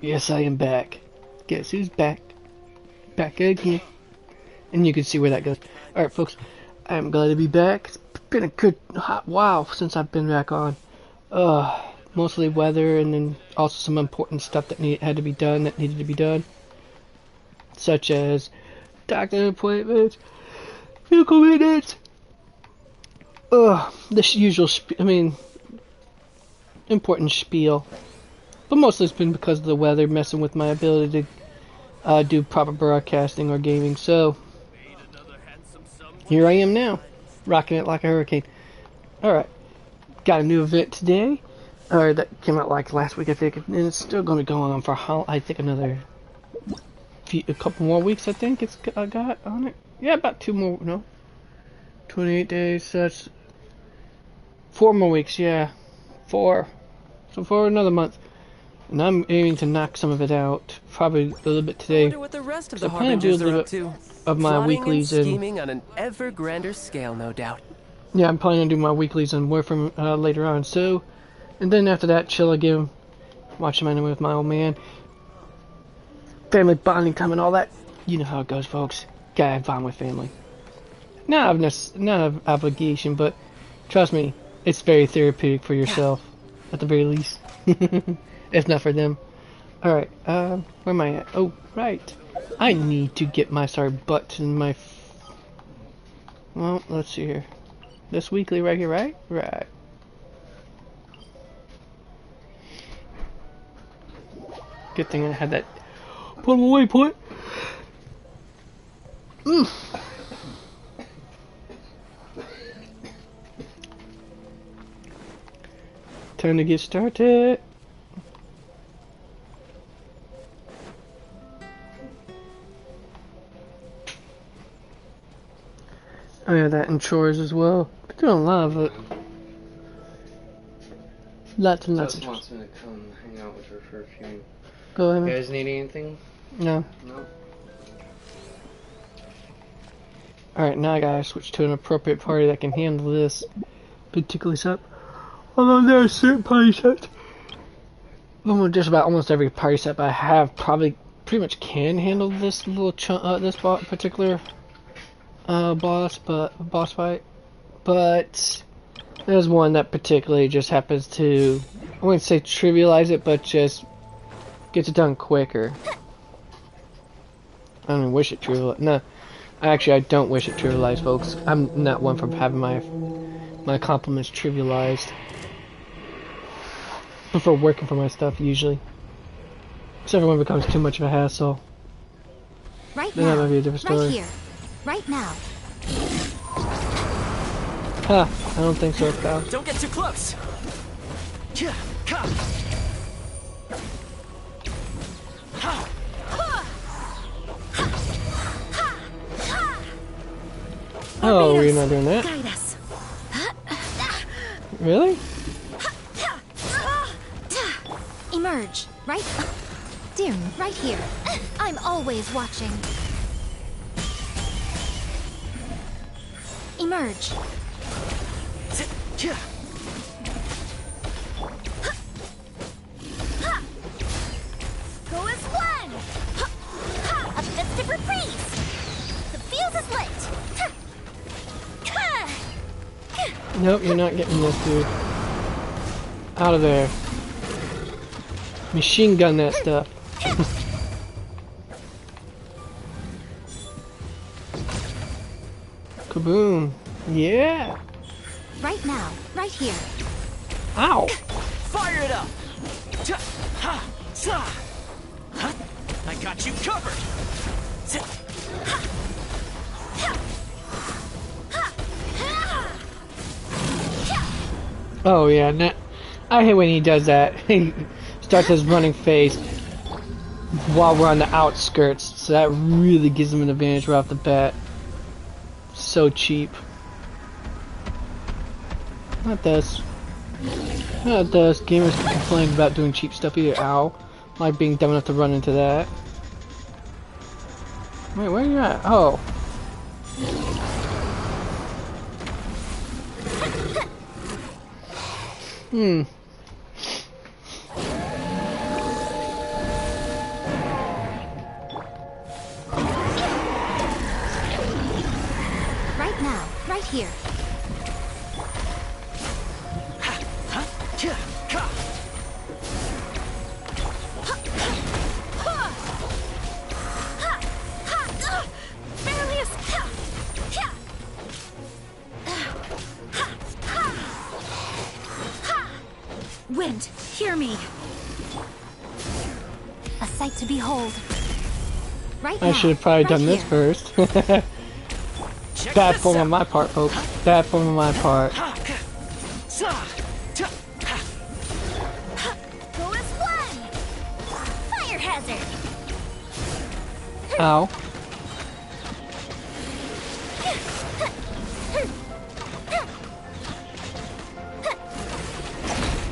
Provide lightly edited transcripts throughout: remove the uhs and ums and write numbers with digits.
Yes, I am back. Guess who's back? Back again. And you can see where that goes. Alright, folks. I'm glad to be back. It's been a good hot while since I've been back on. Mostly weather and then also some important stuff that had to be done that needed to be done. Such as doctor appointments, vehicle maintenance. The usual, important spiel. But mostly it's been because of the weather messing with my ability to do proper broadcasting or gaming. So, here I am now, rocking it like a hurricane. Alright, got a new event today, or that came out like last week I think, and it's still going to go on for I think a couple more weeks I think I got on it. Yeah, about 28 days, so that's 4 more weeks, yeah. 4. So for another month. And I'm aiming to knock some of it out, probably a little bit today. I wonder what the rest of the I plan to do a little bit of my weeklies and scheming on an ever grander scale, no doubt. Yeah, I'm planning on doing my weeklies and Warframe later on. So, and then after that, chill again, watching my anime with my old man, family bonding time and all that. You know how it goes, folks. Gotta have fun with family. Not of obligation, but trust me, it's very therapeutic for yourself, at the very least. If not for them. Alright, where am I at? Oh, right. I need to get my butt in my... Well, let's see here. This weekly right here, right? Right. Good thing I had that... Put him away, put! Time to get started. Oh yeah, that and chores as well. Been doing a lot of it. Lots and lots of chores. Wants me to come hang out with her for a few. Go ahead. You guys need anything? No. No. Alright, now I gotta switch to an appropriate party that can handle this particular set. Although there are certain party sets, just about almost every party set I have probably pretty much can handle this little particular boss fight, but there's one that particularly just happens to, I wouldn't say trivialize it, but just gets it done quicker. I don't even wish it trivialized. No, actually, I don't wish it trivialized, folks. I'm not one for having my compliments trivialized. I prefer working for my stuff usually. Except for when it becomes too much of a hassle. Right then now. That might be a different story. Right here. Right now. Ha! I don't think so, pal. Don't get too close. Oh, you're not doing that? Guide us. Really? Emerge. Right? Dim. Right here. I'm always watching. Emerge. Go as one! A festive reprise! The fuse is lit! Nope, you're not getting this, dude. Out of there. Machine gun that stuff. Kaboom. Yeah! Right now. Right here. Ow! Fire it up! I got you covered! Oh yeah, I hate when he does that. He starts his running phase while we're on the outskirts, so that really gives him an advantage right off the bat. So cheap. Not this. Not this. Gamers complain about doing cheap stuff either. Ow. Like being dumb enough to run into that. Wait, where are you at? Oh. here. Barely Wind, hear me. A sight to behold. Right I now, should have probably right done this here. first. Check Bad this form out. on my part, folks. Bad form on my part. Go as one! Fire hazard! Ow.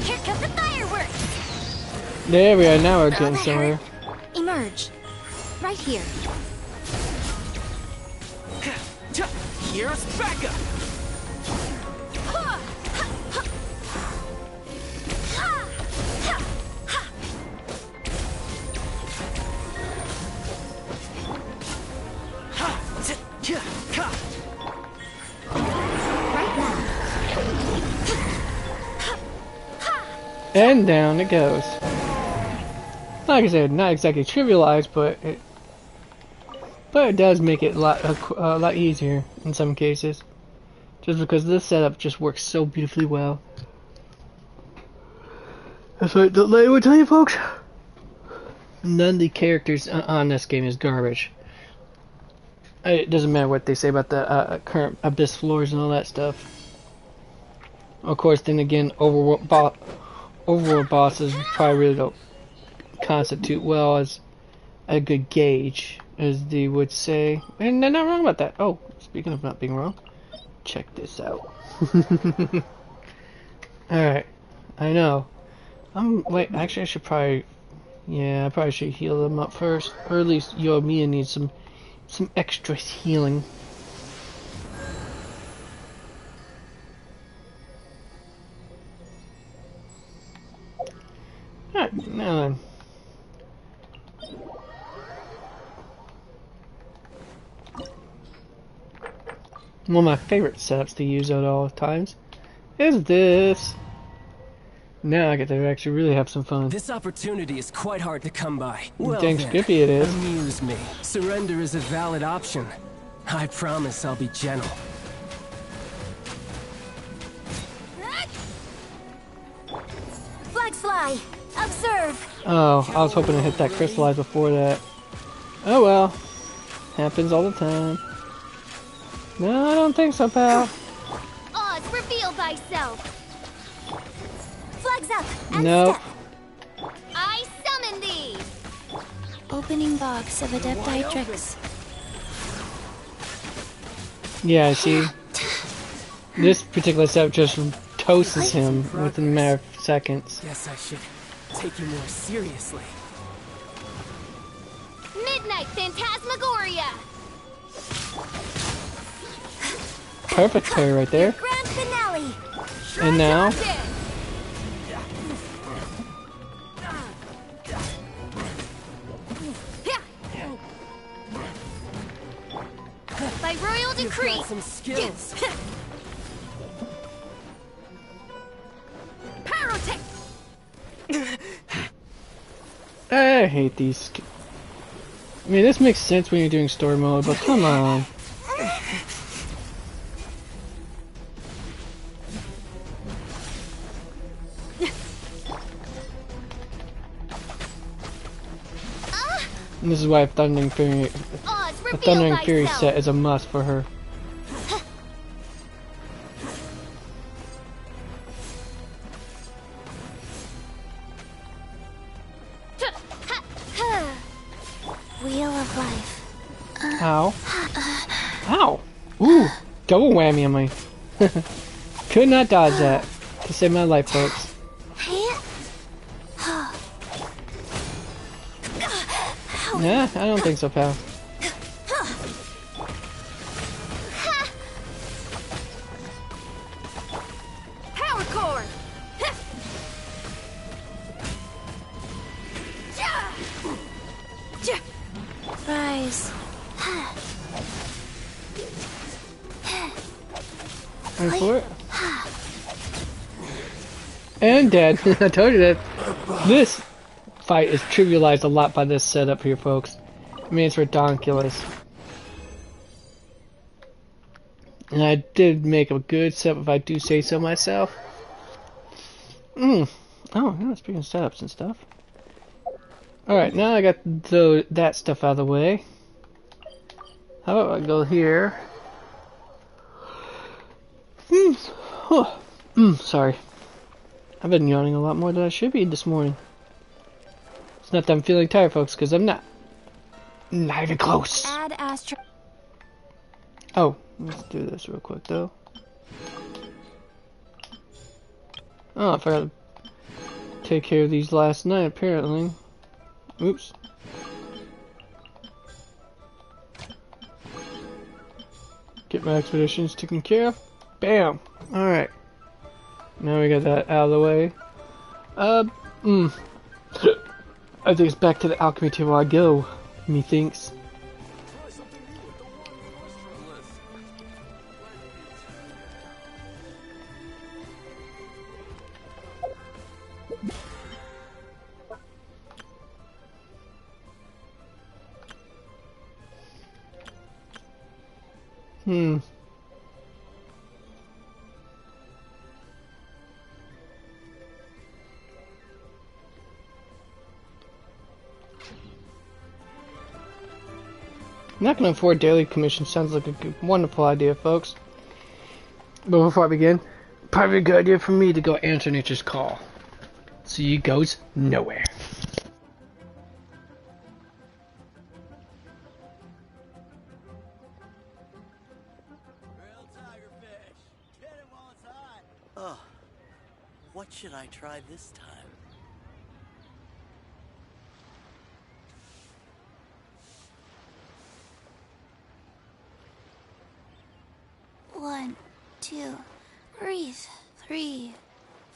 Here come the fireworks! There we are. Now we're getting that somewhere. hurt. Emerge. Right here. Here's Becca. Right now. And down it goes. Like I said, not exactly trivialized, but it does make it a lot easier in some cases. Just because this setup just works so beautifully well. That's what I would tell you, folks. None of the characters on this game is garbage. It doesn't matter what they say about the current Abyss floors and all that stuff. Of course, then again, overworld bosses probably really don't constitute well as a good gauge, as they would say. And they're not wrong about that. Oh, speaking of not being wrong, check this out. Alright, I know. Wait, actually I should probably, yeah, I probably should heal them up first. Or at least Yoimiya needs some extra healing. Alright, now then. One of my favorite setups to use at all times is this. Now I get to actually really have some fun. This opportunity is quite hard to come by. Well Dang then, skippy it is. amuse me. Surrender is a valid option. I promise I'll be gentle. Flags fly! Observe! Oh, I was hoping to hit that crystallize before that. Oh well. Happens all the time. No, I don't think so, pal. Oz, reveal thyself! Flags up! And Nope. step! I summon thee! Opening box of Adepti tricks. Yeah, see? This particular setup just toasts him within a matter of seconds. Guess I should take you more seriously. Midnight Phantasmagoria! Perfect play right there. Grand finale! And now, By royal decree! Got some skills. Pyrotech! I hate these. I mean, this makes sense when you're doing story mode, but come on. And this is why Thundering Fury, Oz, a reveal Thundering Fury thyself! set is a must for her. Wheel of life. Ow. Ow. Ooh. Double whammy on my... Could not dodge that. To save my life, folks. Nah, I don't think so, pal. Power core! Rise. Ready for it? And dead. I told you that this fight is trivialized a lot by this setup here, folks. I mean, it's ridiculous. And I did make a good setup, if I do say so myself. Oh, yeah, speaking of setups and stuff. Alright, now I got that stuff out of the way. How about I go here? Sorry. I've been yawning a lot more than I should be this morning. It's not that I'm feeling tired, folks, because I'm not. Not even close. Add Astro. Oh, let's do this real quick, though. Oh, I forgot to take care of these last night, apparently. Oops. Get my expeditions taken care of. Bam! Alright. Now we got that out of the way. I think it's back to the alchemy table I go, methinks. Not gonna afford daily commission sounds like a wonderful idea, folks. But before I begin, probably a good idea for me to go answer nature's call. So you goes nowhere. Oh, what should I try this time? One, two, breathe. 3,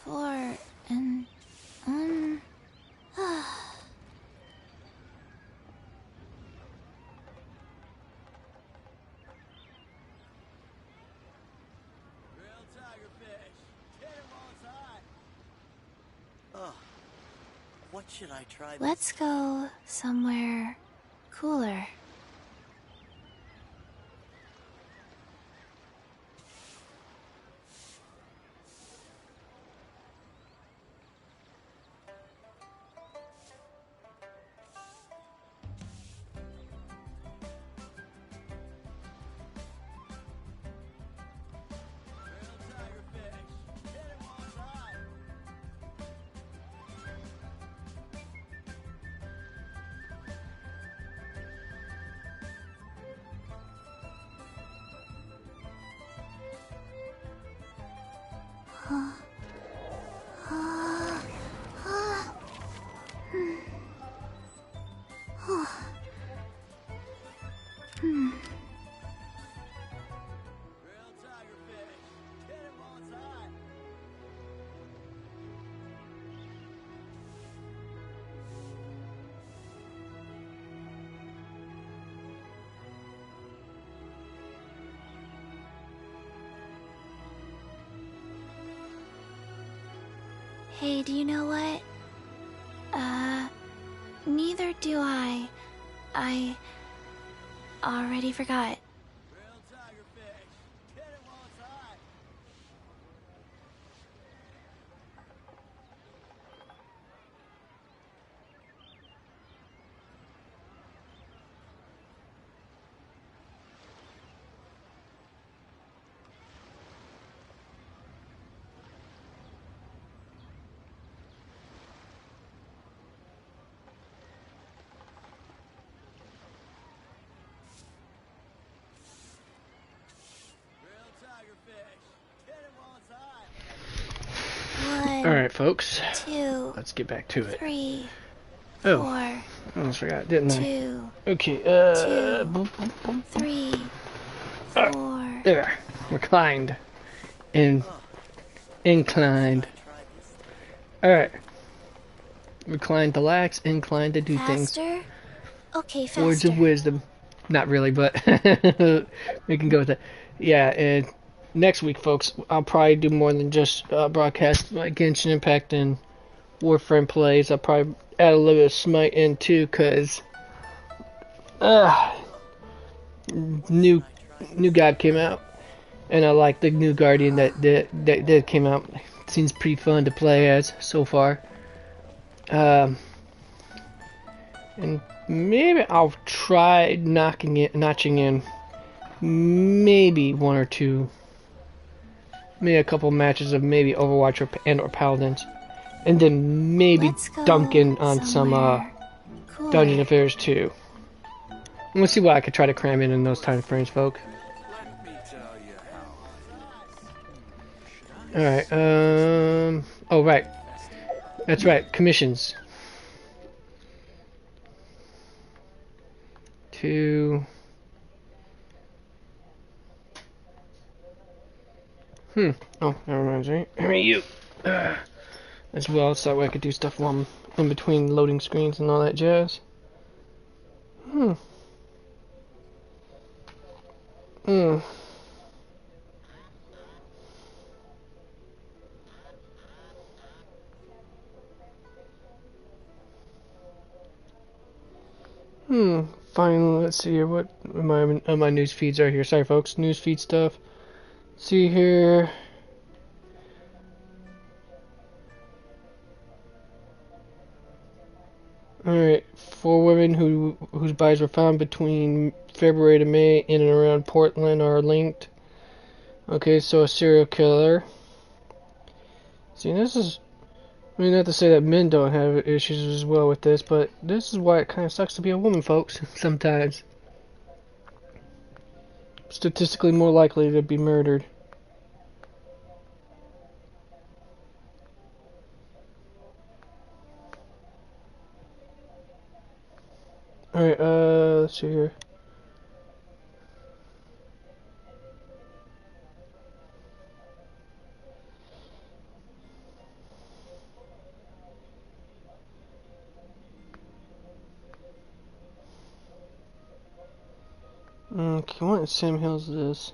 4, and What should I try? let's go somewhere cooler. Hey, do you know what? Neither do I. I already forgot. Alright, folks. 2, Let's get back to it. 3, Oh, 4, I almost forgot, didn't I? 2, Okay, 3, 4. there. Reclined. Inclined. Alright. Reclined to lax, inclined to do things. Faster? Okay, faster. Words of wisdom. Not really, but we can go with that. Yeah, and next week, folks, I'll probably do more than just broadcast like Genshin Impact and Warframe plays. I'll probably add a little bit of Smite in too, cause new God came out, and I like the new Guardian that came out. Seems pretty fun to play as so far. And maybe I'll try notching in maybe one or two, maybe a couple matches of maybe Overwatch or Paladins, and then maybe Let's go Dunkin on some cooler. Dungeon Affairs too. We'll see what I could try to cram in those time frames, folks. Alright, oh right. That's right, commissions. Oh, never mind, right? Here you. As well, so that way I could do stuff while I'm in between loading screens and all that jazz. Finally, let's see here. What my news feeds are here. Sorry, folks. News feed stuff. See here. Alright, 4 women whose bodies were found between February to May in and around Portland are linked. Okay, so a serial killer. See, this is... I mean, not to say that men don't have issues as well with this, but this is why it kind of sucks to be a woman, folks, sometimes. Statistically more likely to be murdered. Alright, let's see here. Okay, what in Sam Hills is this?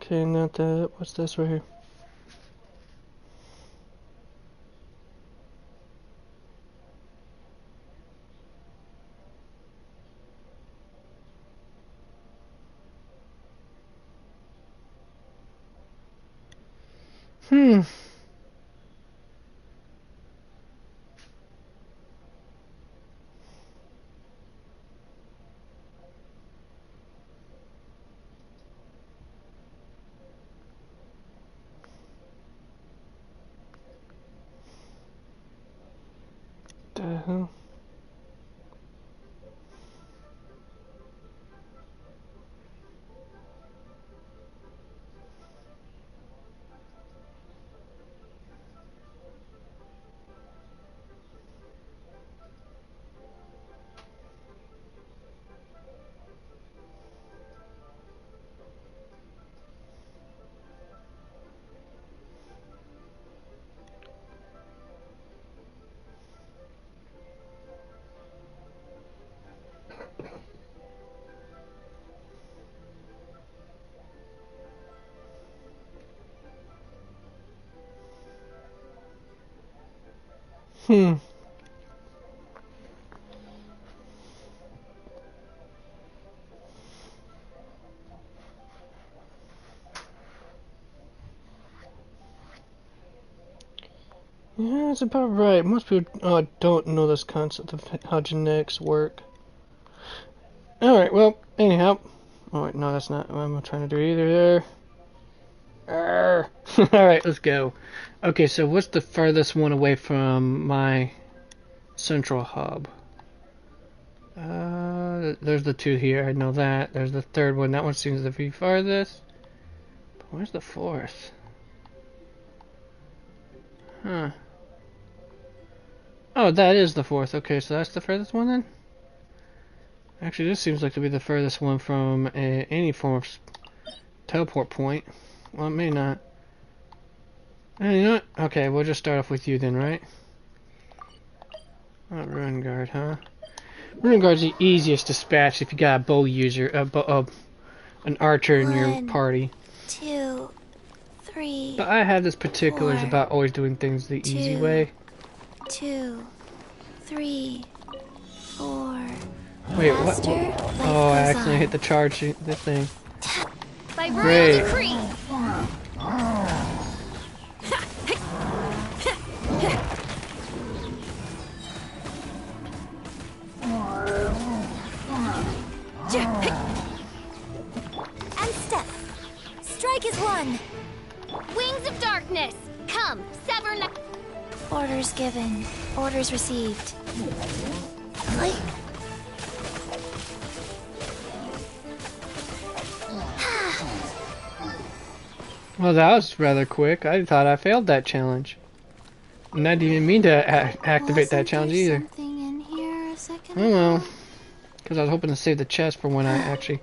Okay, not that. What's this right here? The hell? Yeah, that's about right. Most people don't know this concept of how genetics work. Alright, well, anyhow. Oh, wait, no, that's not what I'm trying to do either there. Alright, let's go. Okay, so what's the farthest one away from my central hub? There's the 2 here, I know that. There's the 3rd one. That one seems to be farthest. But where's the 4th? Huh. Oh, that is the fourth. Okay, so that's the furthest one then? Actually, this seems like to be the furthest one from any form of teleport point. Well, it may not. You know what? Okay, we'll just start off with you then, right? Oh, Ruin Guard, huh? Ruin Guard's the easiest dispatch if you got a bow user, an archer in your party. 2, 3. But I have this particulars 4, about always doing things the easy way. 2, 3, 4. Wait, what? Faster, life Oh, I goes accidentally on. hit the charge, the thing. By royal Great. decree. And step. Strike is one. Wings of darkness. Come, sever. Orders given. Orders received. Like. Well, that was rather quick. I thought I failed that challenge. And I didn't even mean to activate that challenge either. Something in here a second Oh well. Because I was hoping to save the chest for when I actually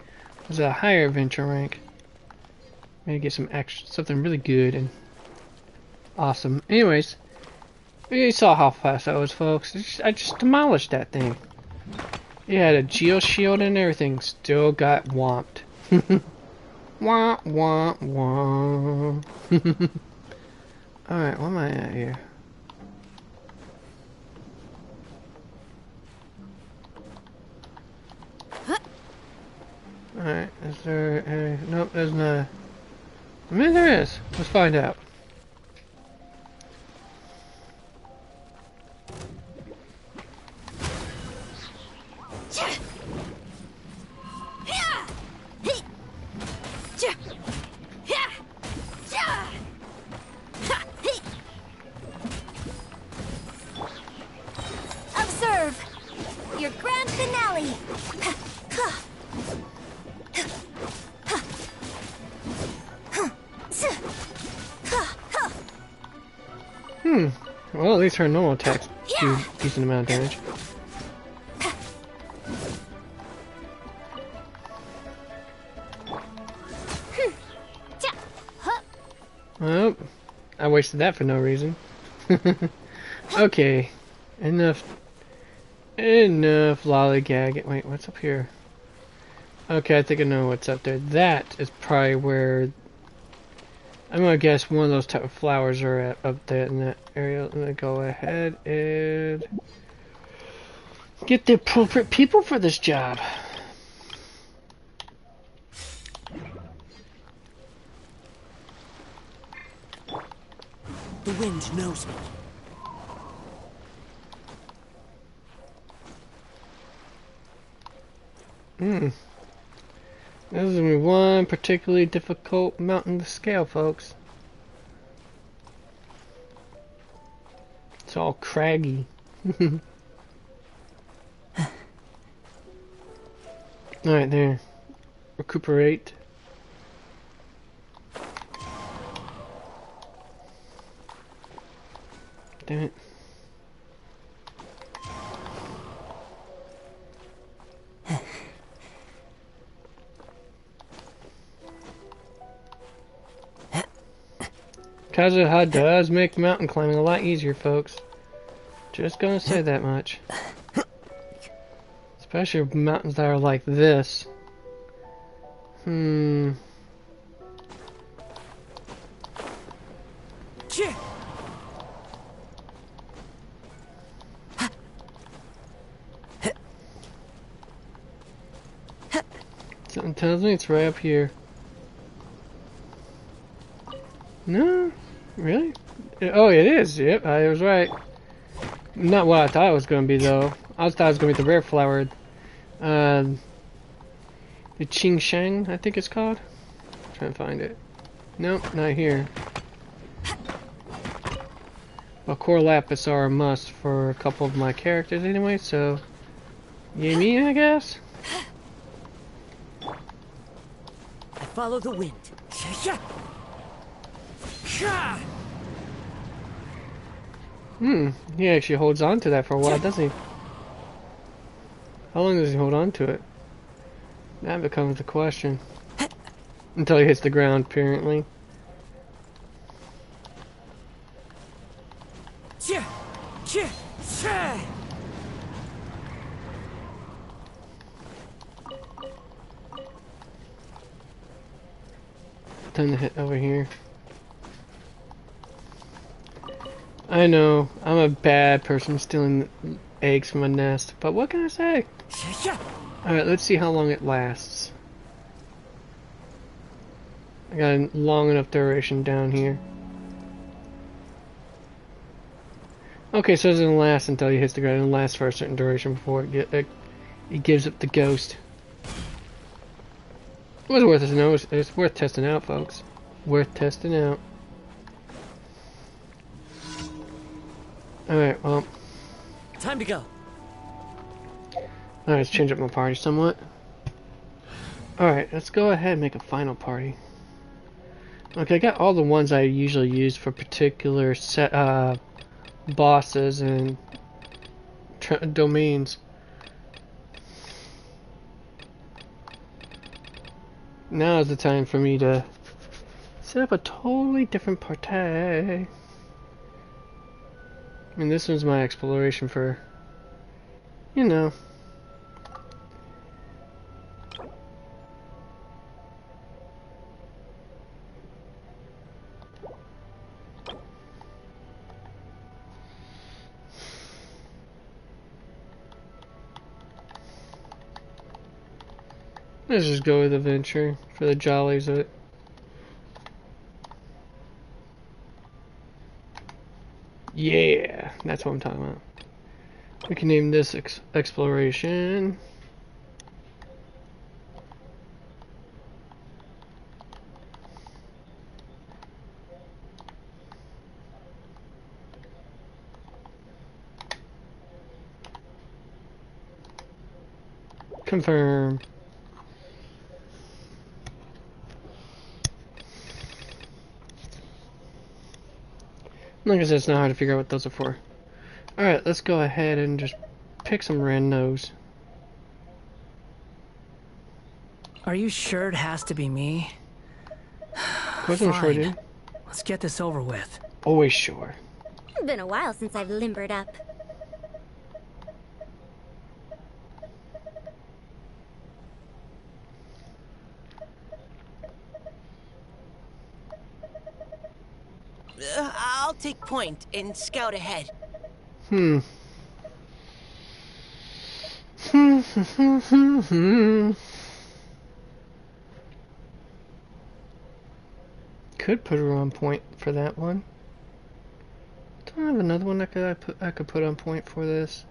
was at a higher adventure rank. Maybe get some extra, something really good and awesome. Anyways, you saw how fast I was, folks. I just demolished that thing. It had a geo shield and everything. Still got whomped. Wah, wah, wah. Alright, what am I at here? Alright, is there a... Nope, there's not. I mean, there is. Let's find out. Observe your grand finale. Well, at least her normal attacks do a decent amount of damage. Oh, I wasted that for no reason. Okay, enough lollygag. Wait, what's up here? Okay, I think I know what's up there. That is probably where I'm gonna guess one of those type of flowers are at, up there in that area. I'm gonna go ahead and get the appropriate people for this job. The wind knows me. This is gonna be one particularly difficult mountain to scale, folks. It's all craggy. Alright, there. Recuperate. Damn it. Kazuha does make mountain climbing a lot easier, folks. Just gonna say that much. Especially mountains that are like this. Something tells me it's right up here. No? Really? Oh, it is. Yep, I was right. Not what I thought it was going to be, though. I thought it was going to be the rare flower. The Qingsheng, I think it's called. I'm trying to find it. Nope, not here. Well, core lapis are a must for a couple of my characters anyway, so... Yay me, I guess? I follow the wind. He actually holds on to that for a while, doesn't he? How long does he hold on to it? That becomes the question. Until he hits the ground, apparently. Time to hit over here. I know, I'm a bad person stealing eggs from a nest, but what can I say? Alright, let's see how long it lasts. I got a long enough duration down here. Okay, so it doesn't last until he hits the ground. It lasts for a certain duration before it gives up the ghost. It was worth it to know. It's worth testing out, folks. Worth testing out. Alright, well. Time to go. Alright, let's change up my party somewhat. Alright, let's go ahead and make a final party. Okay, I got all the ones I usually use for particular set, bosses and domains. Now is the time for me to set up a totally different party. I mean, this one's my exploration for, you know. Let's just go with adventure for the jollies of it. Yeah, that's what I'm talking about. We can name this exploration. Confirm. Like I said, it's not hard to figure out what those are for. Alright, let's go ahead and just pick some randos. Are you sure it has to be me? Of course I'm sure, dude. Let's get this over with. Always sure. It's been a while since I've limbered up. I'll take point and scout ahead. Could put her on point for that one. Don't I have another one that I could put on point for this?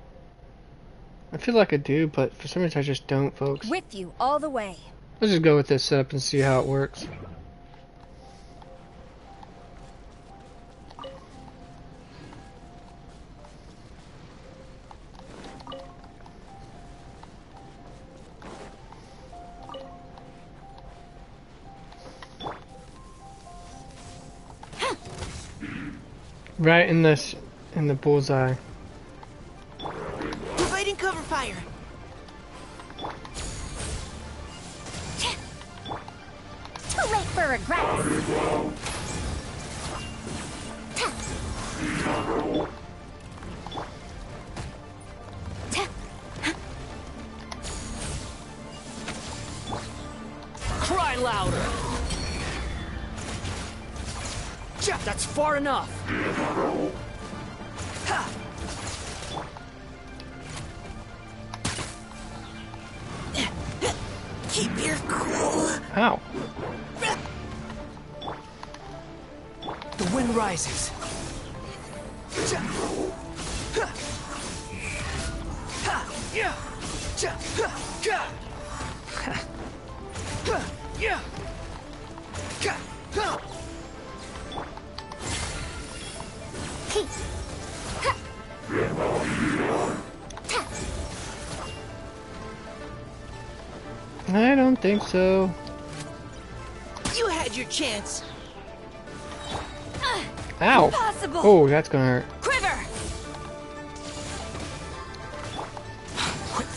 I feel like I do, but for some reason I just don't, folks. With you all the way. Let's just go with this setup and see how it works. Right in the bullseye. Providing cover fire. Too late for regrets. Cry louder! That's far enough! Keep your cool. Ow. The wind rises. I don't think so. You had your chance. Ow. Impossible. Oh, that's gonna hurt. Quiver.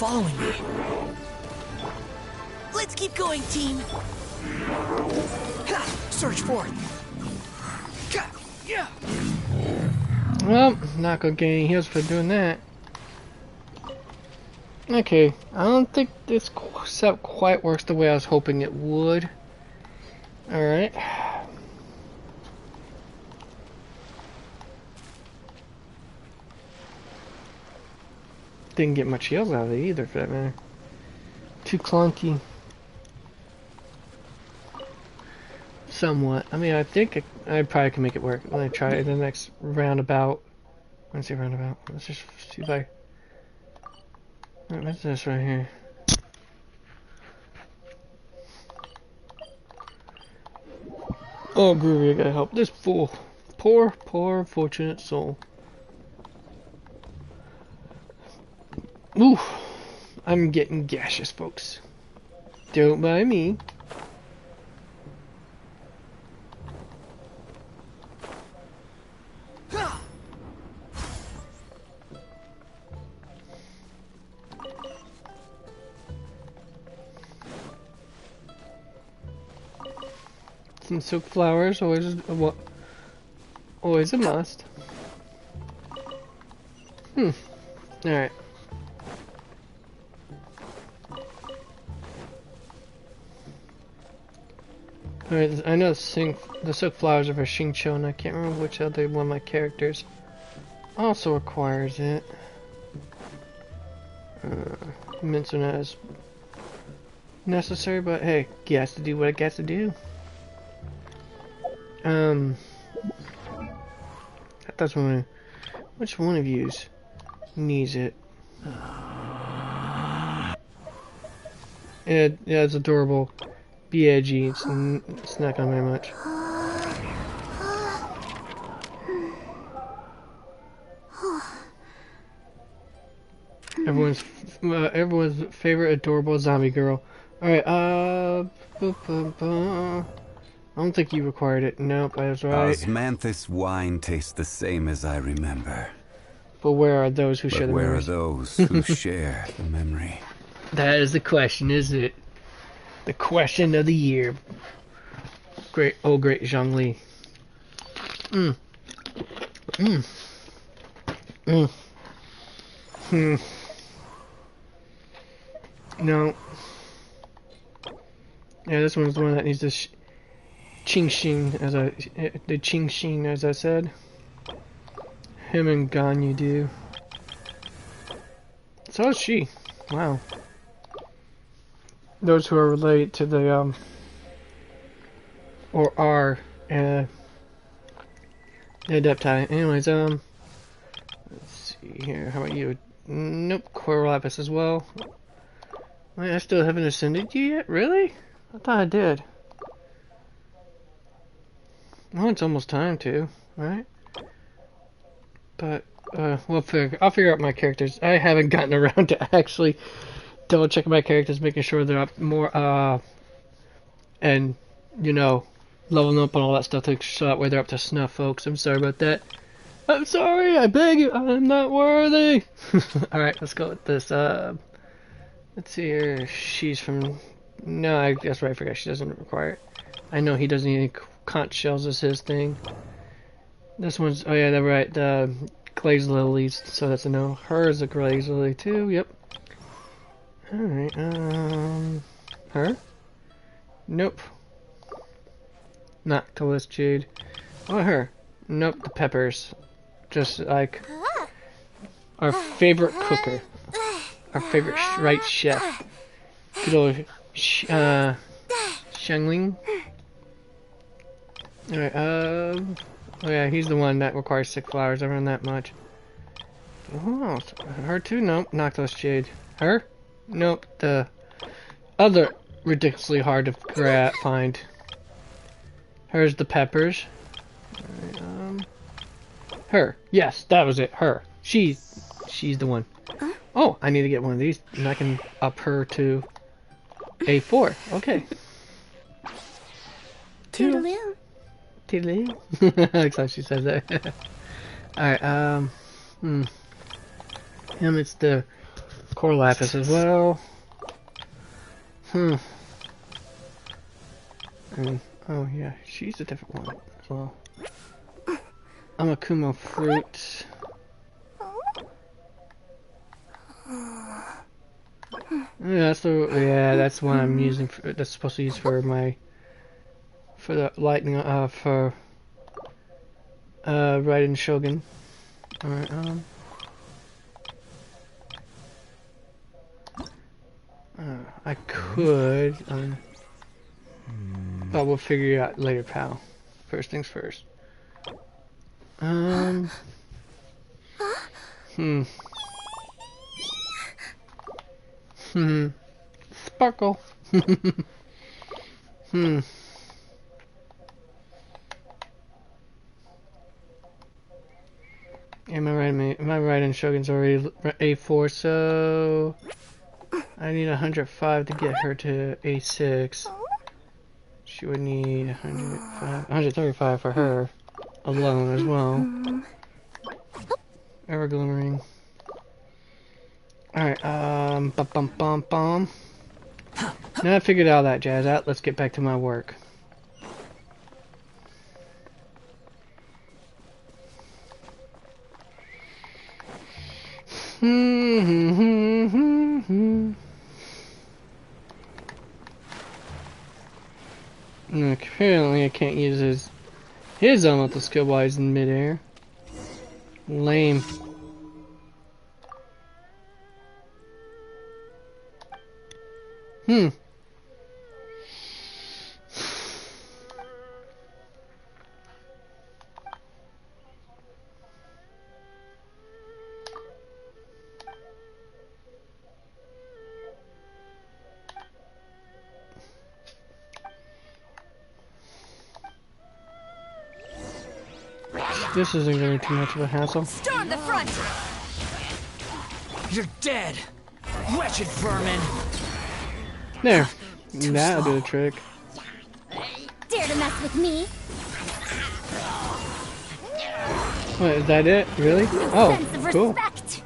following me. Let's keep going, team. Ha! Surge forth. Yeah. Well, not gonna get any heals for doing that. Okay, I don't think this setup quite works the way I was hoping it would. Alright. Didn't get much heals out of it either, for that matter. Too clunky. Somewhat. I mean, I think I probably can make it work when I try it in the next roundabout. Let's see, roundabout. Let's just see if I... What's this right here? Oh, Groovy, I gotta help this fool. Poor, poor, fortunate soul. Ooh, I'm getting gaseous, folks. Don't mind me. Some silk flowers, always a must. Alright. Alright, I know the silk flowers are for Xingqiu, and I can't remember which other one of my characters also requires it. Mincer not as necessary, but hey, he has to do what it gets to do. That's one. Which one of yous needs it? Yeah, it's adorable. Be edgy. It's not gonna matter much. Everyone's favorite adorable zombie girl. All right. I don't think you required it. Nope, I was right. Osmanthus wine tastes the same as I remember. But where are those who share the memory? Where are those who share the memory? That is the question, is it? The question of the year. Great Zhongli. No. Yeah, this one's the one that needs to Qingxing, the Qingxing, as I said. Him and Ganyu do. So is she. Wow. Those who are related to the, or are, the Adepti. Anyways, let's see here. How about you? Nope, Coral Lapis as well. Wait, I still haven't ascended you yet? Really? I thought I did. Well, it's almost time to, right? But, I'll figure out my characters. I haven't gotten around to actually double checking my characters, making sure they're up more, and, you know, leveling up on all that stuff, so that way they're up to snuff, folks. I'm sorry about that. I'm sorry, I beg you, I'm not worthy! Alright, let's go with this, let's see here, she's from, no, I guess right, I forgot she doesn't require it. I know he doesn't need any conch shells as his thing. This one's, oh yeah, they're right, the glazed lilies, so that's a no. Her is a glazed lily too, yep. Alright, her? Nope. Noctilus Jade. Oh, her. Nope, the peppers. Just like our favorite cooker. Our favorite right chef. Good old Xiangling. Alright, oh yeah, he's the one that requires 6 flowers. I run that much. Oh, her too? Nope, Noctilus Jade. Her? Nope, the other ridiculously hard to find. Here's the peppers. Right, her. Yes, that was it. Her. She's the one. Oh, I need to get one of these, and I can up her to A4. Okay. Toodaloo. Toodaloo. That's how she says that. Alright, him, it's the core lapis as well. And, oh yeah, she's a different one as well. Amakumo fruit. Yeah, that's the one I'm using. That's supposed to use for the lightning. For Raiden Shogun. All right. I could. But we'll figure it out later, pal. First things first. Sparkle. Am I right in Shogun's already A4, so I need 105 to get her to A6. She would need 135 for her alone as well. Ever glimmering. Alright, bum. Now I figured all that jazz out, let's get back to my work. Apparently I can't use his elemental skill while he's in midair. Lame. This isn't going to be too much of a hassle. Storm the front! You're dead! Wretched vermin! There. That'll do the trick. Dare to mess with me? What, is that it? Really? Oh, Sense of cool. respect.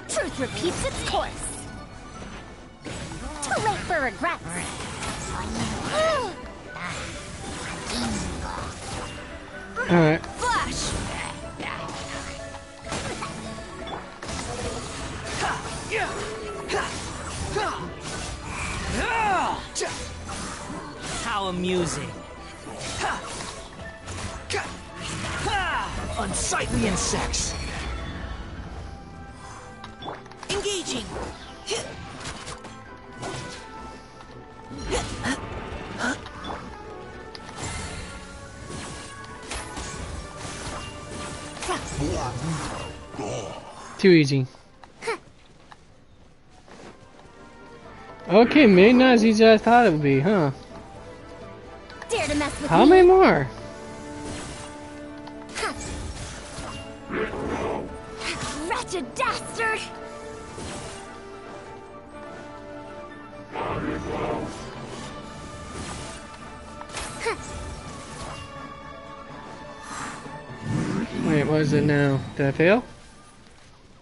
Truth repeats its course. Too late for regrets. Alright. Flash! How amusing. Unsightly insects. Engaging. Too easy. Okay, maybe not as easy as I thought it would be, huh? Dare to mess with How me? many more? Wretched dastard! Wait, what is it now? Did I fail?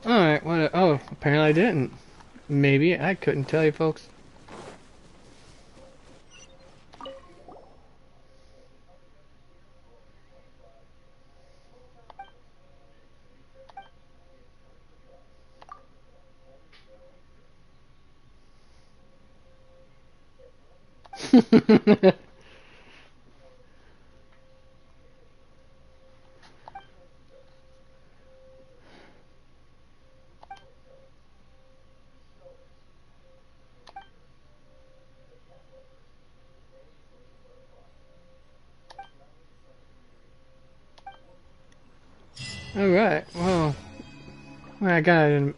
Alright, what? Oh, apparently I didn't. Maybe, I couldn't tell you folks. Alright, well, I got an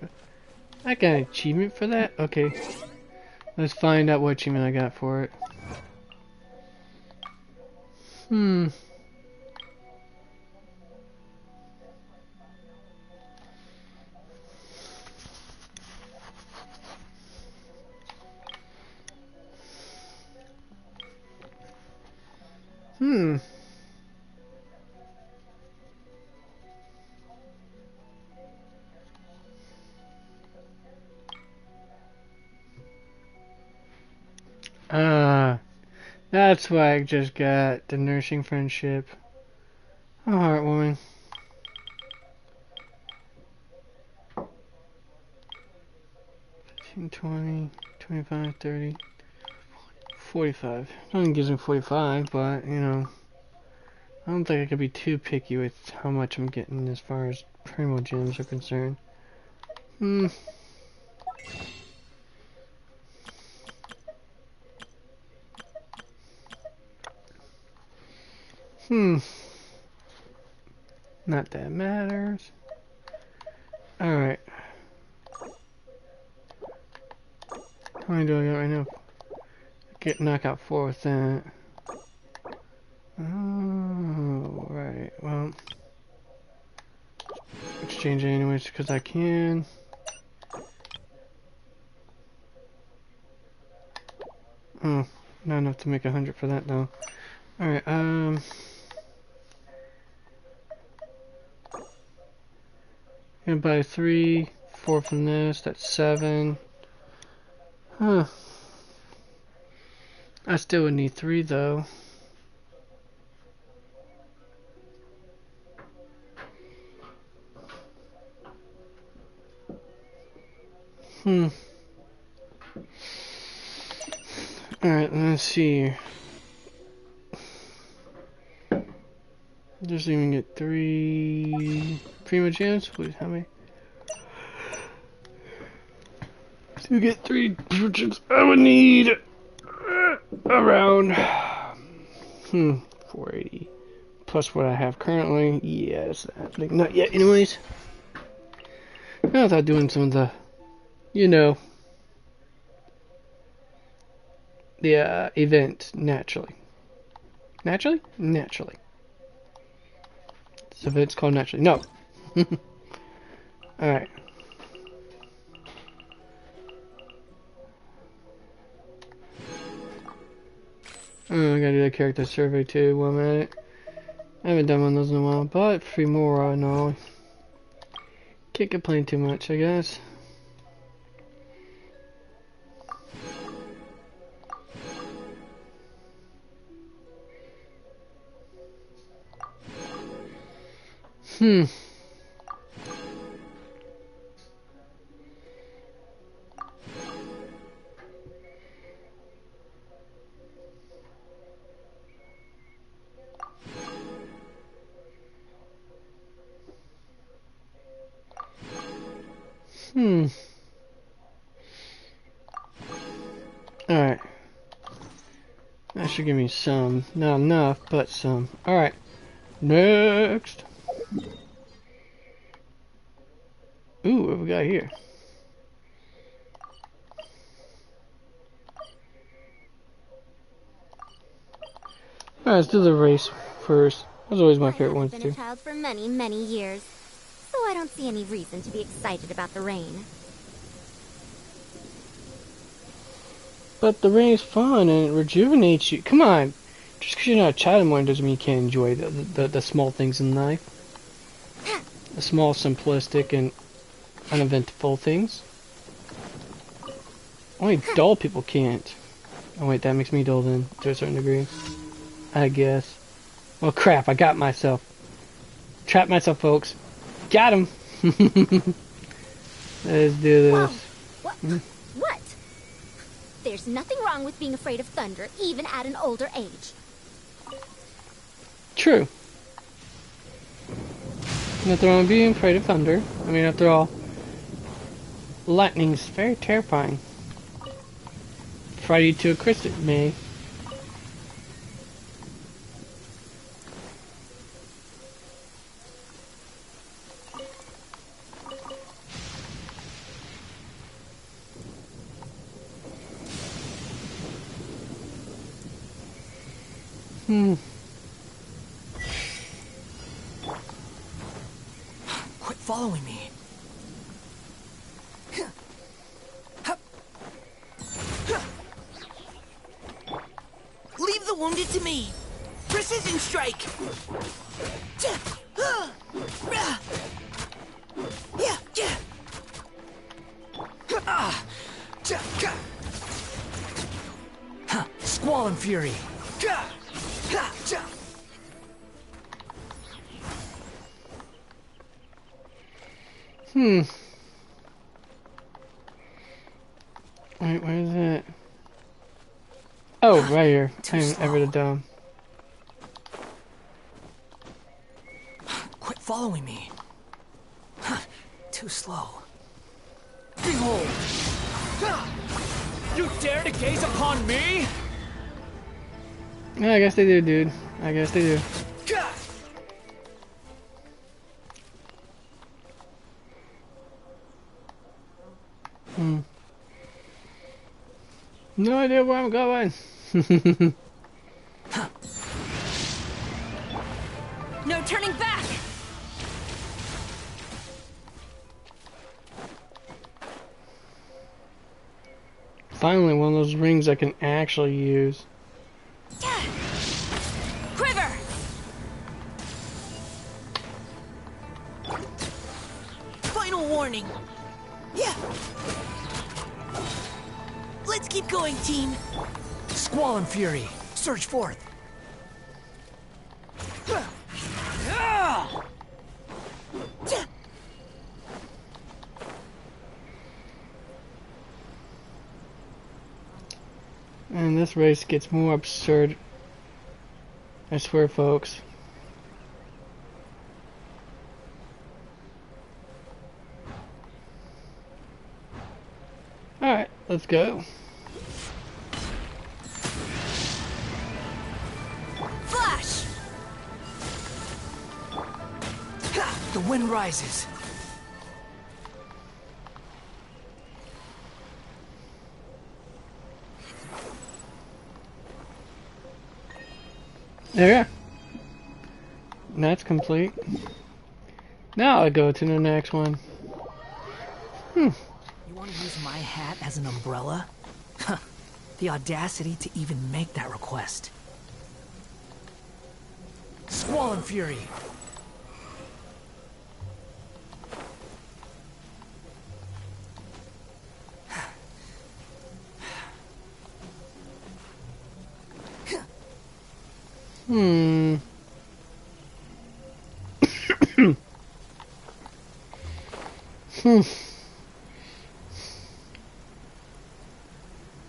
achievement for that? Okay. Let's find out what achievement I got for it. That's why I just got the nursing friendship. Oh, heartwarming. $20, 25, 30, 45. Nothing gives me 45, but, you know, I don't think I could be too picky with how much I'm getting as far as Primo Gems are concerned. Not that matters. Alright. How many do I got right now? Get knockout 4 with that. Oh, right. Well, exchange it anyways because I can. Oh, not enough to make 100 for that though. Alright, gonna buy 3, 4 from this, that's 7. Huh. I still would need 3 though. Alright, let's see. Just even get 3 Primo Gems. Wait, how many? To get 3 Primo Gems, I would need around 480 plus what I have currently. Yes, happening. Not yet, anyways. I thought doing some of the, you know, the event naturally. Naturally? Naturally. This event's called naturally. No. Alright. Oh, I gotta do the character survey too while I'm at it. I haven't done one of those in a while, but 3 more and all. Can't complain too much, I guess. Alright. That should give me some. Not enough, but some. Alright. Next. Ooh, what have we got here? Alright, let's do the race first. That's always my favorite one I've to been do. a child for many, many years, so I don't see any reason to be excited about the rain. But the rain is fun and it rejuvenates you. Come on. Just because you're not a child anymore doesn't mean you can't enjoy the small things in life. The small, simplistic, and uneventful things. Only dull people can't. Oh wait, that makes me dull then, to a certain degree. I guess. Well crap, I got myself. Trapped myself, folks. Got him! Let's do this. Whoa. What? There's nothing wrong with being afraid of thunder, even at an older age. True. Nothing wrong with being afraid of thunder. I mean, after all, lightning's very terrifying. Frighten you to a crisp, it may. Quit following me. Leave the wounded to me. Precision strike. Squall and Fury. Wait, where is it? Oh, right here. I'm ever the dumb. Quit following me. Too slow. Behold! You dare to gaze upon me? Yeah, I guess they do, dude. I guess they do. No idea where I'm going. No turning back! Finally, one of those rings I can actually use. Quiver! Final warning. Yeah. Let's keep going, team. Squall and Fury, surge forth. And this race gets more absurd. I swear, folks. Alright, let's go. Flash! The wind rises. There. That's complete. Now I go to the next one. You want to use my hat as an umbrella? The audacity to even make that request. Squall and Fury.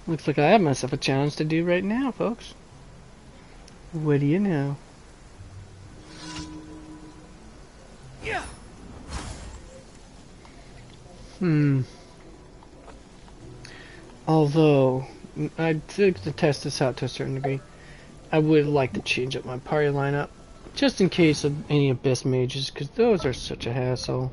Looks like I have myself a challenge to do right now, folks. What do you know? Yeah. Although, I took to test this out to a certain degree, I would like to change up my party lineup, just in case of any Abyss Mages, because those are such a hassle.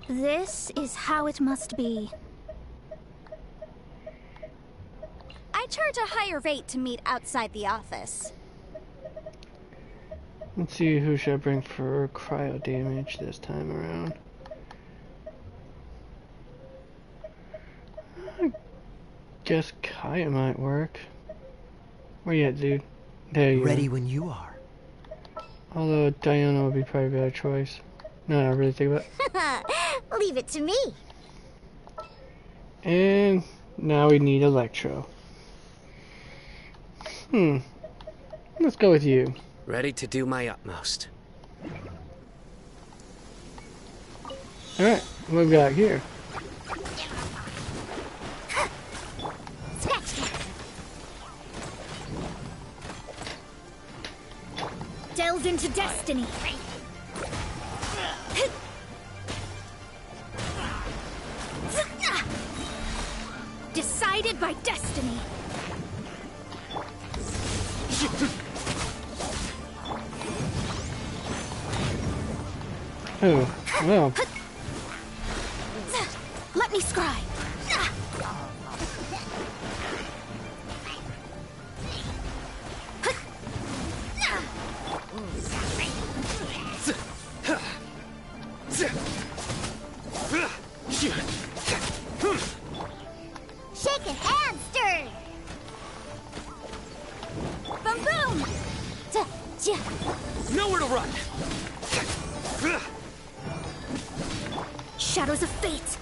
This is how it must be. I charge a higher rate to meet outside the office. Let's see, who should I bring for cryo damage this time around? I guess Kaya might work. Where you at, dude? There you Ready are. when you are. Although Diana would be probably a better choice. No, I really think about it. Leave it to me. And now we need Electro. Let's go with you. Ready to do my utmost. Alright, what we got here? Snatch that. Delve into destiny. Decided by destiny. Oh, well. Let me scry. Shaking and stirring. From of fate.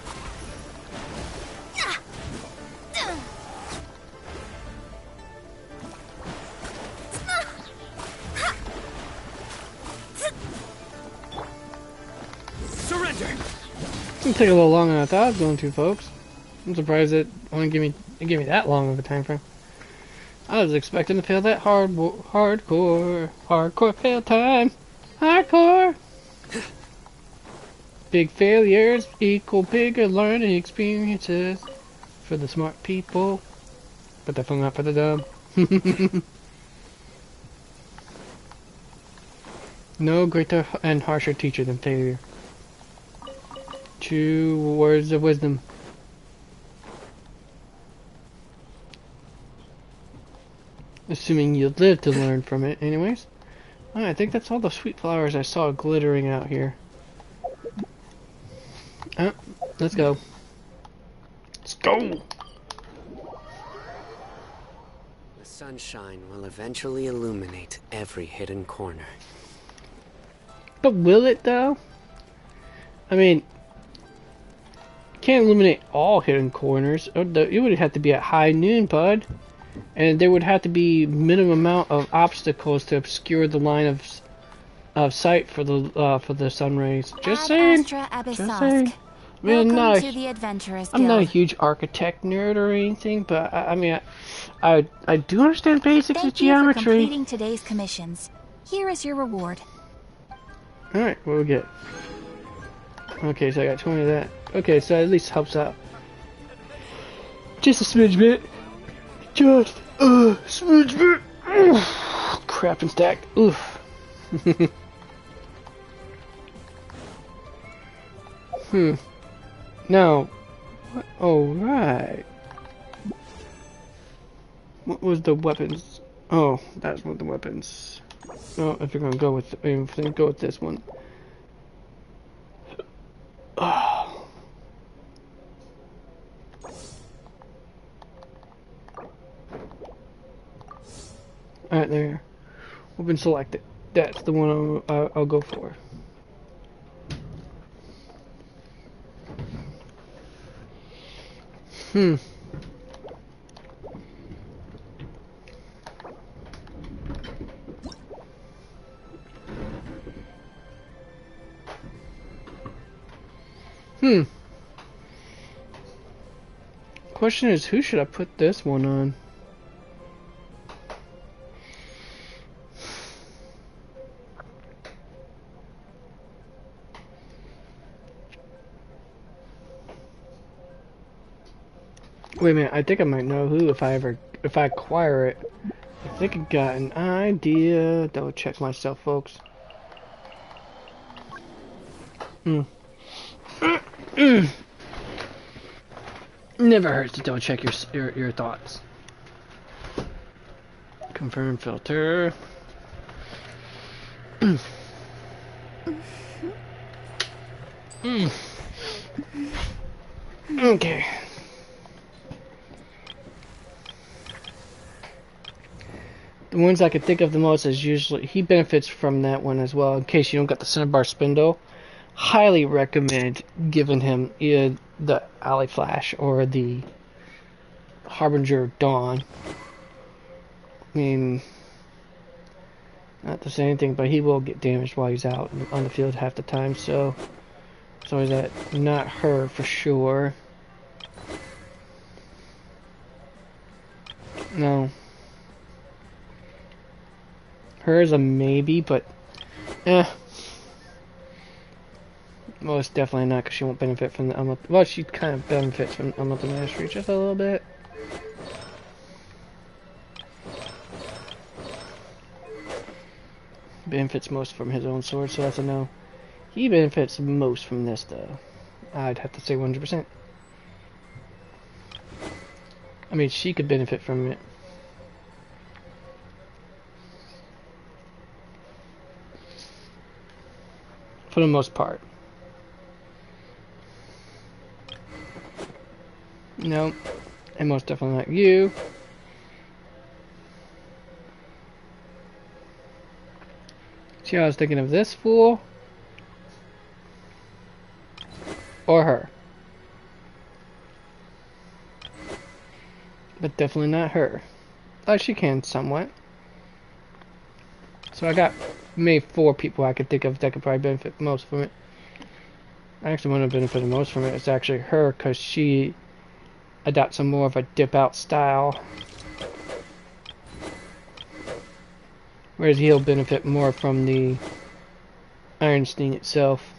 Surrender! It's gonna take a little longer than I thought it was going to, folks. I'm surprised it only gave me that long of a time frame. I was expecting to fail that hardcore fail time. Hardcore! Big failures equal bigger learning experiences for the smart people, but definitely not for the dumb. No greater and harsher teacher than failure. True words of wisdom. Assuming you live to learn from it, anyways. Alright, I think that's all the sweet flowers I saw glittering out here. Let's go. Let's go! The sunshine will eventually illuminate every hidden corner. But will it, though? I mean, can't illuminate all hidden corners. It would have to be at high noon, bud. And there would have to be minimum amount of obstacles to obscure the line of sight for the sun rays. Just saying. Just saying. I mean, I'm not a huge architect nerd or anything, but I mean, I do understand basics of geometry. Thank you for completing today's commissions. Here is your reward. All right, what do we get? Okay, so I got 20 of that. Okay, so at least helps out. Just a smidge bit. Just a smidge bit. Oof. Crap and stack. Oof. Now, what? Oh, right. What was the weapons? Oh, that's what the weapons. Oh, if you're gonna go with, go with this one. Oh. Alright, there. Weapon selected. That's the one I'll go for. Question is, who should I put this one on? Wait a minute, I think I might know who if I acquire it. I think I got an idea. Double check myself, folks. Never hurts to double check your thoughts. Confirm filter. Okay. The ones I could think of the most is usually he benefits from that one as well. In case you don't got the Cinnabar Spindle, highly recommend giving him either the Alley Flash or the Harbinger of Dawn. I mean, not to say anything, but he will get damaged while he's out on the field half the time. So is that not her for sure? No. Her is a maybe, but most definitely not, because she won't benefit from the well, she kind of benefits from Unlimited Mastery just a little bit. Benefits most from his own sword, so that's a no. He benefits most from this, though. I'd have to say 100%. I mean, she could benefit from it. For the most part. No, and most definitely not you. See, I was thinking of this fool or her. but definitely not her. She can somewhat. So I got maybe 4 people I could think of that could probably benefit most from it. Actually, one that benefited most from it is actually her, because she adopts some more of a dip out style. Whereas he'll benefit more from the Iron Sting itself.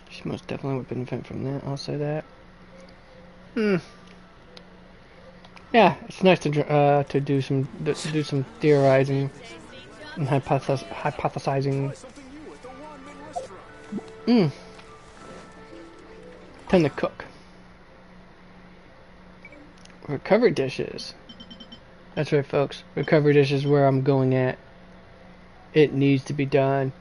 She most definitely would benefit from that, I'll say that. Yeah, it's nice to do some theorizing and hypothesizing. Time to cook. Recovery dishes. That's right, folks. Recovery dishes is where I'm going at. It needs to be done.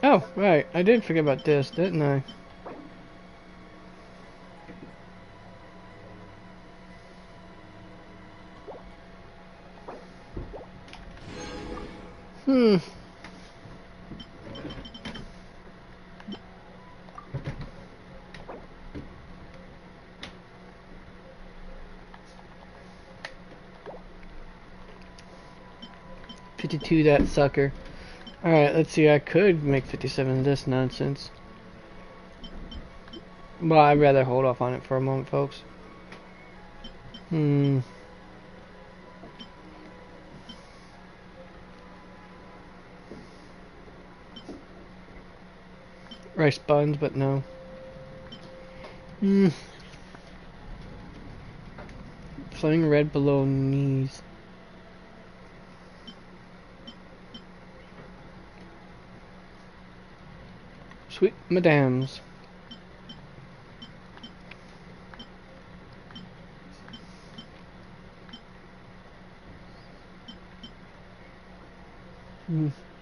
Oh, right. I did forget about this, didn't I? $52 that sucker. Alright, let's see. I could make 57 of this nonsense. Well, I'd rather hold off on it for a moment, folks. Rice buns, but no. Flaming red below knees. Sweet madams.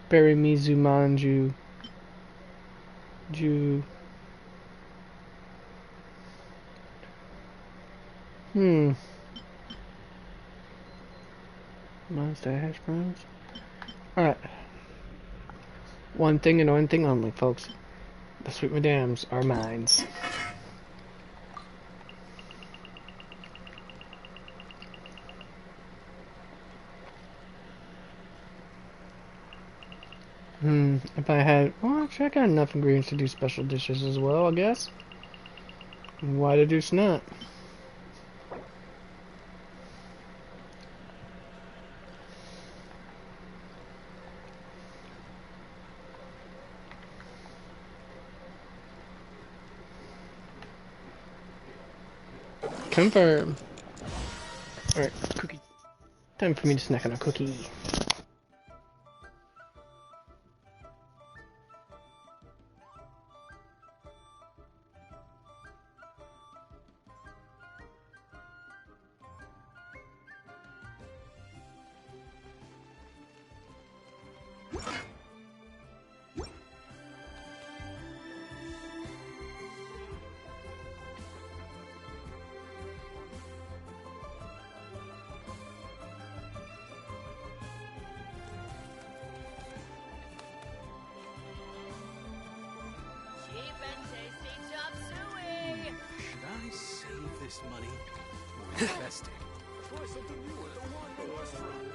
Bury me Zumanju. Monster hash browns. Alright. One thing and one thing only, folks. The sweet madams are mines. If I had... Well, actually, I got enough ingredients to do special dishes as well, I guess. Why the deuce not? Confirm. Alright, cookie. Time for me to snack on a cookie. Money or invest it. Try something new at the wine restaurant.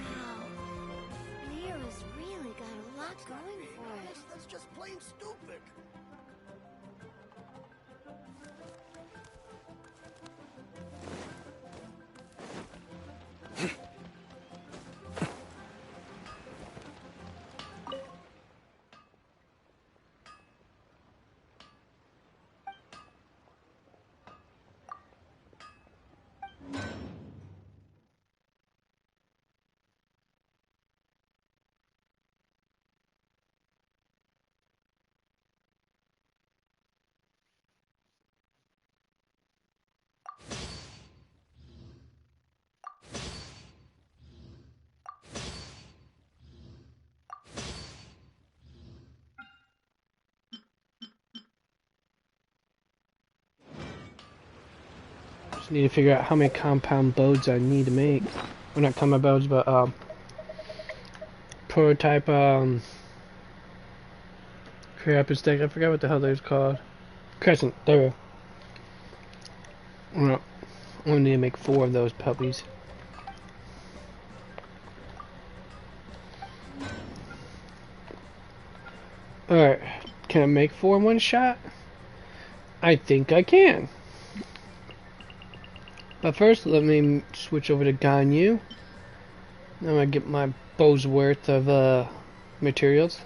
Wow. Lyra's really got a lot going for it. That's just plain stupid. Need to figure out how many compound boats I need to make. Well, not compound boats, but prototype crap and stick. I forgot what the hell they're called. Crescent. There we go. Well, I only need to make 4 of those puppies. Alright, can I make 4 in one shot? I think I can. But first, let me switch over to Ganyu. I'm gonna get my bow's worth of materials.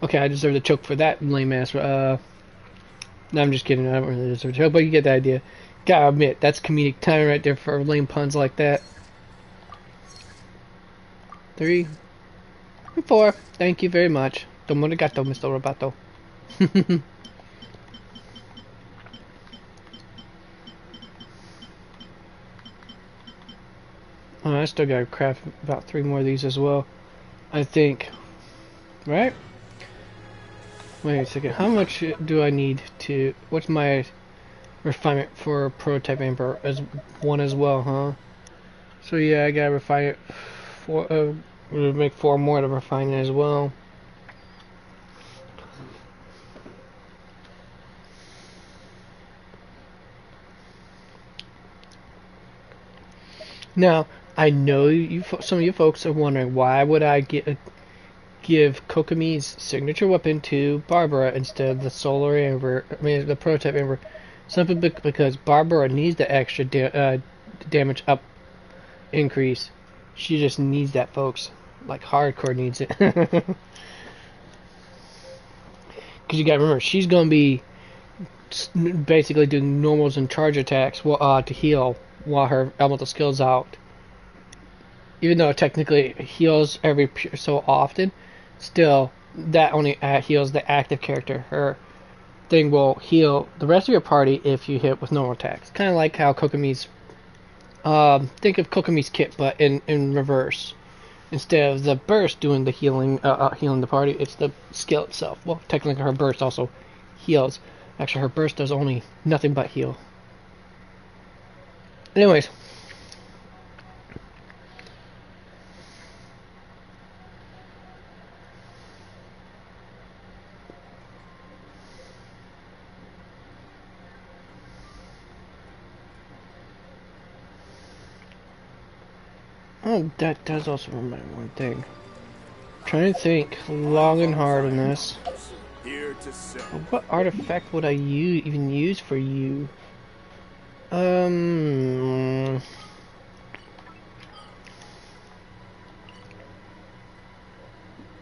Okay, I deserve the choke for that lame ass. No, I'm just kidding. I don't really deserve a choke, but you get the idea. Gotta admit, that's comedic timing right there for lame puns like that. 3 and 4. Thank you very much. Domo arigato, Mr. Roboto. Oh, I still gotta craft about 3 more of these as well, I think. Right? Wait a second. How much do I need to... What's my refinement for prototype amber? As 1 as well, huh? So yeah, I gotta refine it. We'll make 4 more to refine it as well. Now, I know some of you folks are wondering, why would I give Kokomi's signature weapon to Barbara instead of the solar amber, the prototype amber? Simply because Barbara needs the extra damage up increase. She just needs that, folks. Like, hardcore needs it. Because you gotta remember, she's gonna be basically doing normals and charge attacks to heal while her elemental skill's out. Even though it technically heals every so often, still, that only heals the active character. Her thing will heal the rest of your party if you hit with normal attacks. Kind of like how Kokomi's... think of Kokomi's kit, but in reverse. Instead of the burst doing the healing the party, it's the skill itself. Well, technically her burst also heals. Actually, her burst does only nothing but heal. Anyways. Oh, that does also remind me one thing. I'm trying to think long and hard on this. What artifact would I even use for you?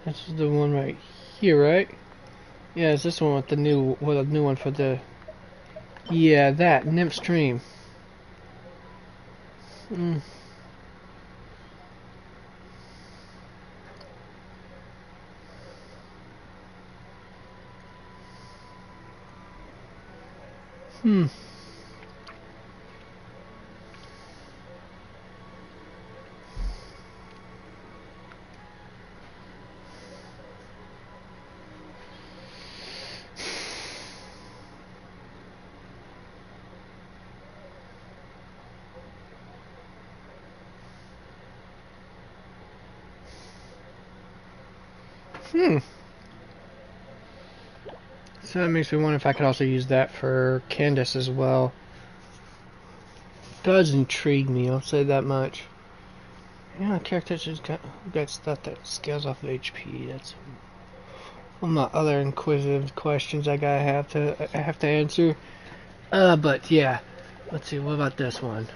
This is the one right here, right? Yeah, it's this one with the new one for the... Yeah, that Nymph Stream. So that makes me wonder if I could also use that for Candace as well. Does intrigue me, I'll say that much. Yeah, characters just got stuff that scales off of HP. That's one of my other inquisitive questions I have to answer. But yeah, let's see. What about this one?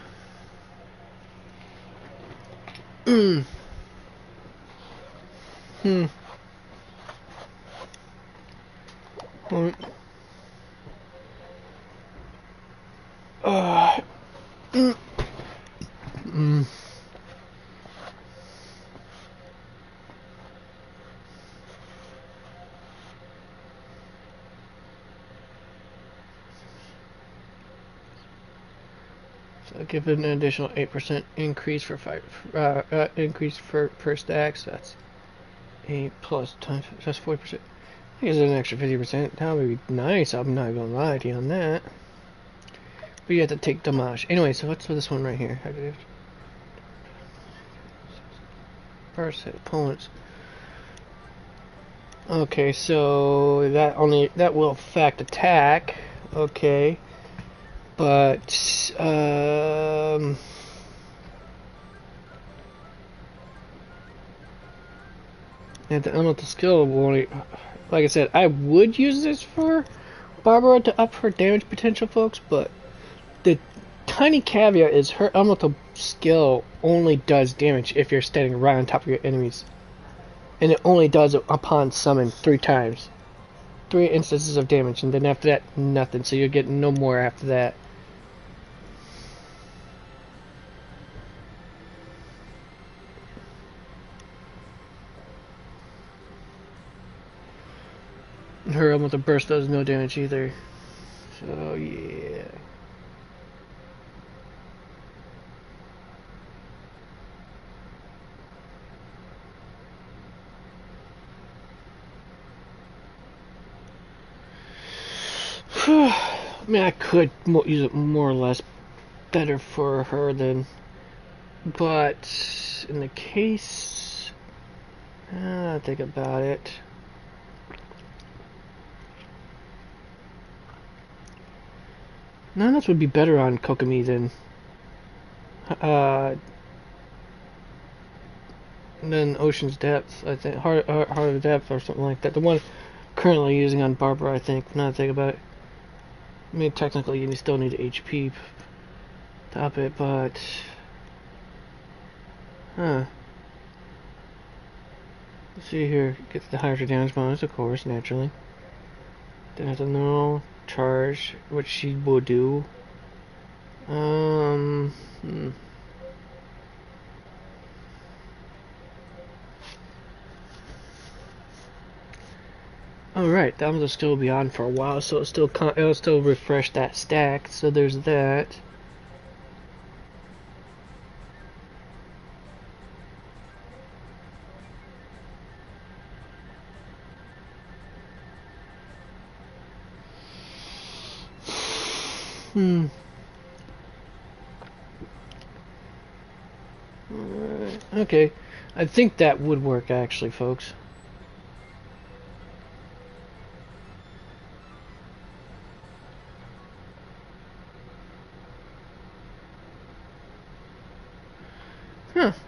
So give it an additional 8% increase for per stack. So that's 8 plus times that's 40%. I guess an extra 50%. That would be nice. I'm not gonna lie to you on that. But you have to take damage. Anyway, so what's for this one right here? First hit opponents. Okay, so that will affect attack. Okay, but and the elemental skill will only, like I said, I would use this for Barbara to up her damage potential, folks, but the tiny caveat is her elemental skill only does damage if you're standing right on top of your enemies. And it only does it upon summon 3 times. 3 instances of damage, and then after that, nothing. So you'll get no more after that. Her elemental burst does no damage either. So yeah. I mean, I could use it more or less better for her than, but in the case, I think about it. None of this would be better on Kokomi than Ocean's Depth. I think Heart of Depth or something like that. The one currently using on Barbara, I think. Now that I think about it. I mean, technically, you still need HP to up it, but let's see here. Gets the higher damage bonus, of course, naturally. Then has a no charge, which she will do. Alright, that will still be on for a while, so it'll still refresh that stack, so there's that. Alright, okay. I think that would work actually, folks.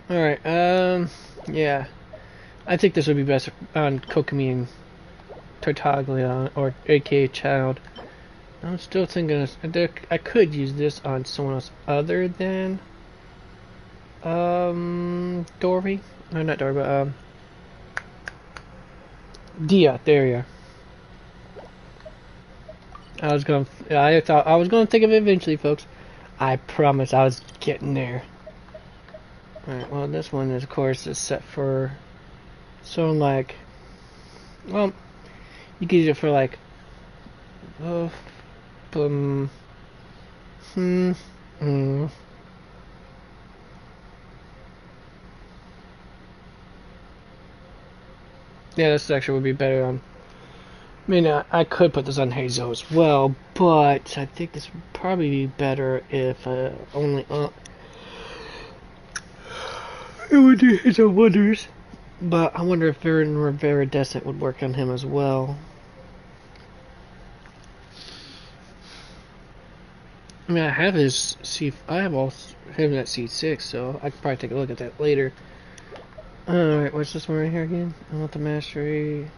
Alright, yeah. I think this would be best on Kokomi and Tartaglia, or aka Child. I'm still thinking I could use this on someone else other than Dory. No, not Dory, but Dia. There you are. I thought I was gonna think of it eventually, folks. I promise I was getting there. Alright, well, this one is, of course, is set for someone like, well, you can use it for like, yeah, this actually would be better on, I mean, I could put this on Hazel as well, but I think this would probably be better if only, it would do his own wonders. But I wonder if Viridescent would work on him as well. I mean, I have his I have all him at C6, so I could probably take a look at that later. Alright, what's this one right here again? I want the mastery.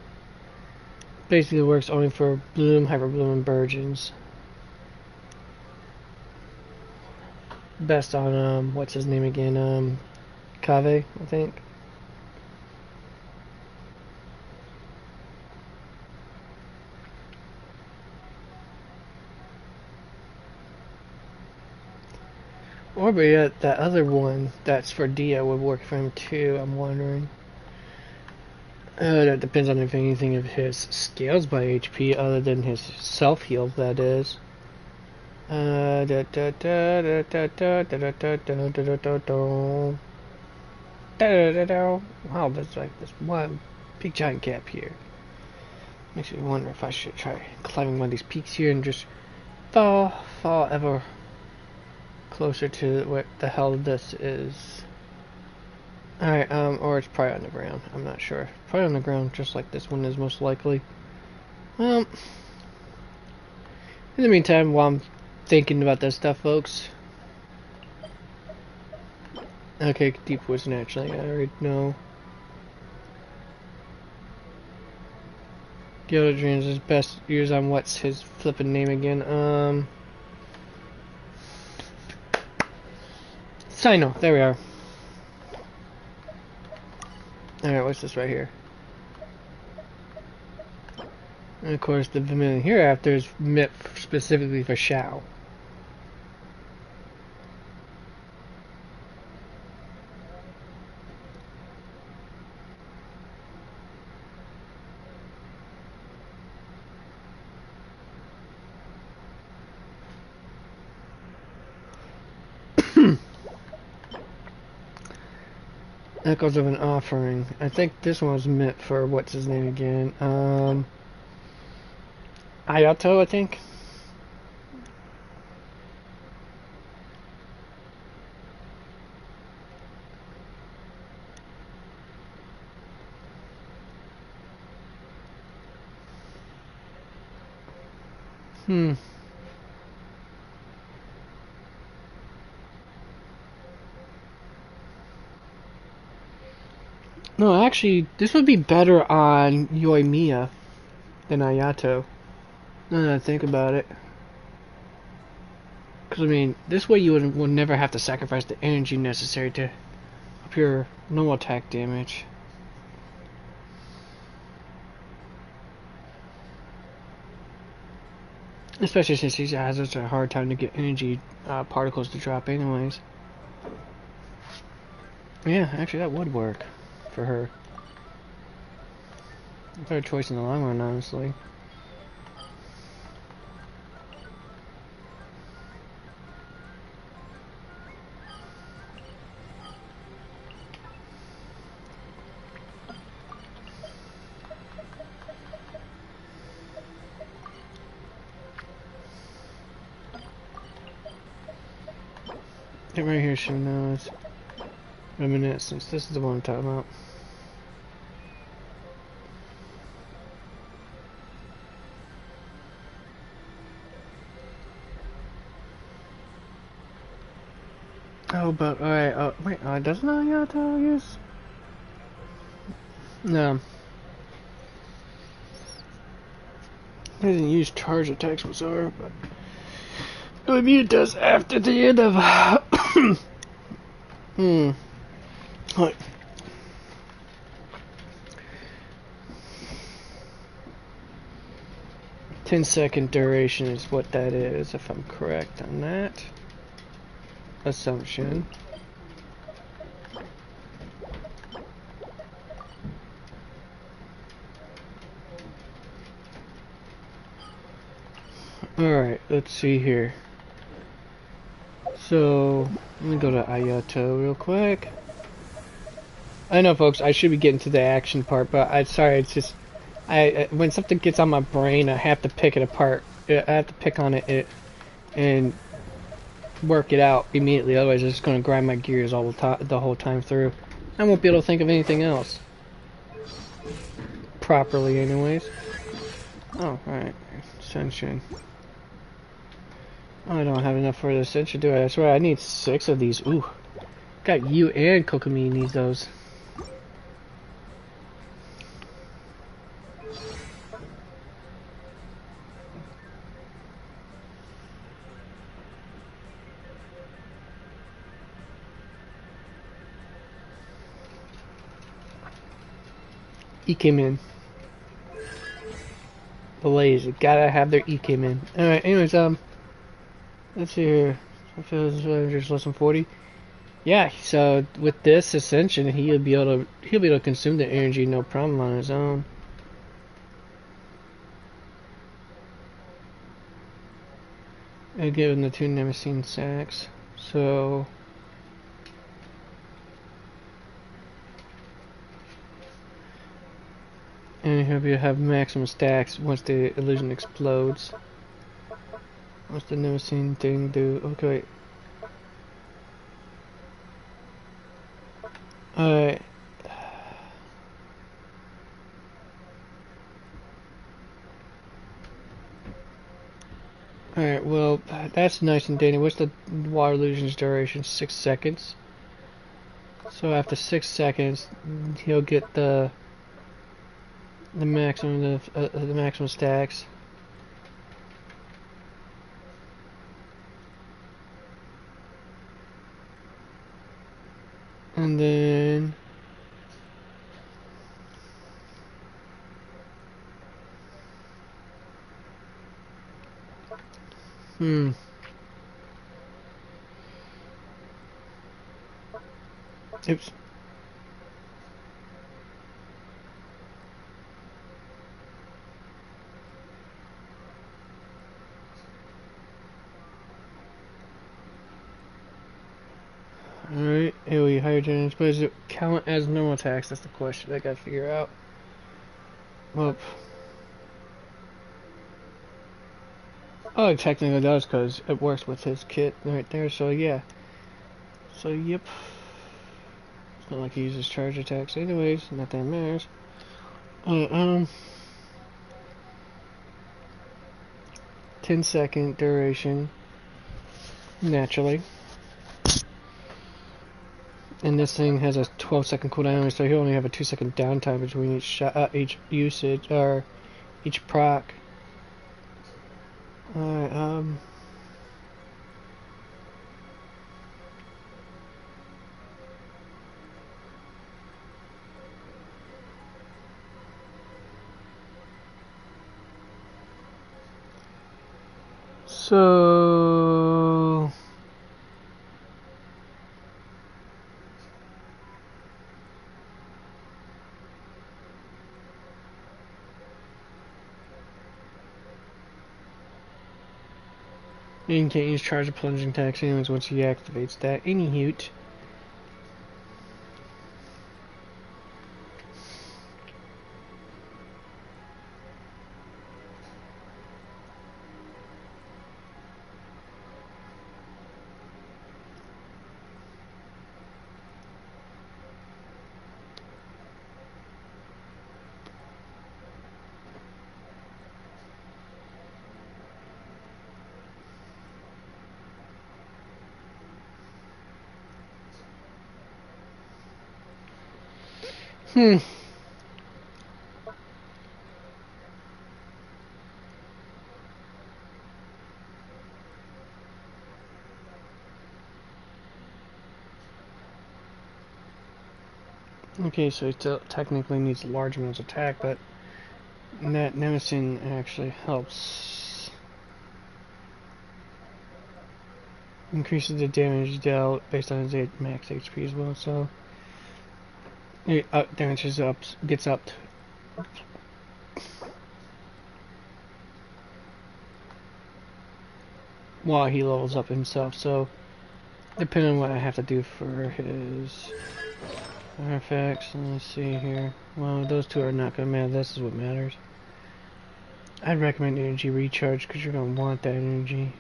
Basically works only for Bloom, Hyper Bloom, and Burgeons. Best on what's his name again? Kaveh, I think. Or but yet that other one that's for Dia would work for him too, I'm wondering. That depends on if anything of his scales by HP other than his self-heal, that is. Wow, there's like this one big giant gap here. Makes me wonder if I should try climbing one of these peaks here and just fall ever closer to what the hell this is. Alright, or it's probably on the ground. I'm not sure. Probably on the ground, just like this one is most likely. In the meantime, while I'm thinking about that stuff, folks. Okay, deep poison actually, I already know. Gilded Dreams is best used on what's his flippin' name again? Cyno, there we are. Alright, what's this right here? And of course, the Vermilion Hereafter is meant specifically for Shao. Echoes of an Offering. I think this one was meant for what's his name again? Ayato, I think. No, actually, this would be better on Yoimiya than Ayato. Now that I think about it. Because, I mean, this way you would never have to sacrifice the energy necessary to up your normal attack damage. Especially since he has such a hard time to get energy particles to drop anyways. Yeah, actually that would work for her. Better choice in the long run, honestly. Get right here, she knows. Reminiscence. This is the one I'm talking about. Oh, but alright. Oh, wait. Doesn't Ayato use? No. He doesn't use charge attacks whatsoever, but Yoimiya does after the end of. What? 10-second duration is what that is, if I'm correct on that assumption. Alright, let's see here. So, let me go to Ayato real quick. I know, folks, I should be getting to the action part, but I'm sorry, it's just when something gets on my brain, I have to pick it apart. I have to pick on it and work it out immediately. Otherwise, it's just going to grind my gears all the whole time through. I won't be able to think of anything else properly, anyways. Oh, alright. Ascension. Oh, I don't have enough for the Ascension, do I? I swear I need 6 of these. Ooh. Got you and Kokomi needs those. Ikemen. The ladies gotta have their Ikemen. Alright, anyways, let's see here. Just lesson 40. Yeah, so with this Ascension, he'll be able to consume the energy no problem on his own. And given the 2 Nemesis sacks, so. And he'll have maximum stacks once the illusion explodes. What's the Nemesis thing do? Okay, wait. Alright. Alright, well, that's nice and dandy. What's the water illusion's duration? 6 seconds. So after 6 seconds, he'll get the maximum stacks. And then oops. Alright, AoE higher damage, but does it count as normal attacks? That's the question I gotta figure out. Well, oh, it technically does, because it works with his kit right there, so yeah. So, yep. It's not like he uses charge attacks anyways, not that it matters. 10-second duration, naturally. And this thing has a 12-second cooldown, so he'll only have a 2-second downtime between each shot, each usage, or each proc. Alright, so you can't use charge or plunging attacks anyways once he activates that. Anywho. Okay, so it technically needs large amounts of attack, but that Nemesis actually helps. Increases the damage dealt based on his max HP as well, so it damages up, gets up while he levels up himself, so depending on what I have to do for his artifacts, let's see here. Well, those two are not gonna matter, this is what matters. I'd recommend energy recharge because you're gonna want that energy.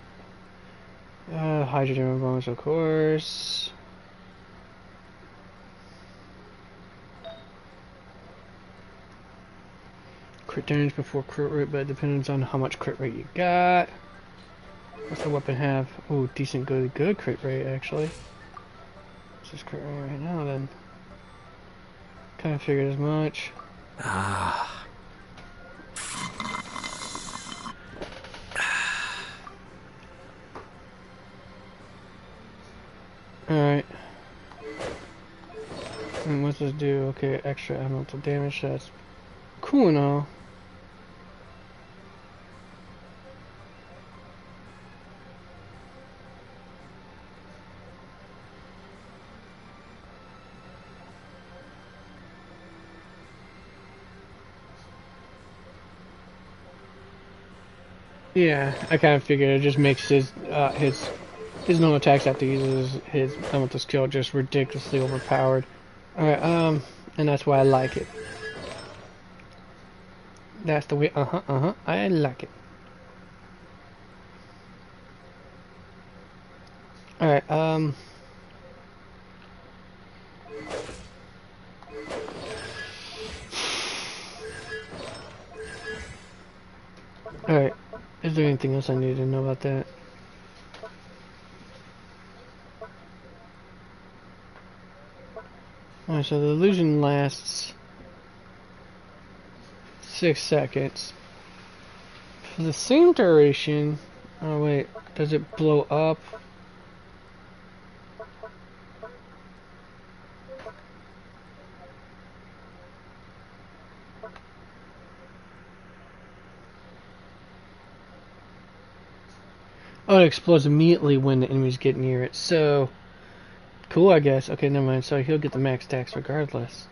Hydrogen bonus, of course. Crit damage before crit rate, but it depends on how much crit rate you got. What's the weapon have? Oh, decent, good crit rate actually. What's this crit rate right now then? Kind of figured as much. Ah. Alright. And what's this do? Okay, extra elemental damage, that's cool and all. Yeah, I kind of figured it just makes his normal attacks after he uses his elemental skill just ridiculously overpowered. Alright, and that's why I like it. That's the way, I like it. Alright, Alright. Is there anything else I need to know about that? Alright, so the illusion lasts 6 seconds. For the same duration... Oh wait, does it blow up? Oh, it explodes immediately when the enemies get near it. So, cool, I guess. Okay, never mind. So he'll get the max stacks regardless.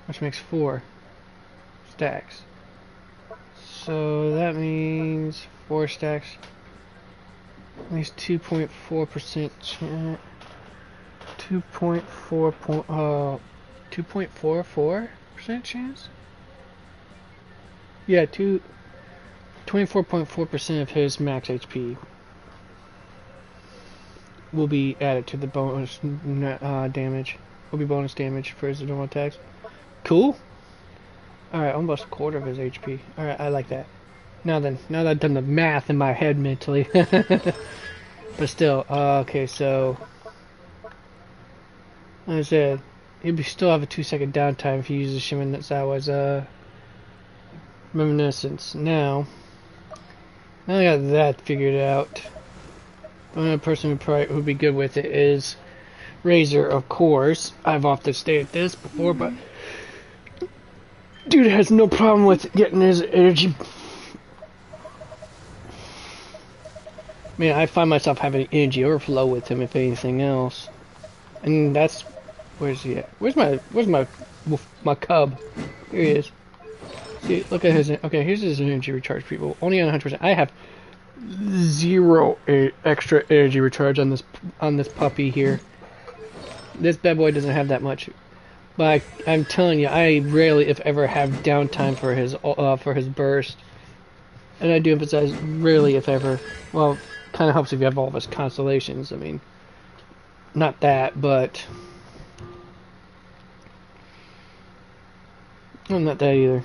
Which makes 4 stacks. So that means 4 stacks. At least 2.4% chance. 2.44% chance? Yeah, 24.4% of his max HP will be added to the bonus damage. Will be bonus damage for his normal attacks. Cool. Alright, almost a quarter of his HP. Alright, I like that. Now then, now that I've done the math in my head mentally. But still, okay, so... Like I said, he'd still have a 2-second downtime if he uses Shimizawa's Reminiscence. Now I got that figured out. Another person who probably would be good with it is Razor, of course. I've often stated this before, but dude has no problem with getting his energy. Man, I find myself having energy overflow with him, if anything else. And that's... Where's he at? Where's my cub? Here he is. See, look at his... Okay, here's his energy recharge, people. Only on 100%. I have 0 extra energy recharge on this puppy here. This bad boy doesn't have that much. But I'm telling you, I rarely, if ever, have downtime for his burst. And I do emphasize rarely, if ever. Well, kind of helps if you have all of his constellations. I mean, not that, but... well, not that either.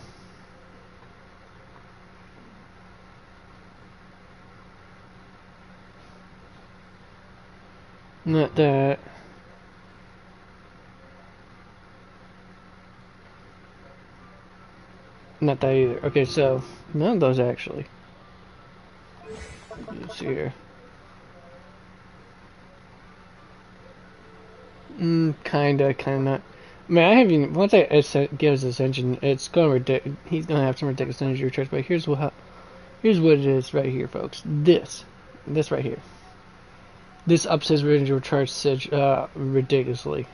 Not that. Not that either. Okay, so none of those actually. Let's see here. Kinda not. I mean, I haven't even, once I give us this engine, it's going to he's going to have some ridiculous energy recharge. But here's what it is right here, folks. This right here. This ups his energy recharge ridiculously.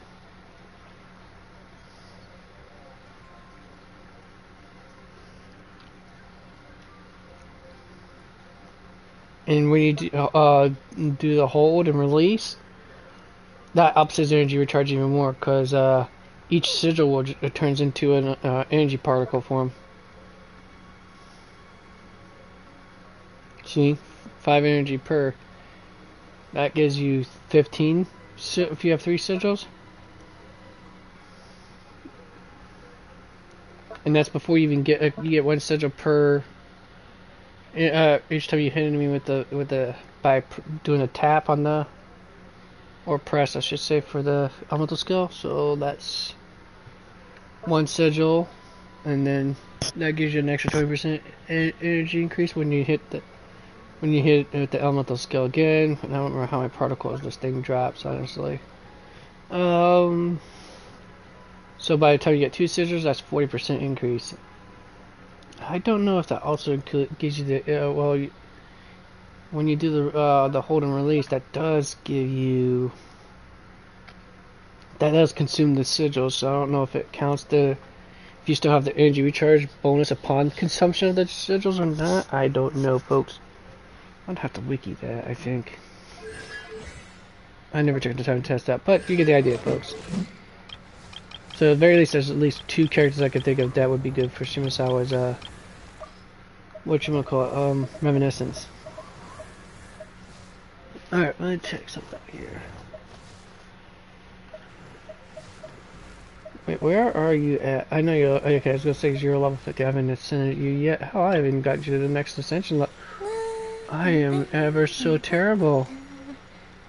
And when you do the hold and release, that ups his energy recharge even more, because each sigil turns into an energy particle form. See? 5 energy per. That gives you 15 if you have 3 sigils. And that's before you even get you get 1 sigil per each time you hit an enemy by doing a tap on the, or press I should say, for the elemental skill. So that's 1 sigil, and then that gives you an extra 20% energy increase when you hit it with the elemental skill again. And I don't remember how many particles this thing drops, honestly. So by the time you get 2 sigils, that's 40% increase. I don't know if that also gives you the when you do the hold and release, that does give you, that does consume the sigils. So I don't know if it counts if you still have the energy recharge bonus upon consumption of the sigils or not. I don't know, folks. I'd have to wiki that, I think. I never took the time to test that, but you get the idea, folks. So at the very least, there's at least 2 characters I could think of that would be good for Shimizawa's whatchamacallit, Reminiscence. Alright, let me check something out here. Wait, where are you at? I know you're... Okay, I was gonna say you're level 50. I haven't ascended you yet. Hell, I haven't even got you to the next ascension level. I am ever so terrible.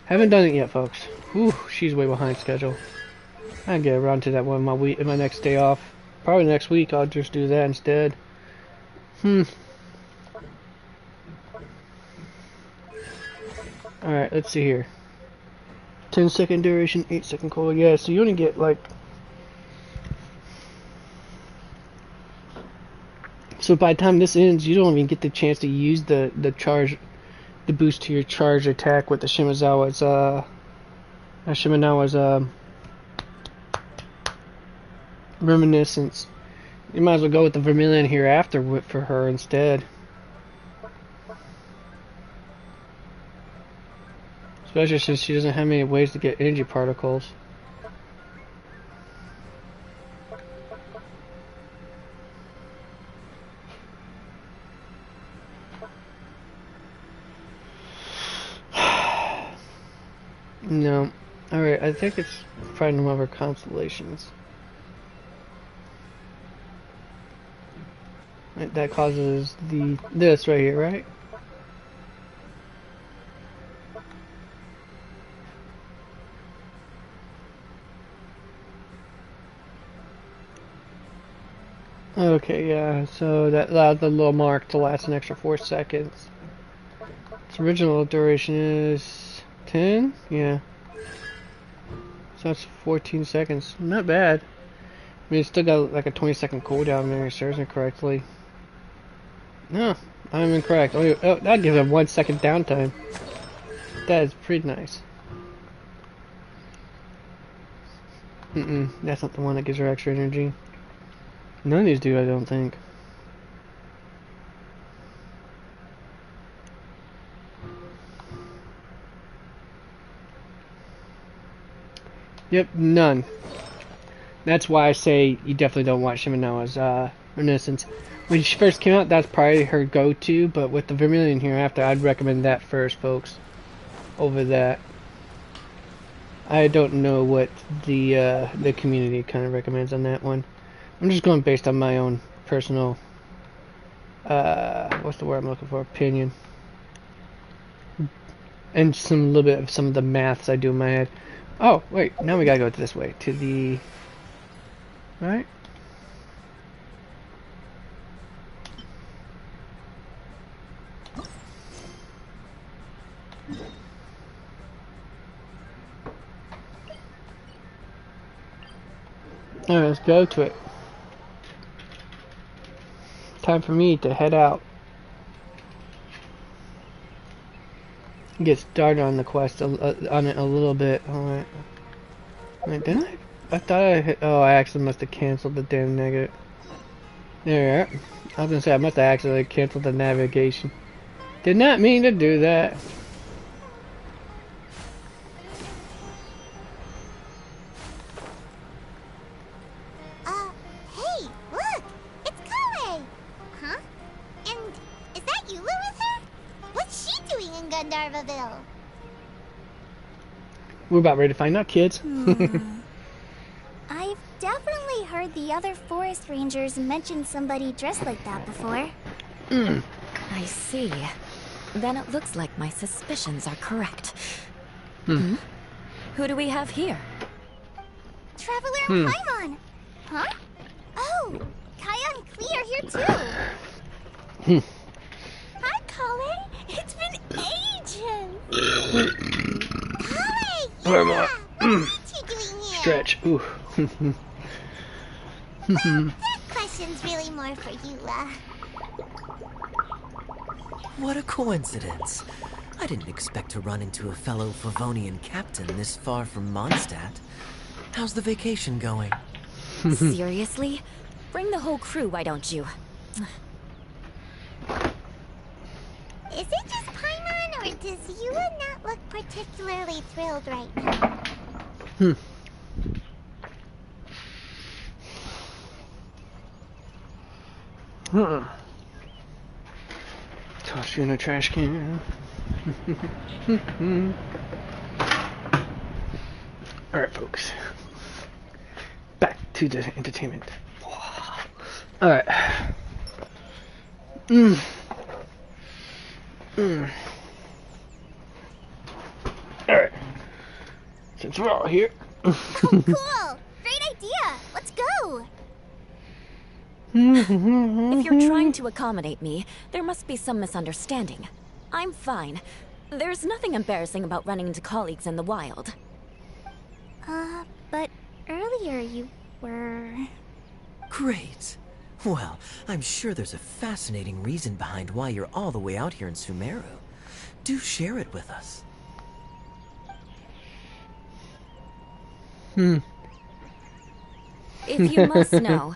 Haven't done it yet, folks. Whew, she's way behind schedule. I'll get around to that one my next day off. Probably next week I'll just do that instead. Alright, let's see here. 10-second duration, 8-second cooldown. Yeah, so you only get like... So by the time this ends, you don't even get the chance to use the charge, the boost to your charge attack with the Shimanawa's Reminiscence. You might as well go with the Vermilion Hereafter for her instead. Especially since she doesn't have many ways to get energy particles. No. Alright, I think it's finding one of her constellations. Right, that causes this right here, right? Okay, yeah, so that allowed the little mark to last an extra 4 seconds. Its original duration is 10? Yeah. So that's 14 seconds. Not bad. I mean, it's still got like a 20-second cooldown there, if it serves me correctly. No, I'm incorrect. Oh, that gives it 1 second downtime. That is pretty nice. That's not the one that gives her extra energy. None of these do, I don't think. Yep, none. That's why I say you definitely don't want Shimanawa's Reminiscence. When she first came out, that's probably her go-to, but with the Vermilion Hereafter, I'd recommend that first, folks. Over that. I don't know what the community kind of recommends on that one. I'm just going based on my own personal, what's the word I'm looking for? Opinion. And some little bit of some of the maths I do in my head. Oh, wait, now we gotta go this way, to the... Right? Alright, let's go to it. Time for me to head out. Get started on the quest on it a little bit. Alright. Wait, didn't I? I thought I hit. Oh, I actually must have canceled the damn negative. There we are. I was gonna say I must have accidentally canceled the navigation. Did not mean to do that. Hey, look! It's Kale! Huh? And is that Eula with her? What's she doing in Gandharvaville? We're about ready to find out, kids. I've definitely heard the other forest rangers mention somebody dressed like that before. I see. Then it looks like my suspicions are correct. Who do we have here? Traveler Paimon! Huh? Oh, Kaya and Klee are here too. Hi, Kale. It's been ages. Kale, yeah. What are you doing here? Stretch. Ooh. That question's really more for Eula. What a coincidence. I didn't expect to run into a fellow Favonian captain this far from Mondstadt. How's the vacation going? Seriously? Bring the whole crew, why don't you? Is it just Paimon, or does Eula not look particularly thrilled right now? Toss you in a trash can. Alright, folks. Back to the entertainment. Alright. Alright. Since we're all here. Oh, cool! Great idea! Let's go! If you're trying to accommodate me, there must be some misunderstanding. I'm fine. There's nothing embarrassing about running into colleagues in the wild. But earlier you were... Great. Well, I'm sure there's a fascinating reason behind why you're all the way out here in Sumeru. Do share it with us. If you must know,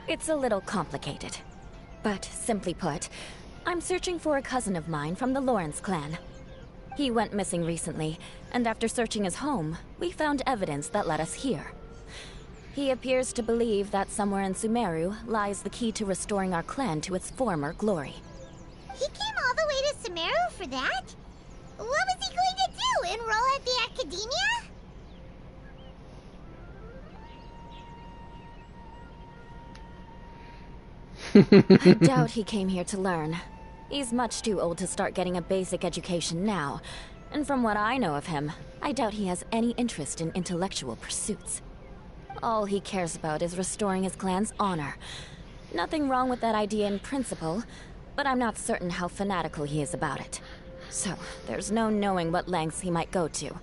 it's a little complicated. But simply put, I'm searching for a cousin of mine from the Lawrence clan. He went missing recently, and after searching his home, we found evidence that led us here. He appears to believe that somewhere in Sumeru lies the key to restoring our clan to its former glory. He came all the way to Sumeru for that? What was he going to do? Enroll at the academia? I doubt he came here to learn. He's much too old to start getting a basic education now. And from what I know of him, I doubt he has any interest in intellectual pursuits. All he cares about is restoring his clan's honor. Nothing wrong with that idea in principle, but I'm not certain how fanatical he is about it. So, there's no knowing what lengths he might go to.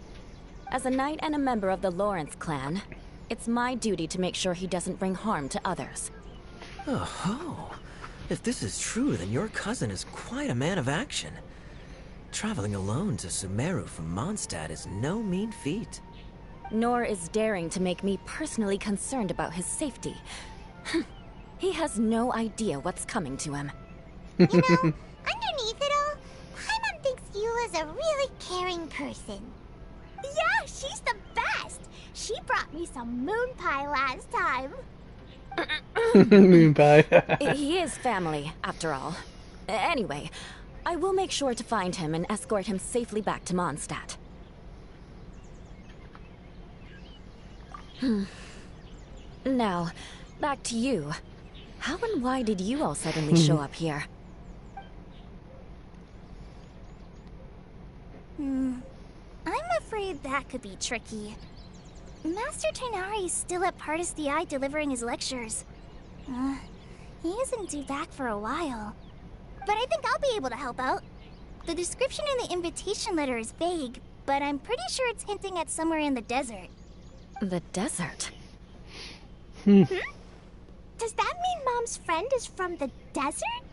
As a knight and a member of the Lawrence clan, it's my duty to make sure he doesn't bring harm to others. Oh, if this is true, then your cousin is quite a man of action. Traveling alone to Sumeru from Mondstadt is no mean feat. Nor is daring to make me personally concerned about his safety. He has no idea what's coming to him. You know, underneath it all, Paimon thinks Eula's a really caring person. Yeah, she's the best! She brought me some moon pie last time. Moon pie. He is family, after all. Anyway, I will make sure to find him and escort him safely back to Mondstadt. Now, back to you. How and why did you all suddenly show up here? I'm afraid that could be tricky. Master Tighnari is still at Pardis the Eye delivering his lectures. He isn't due back for a while. But I think I'll be able to help out. The description in the invitation letter is vague, but I'm pretty sure it's hinting at somewhere in the desert. The desert? Does that mean Mom's friend is from the desert?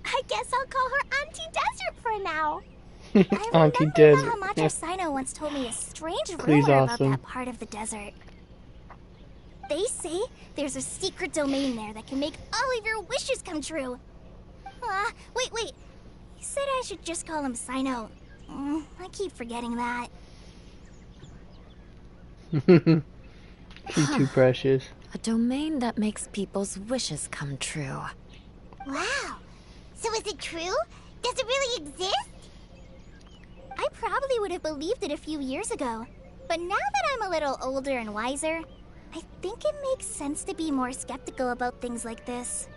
I guess I'll call her Auntie Desert for now. Auntie Desert. Mahamacho Sino once told me a strange Please, rumor about awesome. that part of the desert. They say there's a secret domain there that can make all of your wishes come true. Wait. He said I should just call him Sino. I keep forgetting that. She's too precious. A domain that makes people's wishes come true. Wow. So is it true? Does it really exist? I probably would have believed it a few years ago. But now that I'm a little older and wiser, I think it makes sense to be more skeptical about things like this.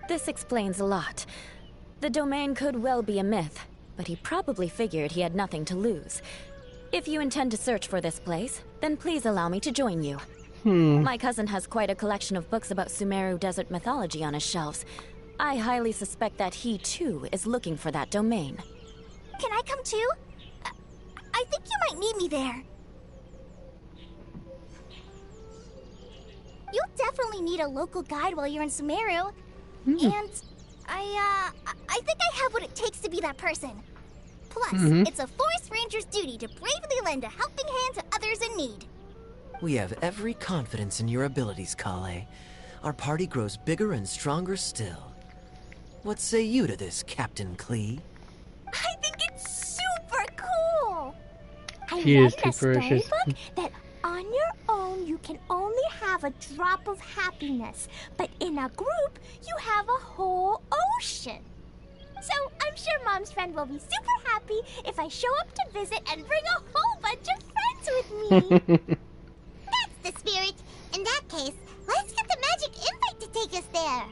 This explains a lot. The domain could well be a myth, but he probably figured he had nothing to lose. If you intend to search for this place, then please allow me to join you. My cousin has quite a collection of books about Sumeru desert mythology on his shelves. I highly suspect that he, too, is looking for that domain. Can I come too? I think you might need me there. You'll definitely need a local guide while you're in Sumeru. And I think I have what it takes to be that person. Plus, it's a forest ranger's duty to bravely lend a helping hand to others in need. We have every confidence in your abilities, Kale. Our party grows bigger and stronger still. What say you to this, Captain Klee? I think it's super cool! I She read is in too a precious. storybook that on your own you can only have a drop of happiness, but in a group you have a whole ocean. So I'm sure Mom's friend will be super happy if I show up to visit and bring a whole bunch of friends with me. That's the spirit. In that case, let's get the magic invite to take us there.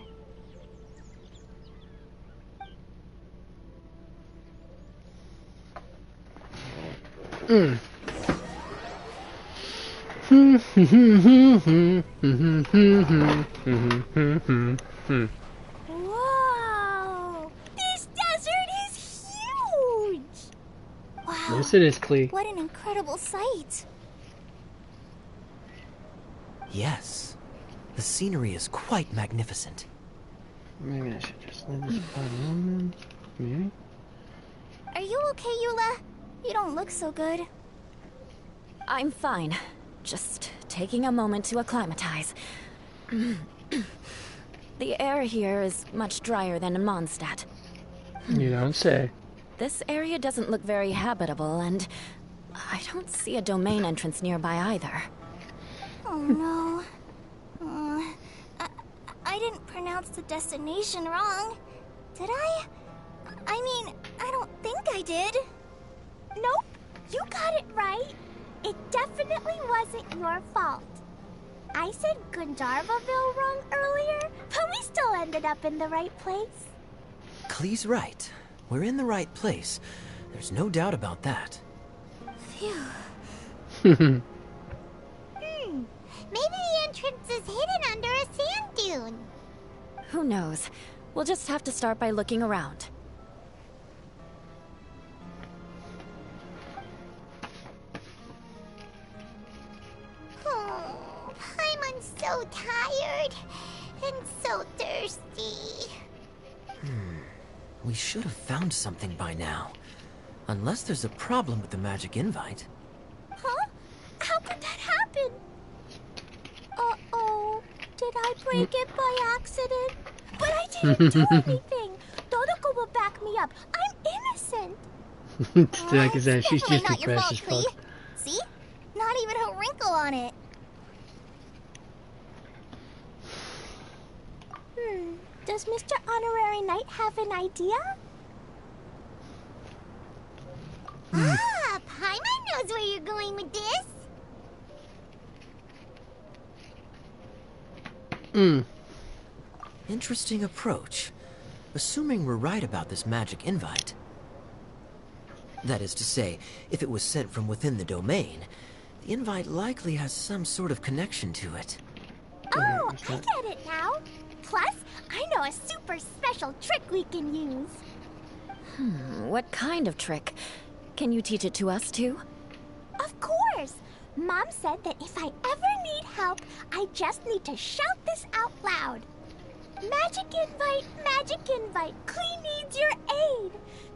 Whoa! This desert is huge! Wow. Yes, it is, Klee. What an incredible sight. Yes. The scenery is quite magnificent. Maybe I should just leave this spot alone. Maybe? Are you okay, Eula? You don't look so good. I'm fine. Just taking a moment to acclimatize. The air here is much drier than in Mondstadt. You don't say. This area doesn't look very habitable, and I don't see a domain entrance nearby either. Oh no. I didn't pronounce the destination wrong. Did I? I mean, I don't think I did. Nope, you got it right. It definitely wasn't your fault. I said Gandharvaville wrong earlier, but we still ended up in the right place. Klee's right. We're in the right place. There's no doubt about that. Phew. Maybe the entrance is hidden under a sand dune. Who knows? We'll just have to start by looking around. Oh, Paimon's so tired and so thirsty. We should have found something by now. Unless there's a problem with the magic invite. Huh? How could that happen? Uh-oh. Did I break it by accident? But I didn't do anything. Todoko will back me up. I'm innocent. Like I said, she's Definitely just not your depressed fault, as Klee. fuck. See? Not even a wrinkle on it. Does Mr. Honorary Knight have an idea? Ah, Paimon knows where you're going with this. Interesting approach. Assuming we're right about this magic invite. That is to say, if it was sent from within the domain, the invite likely has some sort of connection to it. Oh, I get it now. Plus, I know a super special trick we can use. What kind of trick? Can you teach it to us too? Of course. Mom said that if I ever need help, I just need to shout this out loud. Magic invite, Klee needs your aid.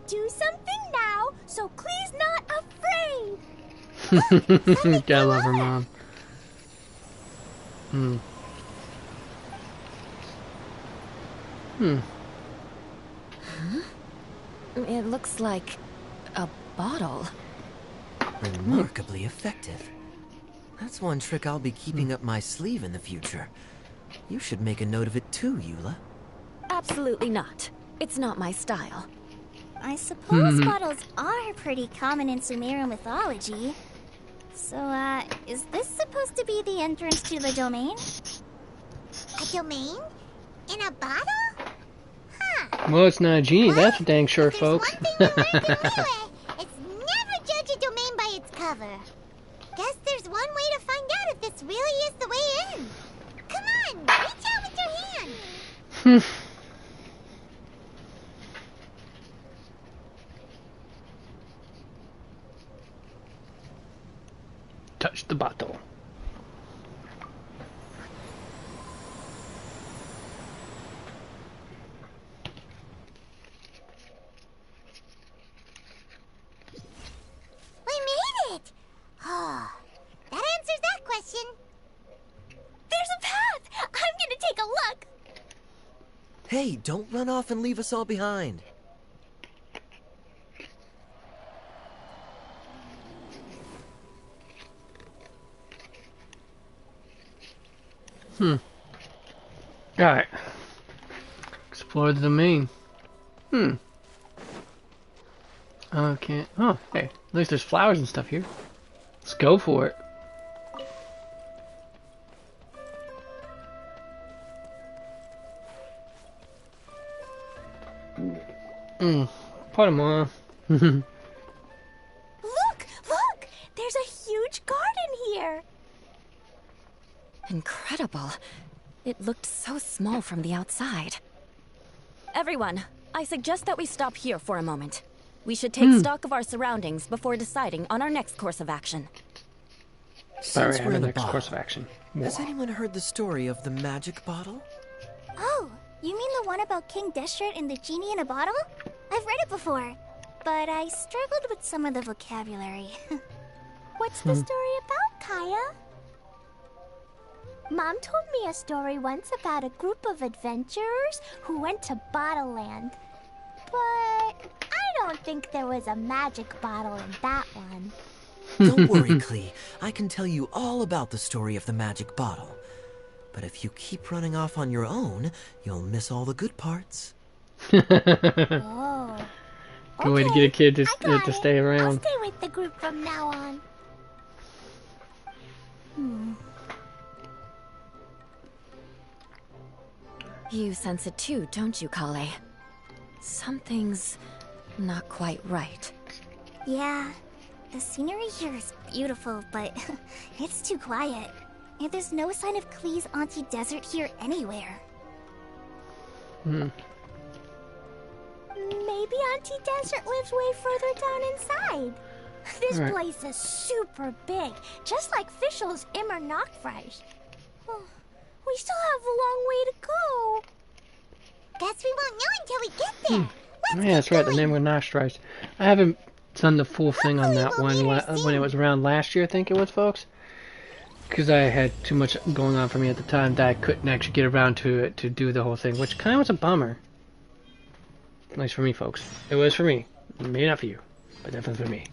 Do something now, so Klee's not afraid. Gotta love her mom. It looks like a bottle. Remarkably effective. That's one trick I'll be keeping up my sleeve in the future. You should make a note of it too, Eula. Absolutely not. It's not my style. I suppose bottles are pretty common in Sumeru mythology. So, is this supposed to be the entrance to the domain? A domain? In a bottle? Huh. Well, it's not a genie, that's for dang sure, folks. One thing we learned in Liyue, it's never judge a domain by its cover. Guess there's one way to find out if this really is the way in. Come on, reach out with your hand. Touch the bottle. We made it! Oh, that answers that question. There's a path! I'm gonna take a look. Hey, don't run off and leave us all behind. Alright. Explore the domain. Okay. Oh, hey. At least there's flowers and stuff here. Let's go for it. Pardon, Mom. Look! Look! There's a huge garden here! Incredible. It looked so small from the outside. Everyone, I suggest that we stop here for a moment. We should take stock of our surroundings before deciding on our next course of action. Since we're in the next course bottle, of action. has anyone heard the story of the magic bottle? Oh, you mean the one about King Deshret and the genie in a bottle? I've read it before, but I struggled with some of the vocabulary. What's the story about, Kaya? Mom told me a story once about a group of adventurers who went to Bottle Land. But I don't think there was a magic bottle in that one. Don't worry, Klee. I can tell you all about the story of the magic bottle. But if you keep running off on your own, you'll miss all the good parts. Oh. Good way to get a kid to stay I'll around. stay with the group from now on. You sense it too, don't you, Kale? Something's not quite right. Yeah, the scenery here is beautiful, but it's too quiet. And there's no sign of Klee's Auntie Desert here anywhere. Maybe Auntie Desert lives way further down inside. This Right. place is super big, just like Fischl's Immer Nachtreich. Oh, we still have a long way to go. Guess we won't know until we get there. Yeah, that's right. The name of Nostrice. I haven't done the full thing on that one when it was around last year, I think it was, folks. Because I had too much going on for me at the time that I couldn't actually get around to it to do the whole thing, which kind of was a bummer. At least for me, folks. It was for me. Maybe not for you, but definitely for me.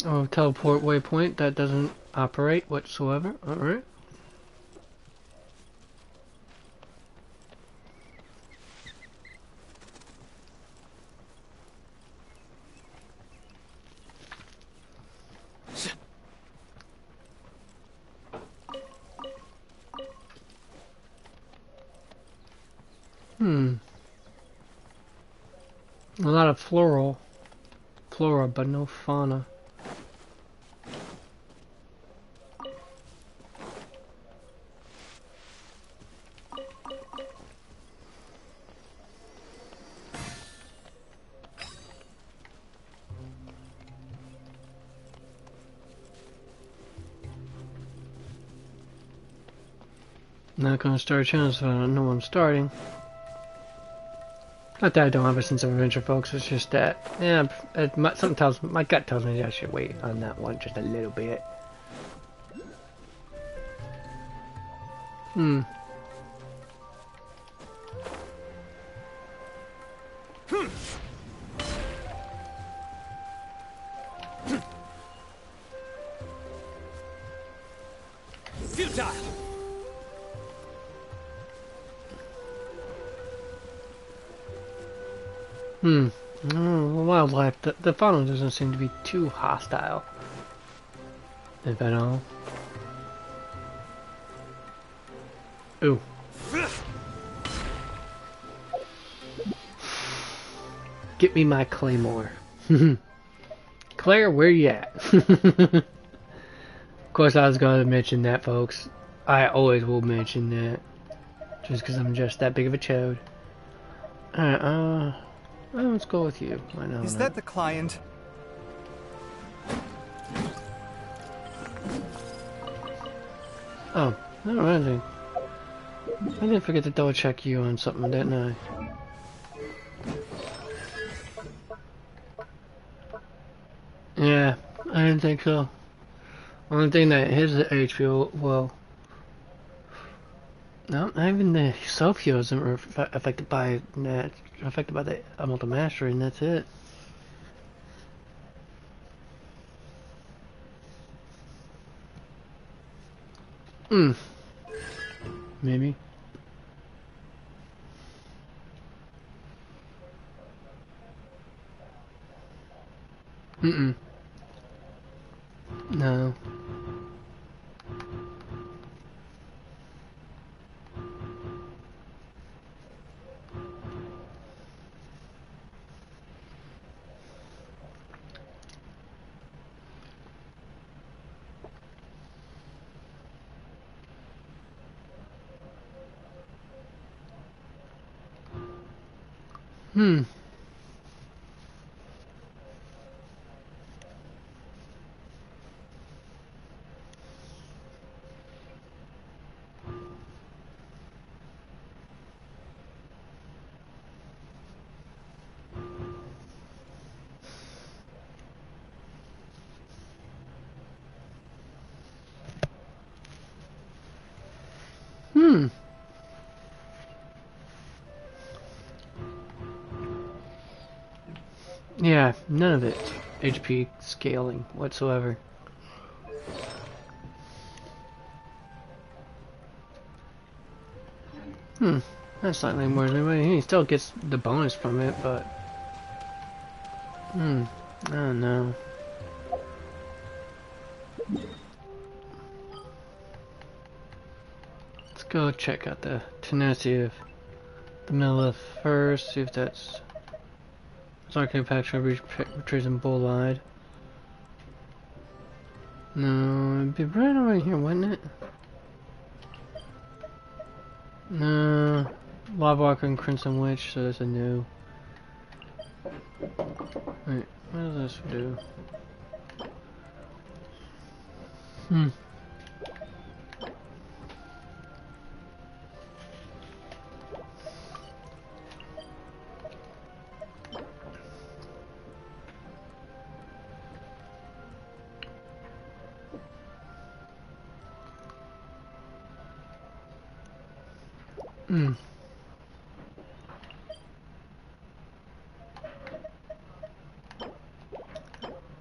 Oh, teleport waypoint that doesn't operate whatsoever. Alright. A lot of flora, but no fauna. Not gonna start a channel, so I don't know I'm starting. Not that I don't have a sense of adventure, folks. It's just that, yeah, something tells my gut tells me that I should wait on that one just a little bit. Futile! Wildlife. The fauna doesn't seem to be too hostile, if at all. Ooh. Get me my claymore. Claire, where you at? Of course, I was going to mention that, folks. I always will mention that. Just because I'm just that big of a chode. Alright, well, let's go with you. Why not? Is that the client? Oh, alright then. I didn't forget to double check you on something, didn't I? Yeah, I didn't think so. Only thing that his HP, well... No, not even the self-heal isn't affected by that. Affected by the multi-mastery, and that's it. Maybe. No. Hmm. Hmm. Yeah, none of it HP scaling whatsoever. That's slightly more than anybody. He still gets the bonus from it, but I don't know. Let's go check out the tenacity of the Melith first, see if that's Arcane Patch retrieves and bull-eyed. No, it'd be right over here, wouldn't it? No, Lava and Crimson Witch, so that's a no. Wait, what does this do?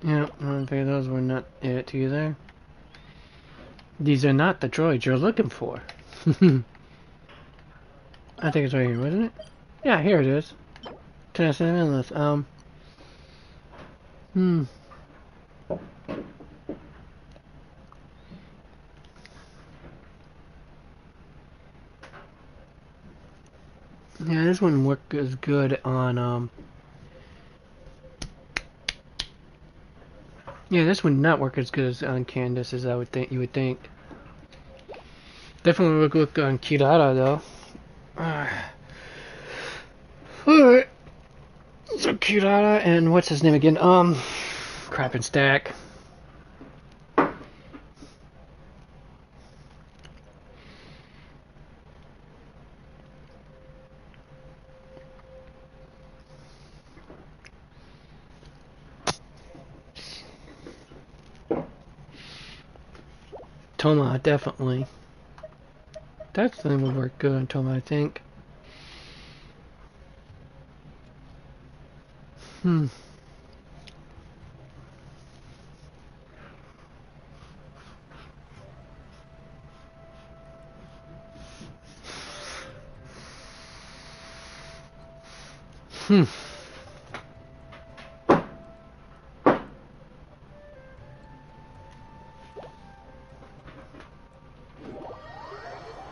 Yeah, I don't think those were not it either. These are not the droids you're looking for. I think it's right here, wasn't it? Yeah, here it is. Tenacity of Melith. Yeah, this wouldn't work as good on, yeah, this would not work as good as on Candace as you would think. Definitely would look on Kirara though. Alright. So Kirara and what's his name again? Crap and Stack. Toma, definitely. That thing would work good on Toma, I think.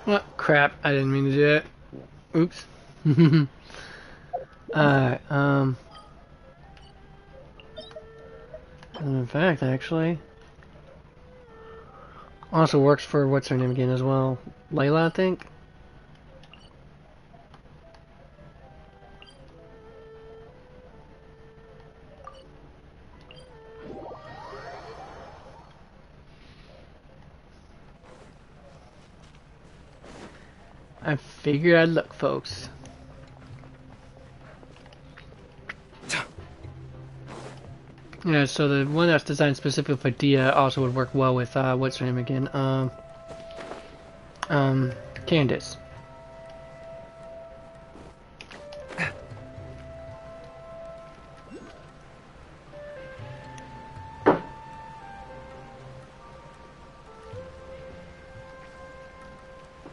What crap, I didn't mean to do that. Oops. Alright, in fact, actually, also works for what's her name again as well? Layla, I think? I figured I'd look, folks. Yeah, so the one that's designed specifically for Dia also would work well with, what's her name again? Candace.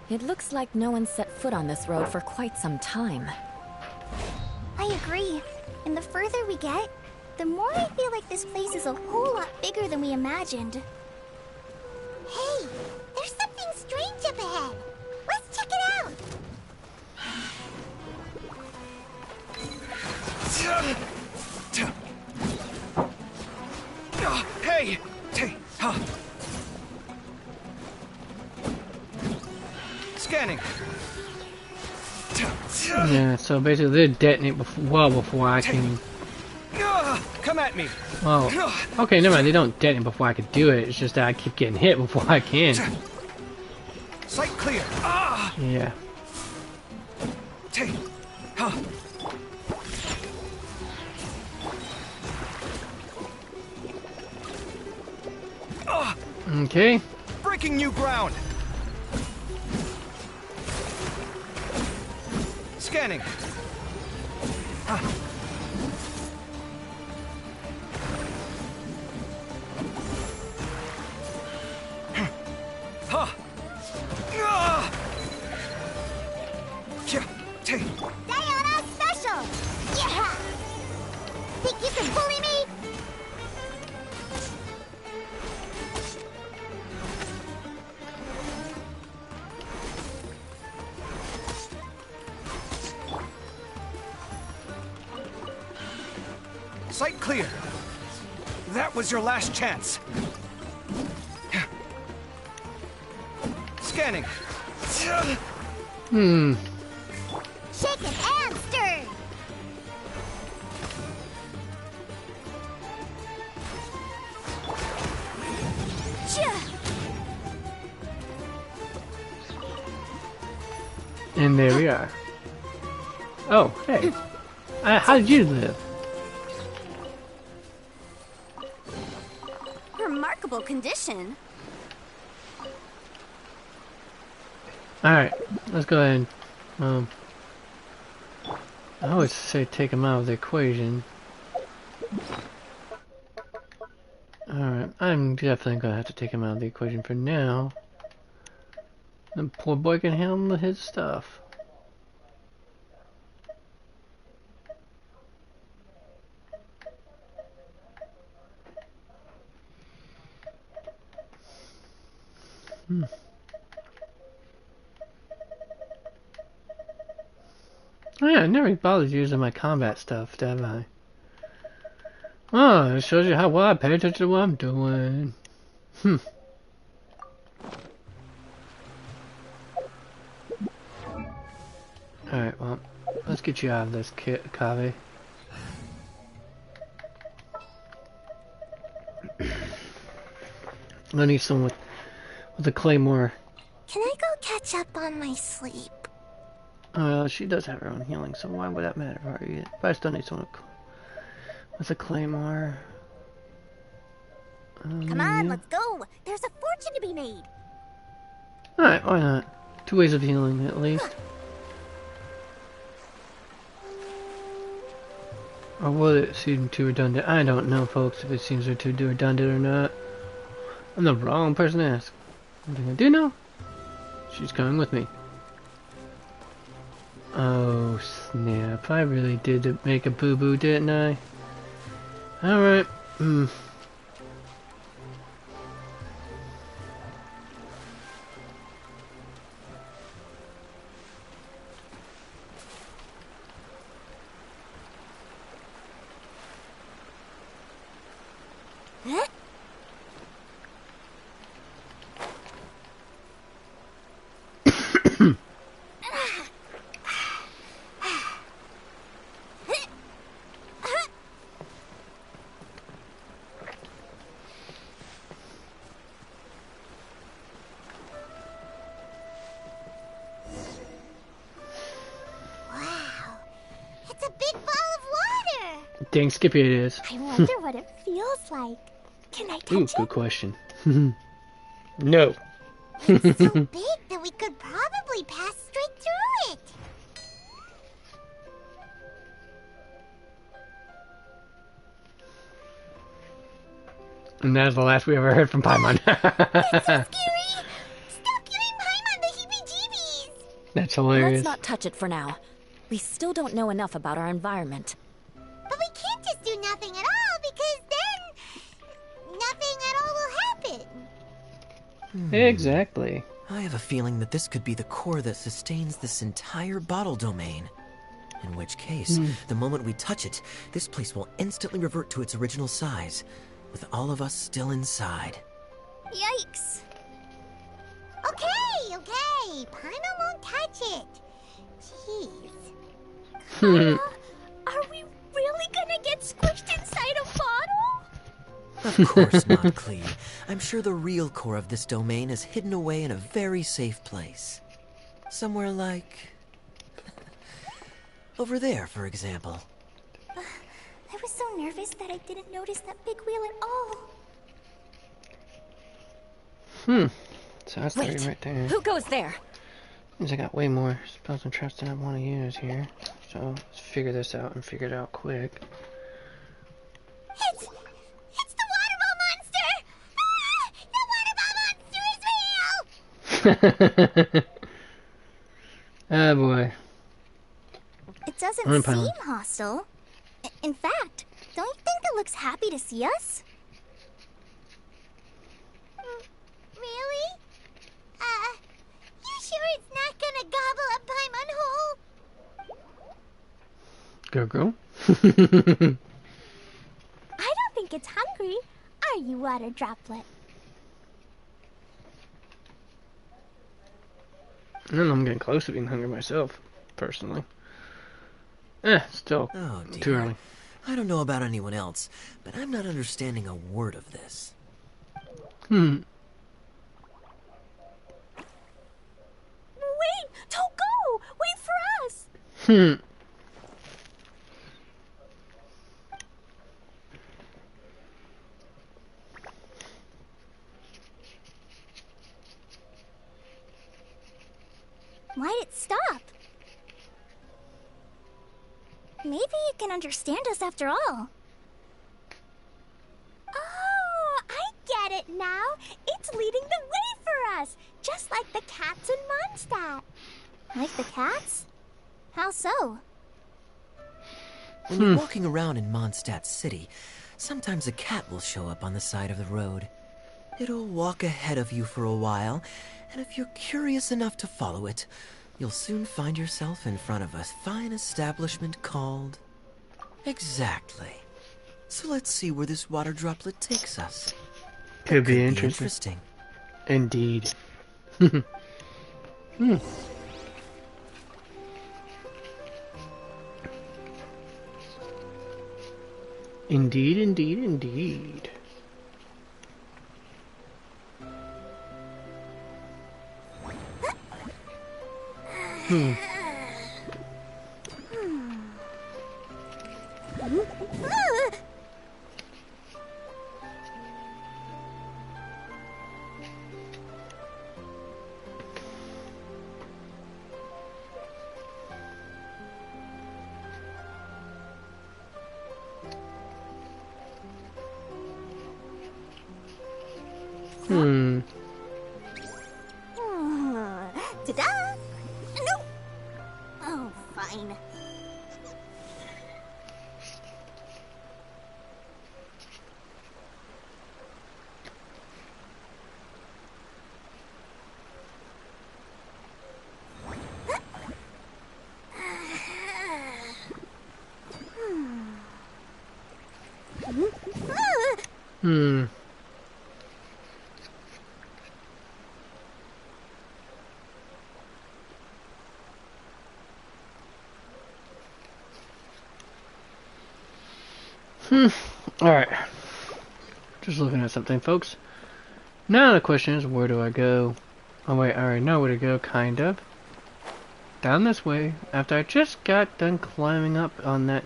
It looks like no one set foot on this road for quite some time. I agree. And the further we get, the more I feel like this place is a whole lot bigger than we imagined. Hey! Scanning. Yeah, so basically they detonate well before I can... Come at me. Well, okay, never mind. They don't detonate before I can do it. It's just that I keep getting hit before I can. Sight clear. Yeah. Okay. Breaking new ground. Scanning. Diana special! Yeah! Think you can bully me? Sight clear. That was your last chance. Scanning. Shaken and stirred! And there we are. Oh, hey. How did you live? Remarkable condition. Alright, let's go ahead and, I always say take him out of the equation. Alright, I'm definitely gonna have to take him out of the equation for now. The poor boy can handle his stuff. Oh yeah, I never bothered using my combat stuff, have I? Oh, it shows you how well I pay attention to what I'm doing. Alright, well, let's get you out of this, Kaveh. I need someone with a claymore. Can I go catch up on my sleep? She does have her own healing, so why would that matter for her? But I still need someone with a claymore. Come on, let's go! There's a fortune to be made! Alright, why not? 2 ways of healing, at least. Or will it seem too redundant? I don't know, folks, if it seems too redundant or not. I'm the wrong person to ask. One thing I do know, she's coming with me. Oh, snap. I really did make a boo-boo, didn't I? Alright. Dang Skippy it is. I wonder what it feels like. Can I touch it? Good question. No. It's so big that we could probably pass straight through it. And that's the last we ever heard from Paimon. It's so scary! Stop giving Paimon the heebie-jeebies! That's hilarious. Let's not touch it for now. We still don't know enough about our environment. But we can't just do nothing at all, because then nothing at all will happen. Exactly. I have a feeling that this could be the core that sustains this entire bottle domain. In which case, the moment we touch it, this place will instantly revert to its original size, with all of us still inside. Yikes. Okay, okay. Paimon won't touch it. Jeez. Are we really gonna get squished inside a bottle? Of course not, Klee. I'm sure the real core of this domain is hidden away in a very safe place. Somewhere like... over there, for example. I was so nervous that I didn't notice that big wheel at all. So that's Wait, 30 right there. who goes there? Means I got way more spells and traps than I want to use here. So let's figure this out and figure it out quick. It's the waterball monster! Ah! The waterball monster is real! Oh boy. It doesn't I'm seem Paimon. hostile. In fact, don't you think it looks happy to see us? Really? You sure it's not gonna gobble up Paimon whole? Go. I don't think it's hungry. Are you, Water Droplet? And I'm getting close to being hungry myself, personally. Still Oh, dear. too early. I don't know about anyone else, but I'm not understanding a word of this. Wait! Don't go! Wait for us! Why'd it stop? Maybe it can understand us after all. Oh, I get it now. It's leading the way for us, just like the cats in Mondstadt. Like the cats? How so? When you're walking around in Mondstadt City, sometimes a cat will show up on the side of the road. It'll walk ahead of you for a while, and if you're curious enough to follow it, you'll soon find yourself in front of a fine establishment called... Exactly. So let's see where this water droplet takes us. Could be Be interesting. Indeed. Indeed. Ta-da! No! Oh, fine. Alright. Just looking at something, folks. Now the question is, where do I go? Oh wait, I already know where to go, kind of. Down this way, after I just got done climbing up on that...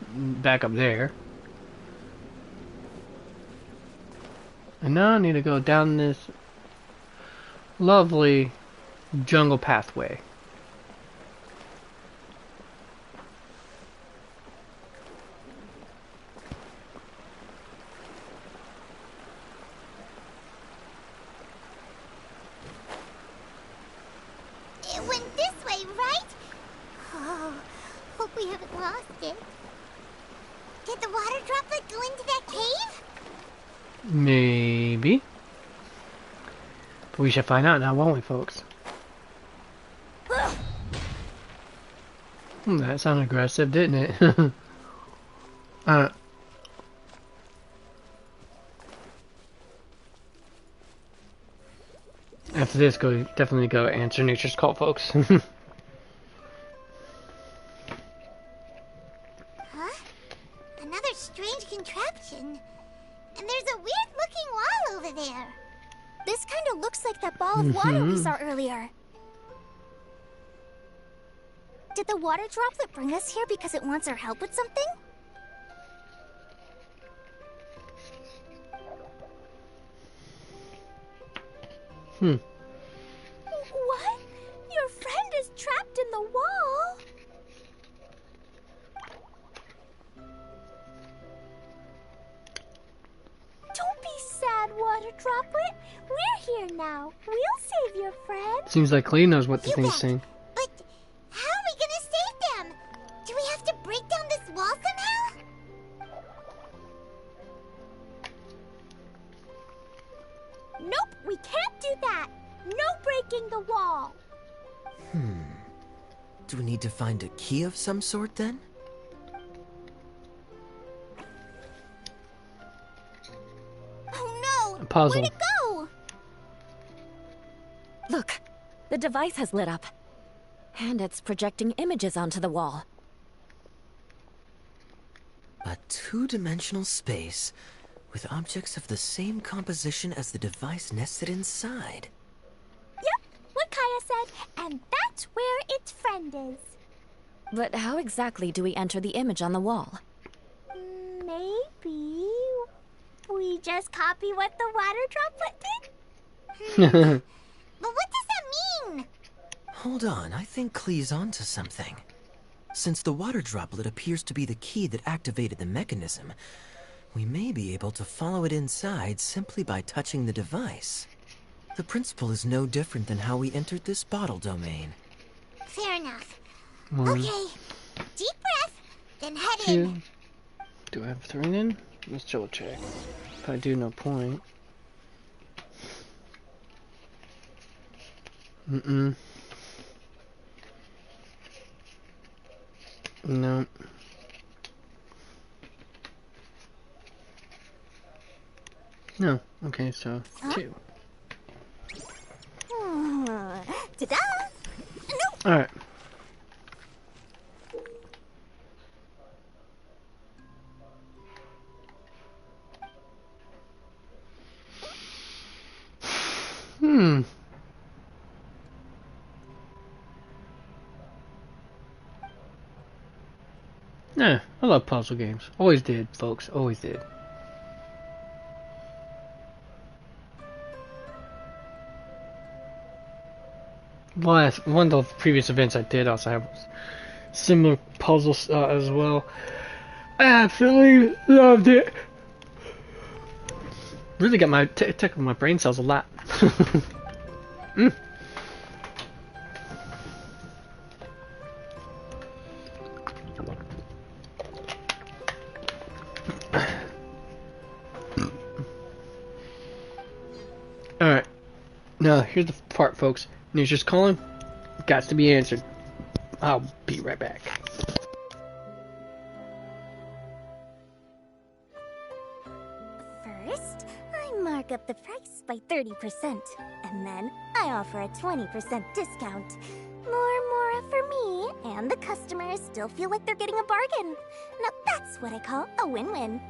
back up there. And now I need to go down this... lovely jungle pathway. It went this way, right? Oh, hope we haven't lost it. Did the water droplet go into that cave? Maybe. But we should find out now, won't we, folks? That sounded aggressive, didn't it? After this, definitely go answer Nature's Call, folks. Huh? Another strange contraption. And there's a weird-looking wall over there. This kind of looks like that ball of water we saw earlier. Did the water droplet bring us here because it wants our help with something? What? Your friend is trapped in the wall? Don't be sad, Water Droplet. We're here now. We'll save your friend. Seems like Klee knows what the thing's saying. But how are we gonna save them? Do we have to break down this wall somehow? Nope, we can't do that. No breaking the wall. Do we need to find a key of some sort, then? Oh no! A puzzle. Where'd it go? Look, the device has lit up. And it's projecting images onto the wall. A two-dimensional space with objects of the same composition as the device nested inside. Yep, what Kaya said, and that's where its friend is. But how exactly do we enter the image on the wall? Maybe we just copy what the water droplet did? But what does that mean? Hold on, I think Klee's onto something. Since the water droplet appears to be the key that activated the mechanism, we may be able to follow it inside simply by touching the device. The principle is no different than how we entered this bottle domain. Fair enough. One, Okay, deep breath, then head 2. in. Do I have 3 in? Let's double check. If I do, no point. No. No. Okay, so 2. Ta-da! Nope. Alright. Yeah, I love puzzle games. Always did, folks. Always did. One of the previous events I did also have similar puzzles as well. I absolutely loved it. Really got my tickled my brain cells a lot. Alright. Now, here's the part, folks. Nature's calling. Got to be answered. I'll be right back. First, I mark up the price by 30%, and then I offer a 20% discount. More for me, and the customers still feel like they're getting a bargain. Now that's what I call a win-win.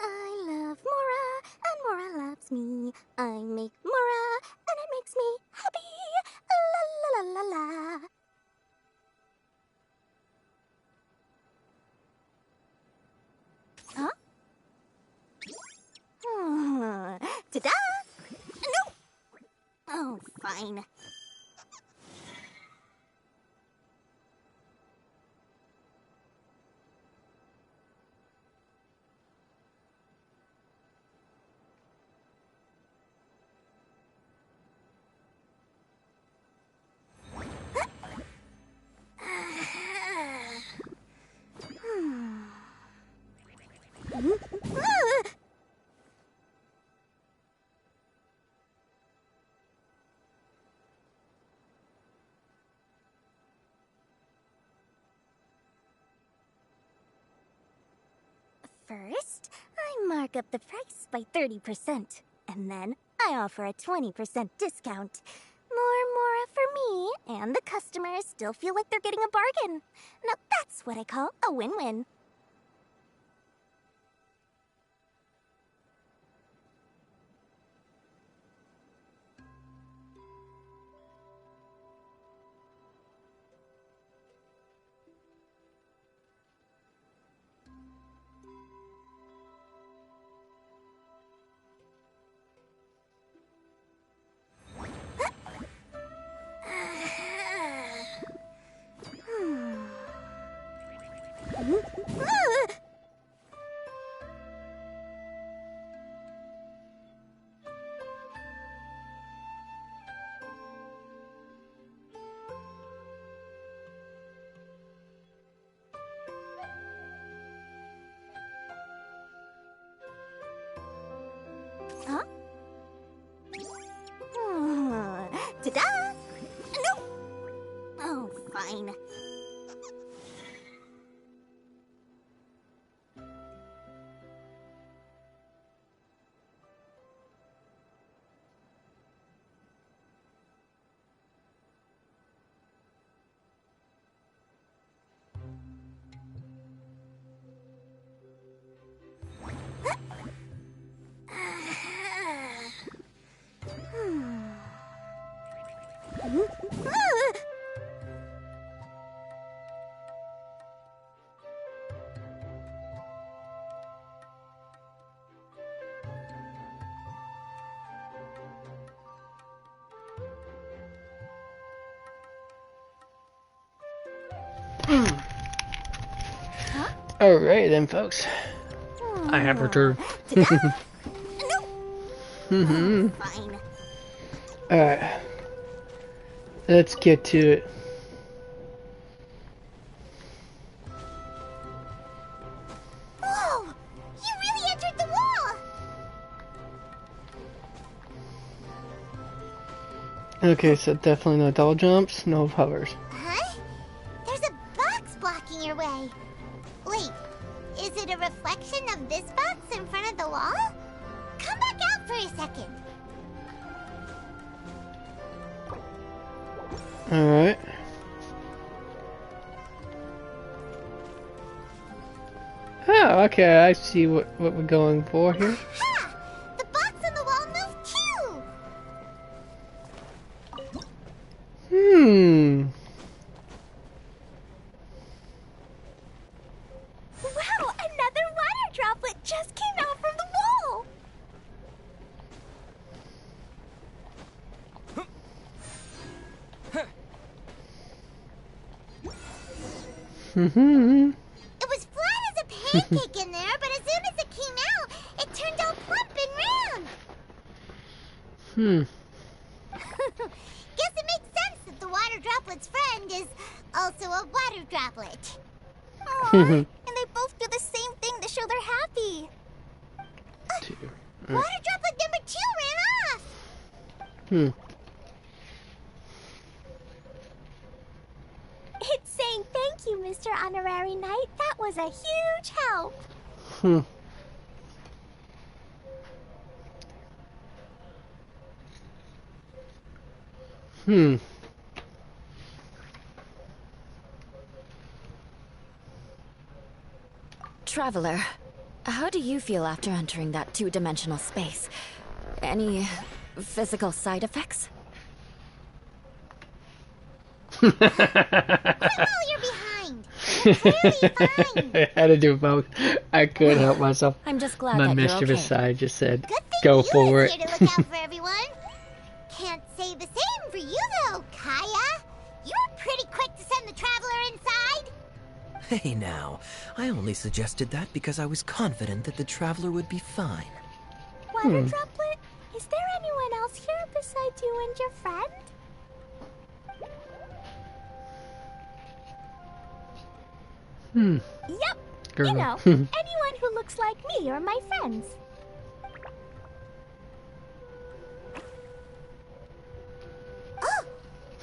I love Mora, and Mora loves me. I make Mora, and it makes me happy. La la la la la. Huh? Ta-da! No! Oh, fine. First, I mark up the price by 30%, and then I offer a 20% discount. More for me, and the customers still feel like they're getting a bargain. Now that's what I call a win-win. Huh? Ta-da! No! Oh, fine. Alright then, folks. I have returned. Fine. Alright. Let's get to it. Whoa! You really entered the wall! Okay, so definitely no double jumps, no hovers. Huh? There's a box blocking your way. Wait, is it a reflection of this box in front of the wall? Come back out for a second. Alright. Oh, okay, I see what we're going for here. Ha! The box on the wall moved too! Wow, another water droplet just came out from the wall! It was flat as a pancake in there, but as soon as it came out, it turned all plump and round. Guess it makes sense that the water droplet's friend is also a water droplet. Aww, and they both do the same thing to show they're happy. Water droplet number 2 ran off. It's saying thank you, Mr. Honorary Knight. That was a huge help. Traveler, how do you feel after entering that two-dimensional space? Any physical side effects? Quit while you're behind. You're clearly fine. I had to do both. I couldn't help myself. I'm just glad My that you're mischievous okay. side just said, Good thing go you for were it. here to look out for everyone. Can't say the same for you though, Kaya. You're pretty quick to send the traveler inside. Hey now, I only suggested that because I was confident that the traveler would be fine. Water droplet, is there anyone else here besides you and your friend? Yep. Girl. You know, anyone who looks like me or my friends. Oh,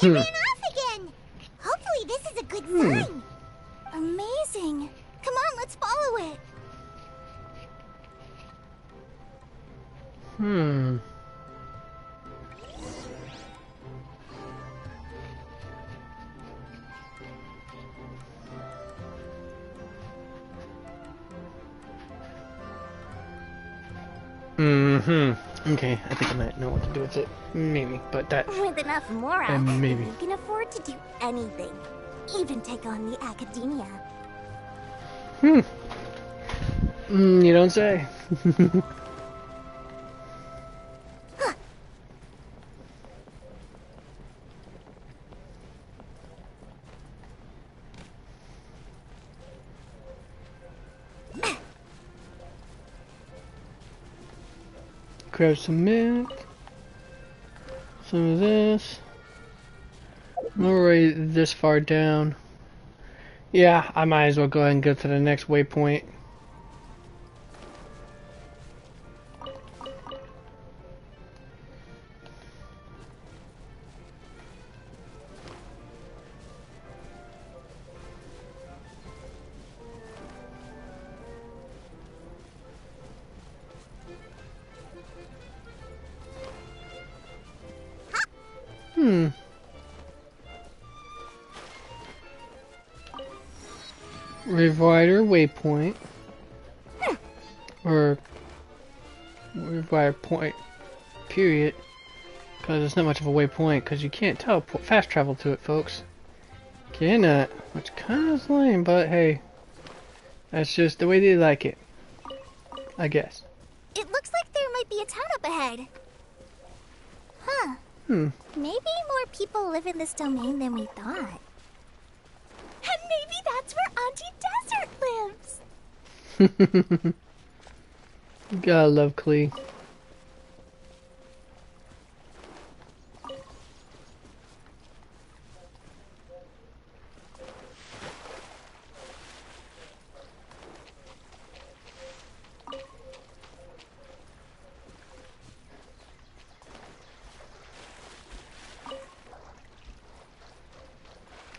it ran off again. Hopefully this is a good sign. Amazing. Come on, let's follow it. Hmm. Mm-hmm. Okay, I think I might know what to do with it. Maybe, but that... With enough Mora, maybe. you can afford to do anything. Even take on the academia. You don't say. Grab some milk. Some of this. I'm already this far down. Yeah, I might as well go ahead and go to the next waypoint. Revider waypoint. Or Revider point period. Because it's not much of a waypoint, because you can't teleport fast travel to it, folks. Cannot. Which kind of is lame, but hey. That's just the way they like it. I guess. It looks like there might be a town up ahead. Huh. Hmm. Maybe more people live in this domain than we thought. And maybe that's where Auntie Desert lives. Gotta love Klee.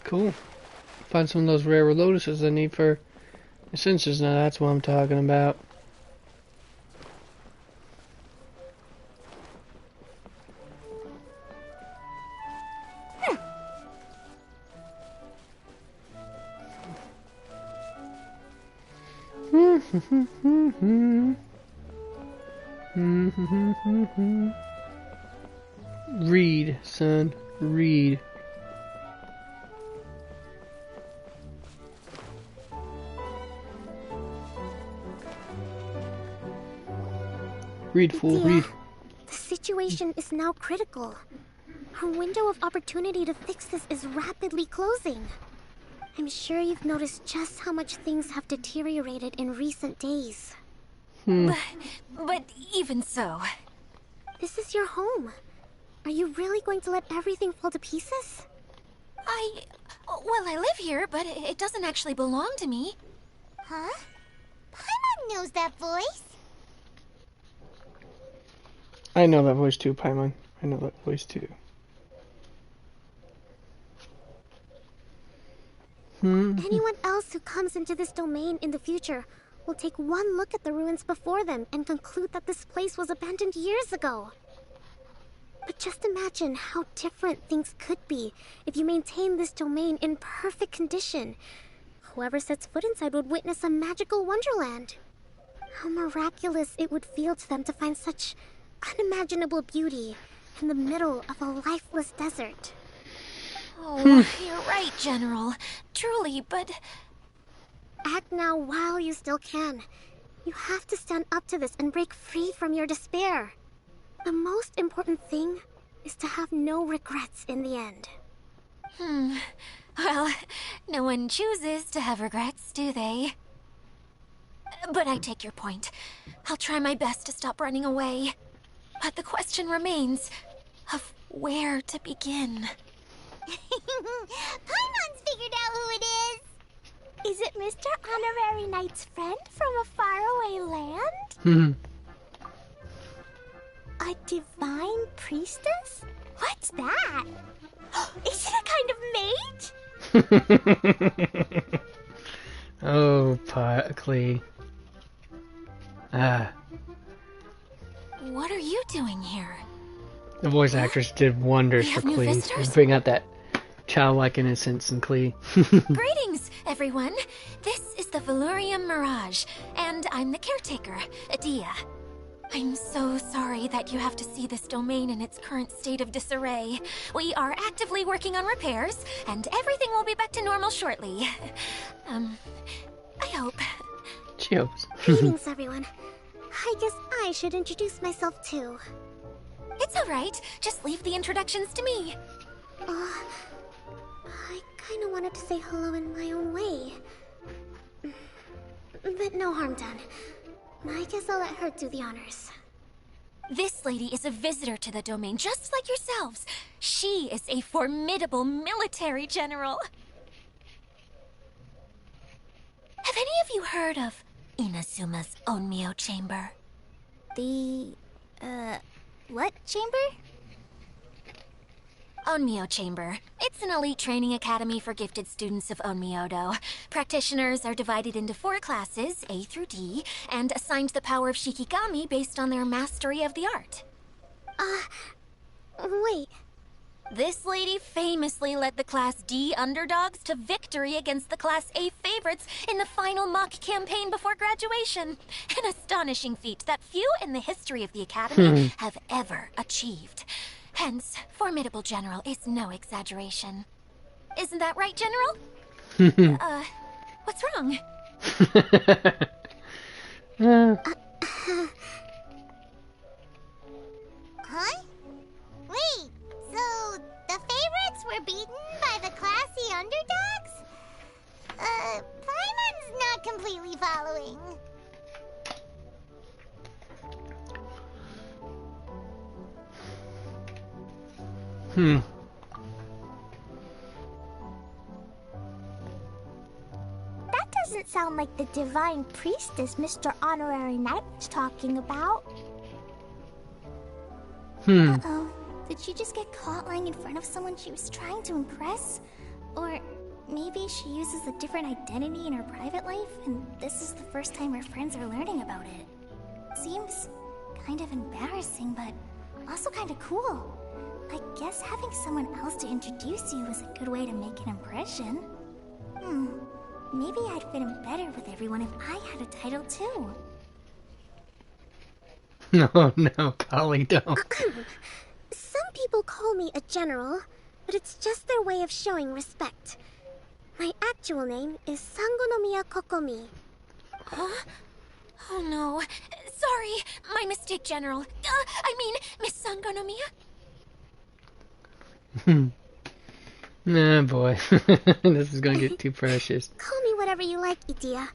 Cool. Find some of those rare lotuses I need for essences. Now that's what I'm talking about. Read, son. Read. Read, fool, read. The situation is now critical. Our window of opportunity to fix this is rapidly closing. I'm sure you've noticed just how much things have deteriorated in recent days. But even so... This is your home. Are you really going to let everything fall to pieces? Well, I live here, but it doesn't actually belong to me. Huh? Paimon knows that voice. I know that voice too, Paimon. I know that voice too. Anyone else who comes into this domain in the future will take one look at the ruins before them and conclude that this place was abandoned years ago. But just imagine how different things could be if you maintain this domain in perfect condition. Whoever sets foot inside would witness a magical wonderland. How miraculous it would feel to them to find such unimaginable beauty in the middle of a lifeless desert. Oh, you're right, General. Truly, but... Act now while you still can. You have to stand up to this and break free from your despair. The most important thing is to have no regrets in the end. Well, no one chooses to have regrets, do they? But I take your point. I'll try my best to stop running away. But the question remains of where to begin. Paimon's figured out who it is! Is it Mr. Honorary Knight's friend from a faraway land? A divine priestess? What's that? Is it a kind of mage? Oh, Klee. What are you doing here? The voice actress did wonders We for have new Klee. visitors? Bring out that childlike innocence in Klee. Greetings, everyone. This is the Valurium Mirage, and I'm the caretaker, Adia. I'm so sorry that you have to see this domain in its current state of disarray. We are actively working on repairs, and everything will be back to normal shortly. I hope. She hopes. Greetings, everyone. I guess I should introduce myself too. It's alright. Just leave the introductions to me. I kinda wanted to say hello in my own way. But no harm done. I guess I'll let her do the honors. This lady is a visitor to the domain, just like yourselves. She is a formidable military general. Have any of you heard of Inazuma's Onmyo Chamber? The, what chamber? Onmyo Chamber. It's an elite training academy for gifted students of Onmyodo. Practitioners are divided into 4 classes, A through D, and assigned the power of Shikigami based on their mastery of the art. Wait. This lady famously led the Class D underdogs to victory against the Class A favorites in the final mock campaign before graduation. An astonishing feat that few in the history of the academy have ever achieved. Hence, formidable general is no exaggeration. Isn't that right, General? What's wrong? Huh? Wait, so the favorites were beaten by the classy underdogs? Paimon's not completely following. That doesn't sound like the divine priestess Mr. Honorary Knight was talking about. Uh-oh. Did she just get caught lying in front of someone she was trying to impress? Or maybe she uses a different identity in her private life, and this is the first time her friends are learning about it. Seems kind of embarrassing, but also kind of cool. I guess having someone else to introduce you is a good way to make an impression. Maybe I'd fit in better with everyone if I had a title too. No, Golly, don't. Some people call me a general, but it's just their way of showing respect. My actual name is Sangonomiya Kokomi. Huh? Oh no. Sorry, my mistake, General. I mean, Miss Sangonomiya. Nah, boy. This is gonna get too precious. Call me whatever you like, Idia.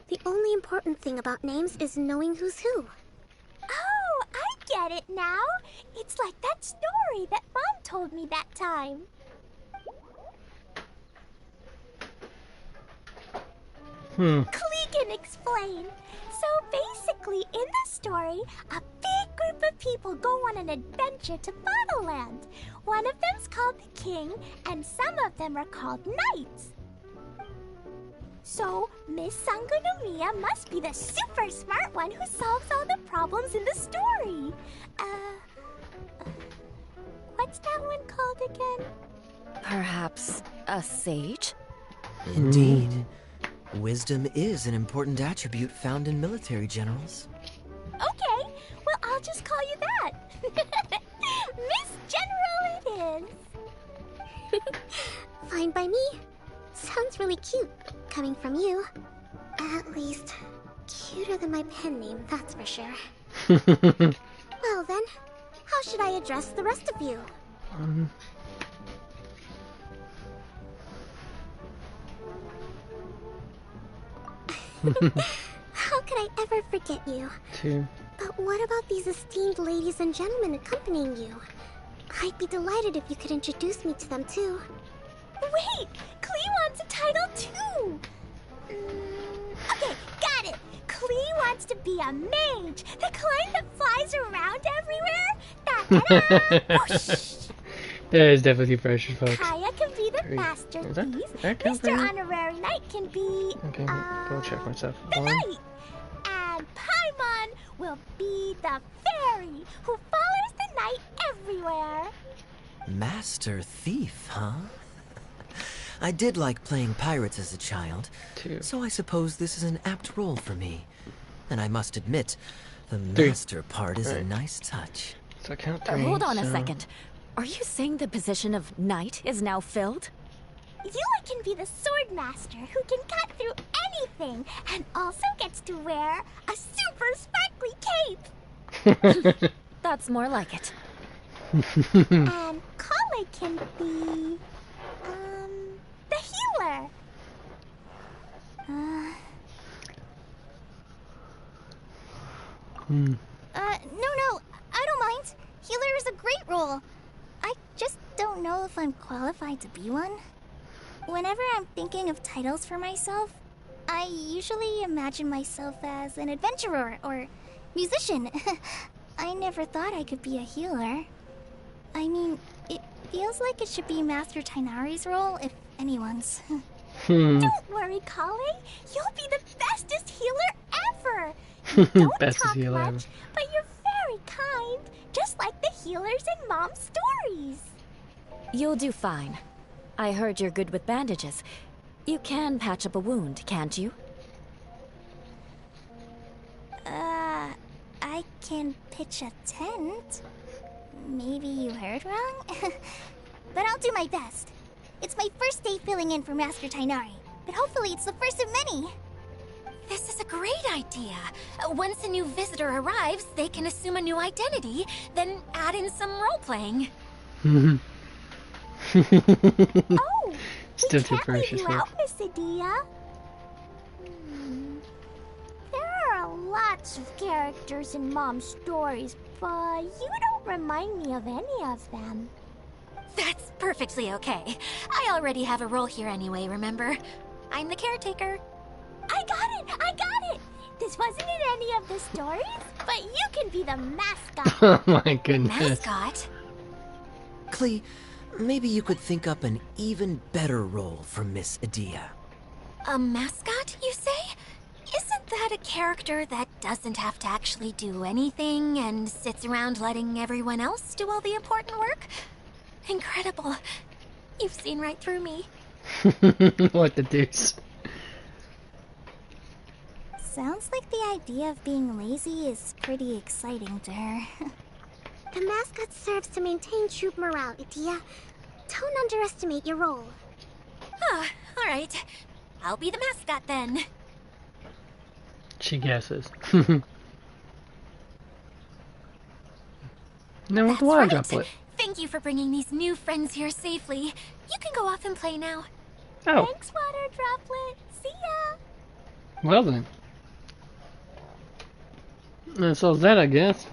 The only important thing about names is knowing who's who. Oh, I get it now. It's like that story that Mom told me that time. Klee can explain. So basically, in the story, a big group of people go on an adventure to Bottleland. One of them's called the King, and some of them are called Knights. So, Miss Sangonomiya must be the super smart one who solves all the problems in the story. What's that one called again? Perhaps a sage? Indeed. Wisdom is an important attribute found in military generals. Okay, well, I'll just call you that. Miss General it is. Fine by me. Sounds really cute, coming from you. At least, cuter than my pen name, that's for sure. Well then, how should I address the rest of you? How could I ever forget you? But what about these esteemed ladies and gentlemen accompanying you? I'd be delighted if you could introduce me to them too. Wait! Klee wants a title too! Okay, got it! Klee wants to be a mage! The kind that flies around everywhere! Da-da-da! Whoosh! That is definitely precious, folks. Kaya can be the masterpiece. Mr. Honorary Knight can be... Okay, go check myself. the knight! And Paimon will be the Tinari, who follows the night everywhere. Master Thief, huh? I did like playing pirates as a child, so I suppose this is an apt role for me. And I must admit, the master part is a nice touch. So I count 3. Hold on a second. Are you saying the position of knight is now filled? Yula can be the sword master who can cut through anything and also gets to wear a super sparkly cape. That's more like it. And Kale can be, the healer. No, I don't mind. Healer is a great role. I just don't know if I'm qualified to be one. Whenever I'm thinking of titles for myself, I usually imagine myself as an adventurer or musician. I never thought I could be a healer. I mean, it feels like it should be Master Tinari's role, if anyone's. Don't worry, Kale. You'll be the bestest healer ever. You don't Bestest talk healer much, ever. but you're very kind, just like the healers in Mom's stories. You'll do fine. I heard you're good with bandages. You can patch up a wound, can't you? I can pitch a tent. Maybe you heard wrong? But I'll do my best. It's my first day filling in for Master Tinari, but hopefully it's the first of many. This is a great idea. Once a new visitor arrives, they can assume a new identity, then add in some role-playing. Oh, Still we too can't precious, leave you huh? out, Miss Adia. There are lots of characters in Mom's stories, but you don't remind me of any of them. That's perfectly okay. I already have a role here anyway, remember? I'm the caretaker. I got it! This wasn't in any of the stories, but you can be the mascot. Oh my goodness. Mascot? Klee, maybe you could think up an even better role for Miss Adia. A mascot, you say? Isn't that a character that doesn't have to actually do anything and sits around letting everyone else do all the important work? Incredible. You've seen right through me. What the deuce? Sounds like the idea of being lazy is pretty exciting to her. The mascot serves to maintain troop morale, Adia. Don't underestimate your role. Ah, alright. I'll be the mascot then. She guesses. Now with the water droplet. Thank you for bringing these new friends here safely. You can go off and play now. Oh. Thanks, water droplet. See ya. Well then. So is that, I guess.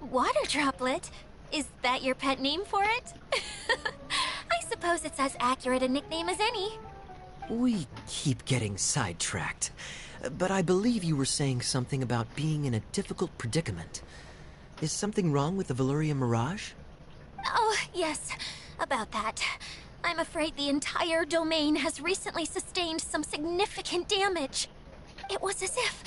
Water droplet? Is that your pet name for it? I suppose it's as accurate a nickname as any. We keep getting sidetracked, but I believe you were saying something about being in a difficult predicament. Is something wrong with the Veluria Mirage? Oh, yes, about that. I'm afraid the entire domain has recently sustained some significant damage. It was as if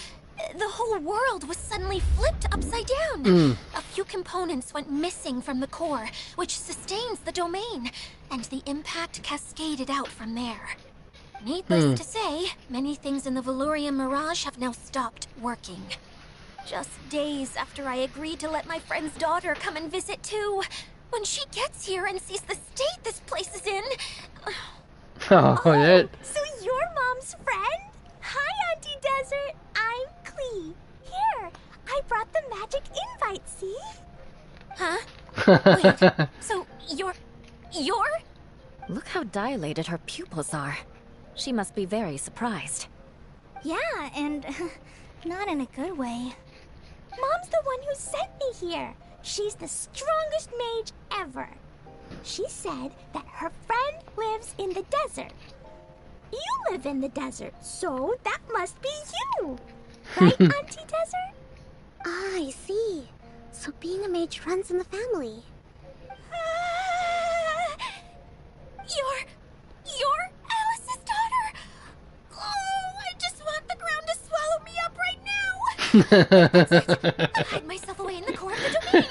the whole world was suddenly flipped upside down. A few components went missing from the core, which sustains the domain, and the impact cascaded out from there. Needless to say, many things in the Veluria Mirage have now stopped working. Just days after I agreed to let my friend's daughter come and visit too. When she gets here and sees the state this place is in... Oh, that... So you're Mom's friend? Hi, Auntie Desert. I'm Klee. Here, I brought the magic invite, see? Huh? Wait, so you're... Look how dilated her pupils are. She must be very surprised. Yeah, and not in a good way. Mom's the one who sent me here. She's the strongest mage ever. She said that her friend lives in the desert. You live in the desert, so that must be you. Right, Auntie Desert? Ah, I see. So being a mage runs in the family. You're Alice's daughter! Oh, I just want the ground to swallow me up right I'll hide myself away in the core of the domain.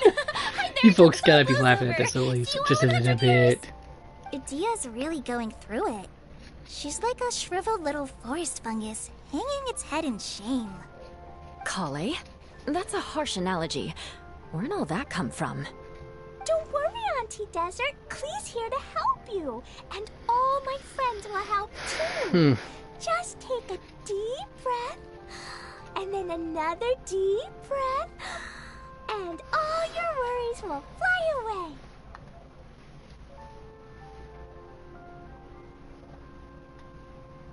You folks gotta be laughing at this at least, just a little bit. Idia's really going through it. She's like a shriveled little forest fungus, hanging its head in shame. Kale? That's a harsh analogy. Where'd all that come from? Don't worry, Auntie Desert. Klee's here to help you. And all my friends will help too. Just take a deep breath. And then another deep breath. And all your worries will fly away.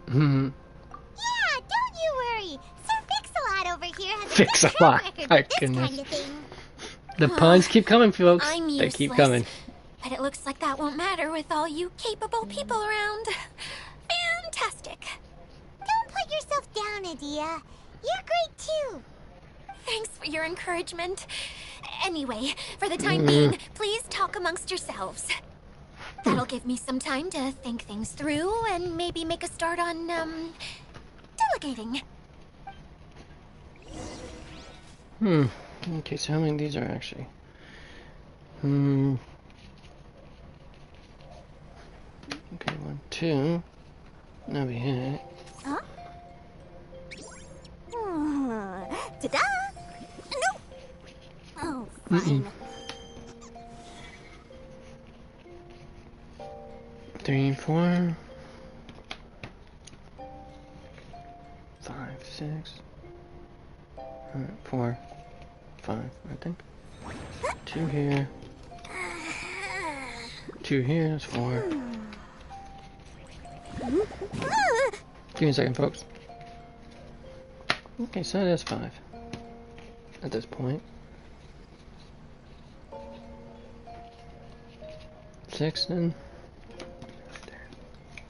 Yeah, don't you worry. Sir Fix-a-Lot over here has a good track Fix-a-Lot. record My with this goodness. kind of thing. The puns keep coming, folks. I'm They useless, keep coming. but it looks like that won't matter with all you capable people around. Fantastic. Don't put yourself down, Adia. You're great too. Thanks for your encouragement. Anyway, for the time being, please talk amongst yourselves. That'll give me some time to think things through and maybe make a start on, delegating. Okay, so how many of these are actually? Okay, 1, 2. That'll be it. Huh? Ta-da! No! Oh, fine. 3, 4. 5, 6. 4, 5, I think. 2 here. 2 here, that's 4. Give me a second, folks. Okay, so that is 5. At this point. 6 then.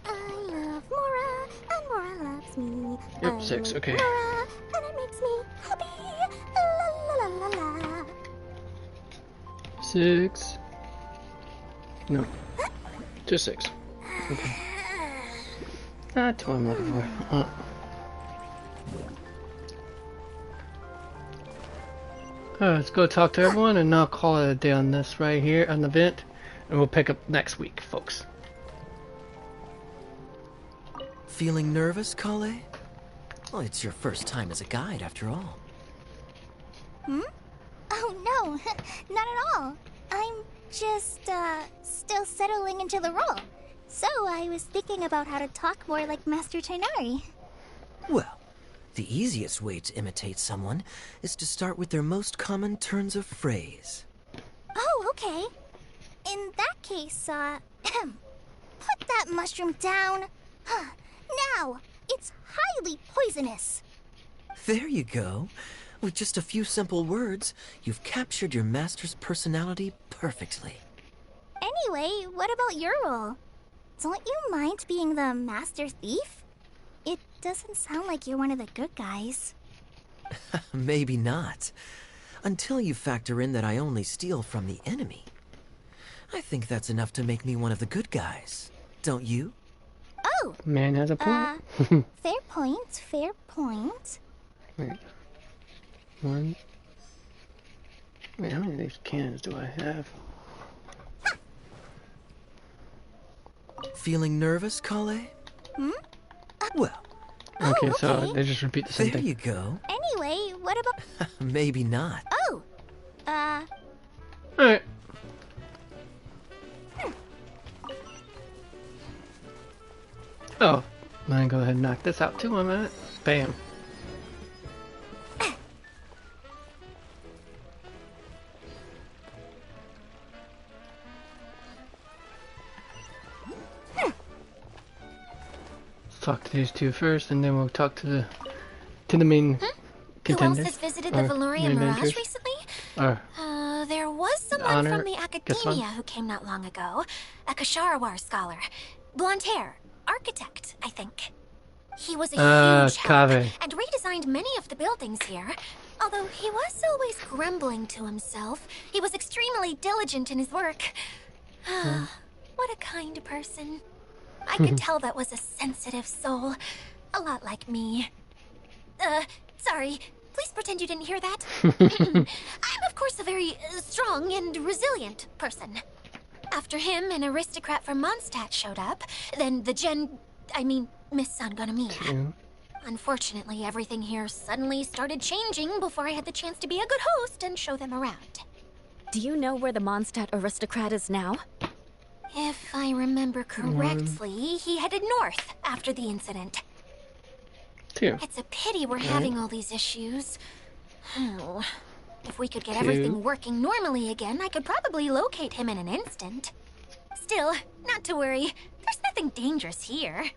I love Mora, and Mora loves me. Yep, 6, okay. Mora, and it makes me happy. La la la la la. 6. No. Just 6. Okay. That's what I'm looking for. Alright, let's go talk to everyone and I'll call it a day on this right here on the event. And we'll pick up next week, folks. Feeling nervous, Kale? Well, it's your first time as a guide, after all. Oh no, not at all. I'm just, still settling into the role. So I was thinking about how to talk more like Master Tighnari. Well, the easiest way to imitate someone is to start with their most common turns of phrase. Oh, okay. In that case, put that mushroom down. Now, it's highly poisonous. There you go. With just a few simple words, you've captured your master's personality perfectly. Anyway, what about your role? Don't you mind being the master thief? It doesn't sound like you're one of the good guys. Maybe not. Until you factor in that I only steal from the enemy. I think that's enough to make me one of the good guys. Don't you? Oh! Man has a point. Fair point, fair point. Wait. 1. Wait, how many of these cannons do I have? Feeling nervous, Kale? Well. Okay, Oh, so okay. they just repeat the same There thing. you go. Anyway, what about... Maybe not. Oh! Alright. Oh, I'm gonna go ahead and knock this out too, 1 minute. Bam. Talk to these two first, and then we'll talk to the main Who else contenders. has visited the or Valorian main Mirage adventures. recently? Or There was someone Honor, from the guess one. Academia who came not long ago. A Kasharawar scholar. Blonde hair. Architect, I think. He was a huge help Kaveh. and redesigned many of the buildings here. Although he was always grumbling to himself, he was extremely diligent in his work. What a kind person. I could tell that was a sensitive soul. A lot like me. Sorry. Please pretend you didn't hear that. I'm, of course, a very strong and resilient person. After him, an aristocrat from Mondstadt showed up. Then Miss Sangonomiya. Unfortunately, everything here suddenly started changing before I had the chance to be a good host and show them around. Do you know where the Mondstadt aristocrat is now? If I remember correctly, he headed north after the incident. It's a pity we're having all these issues. Oh, if we could get everything working normally again, I could probably locate him in an instant. Still, not to worry. There's nothing dangerous here.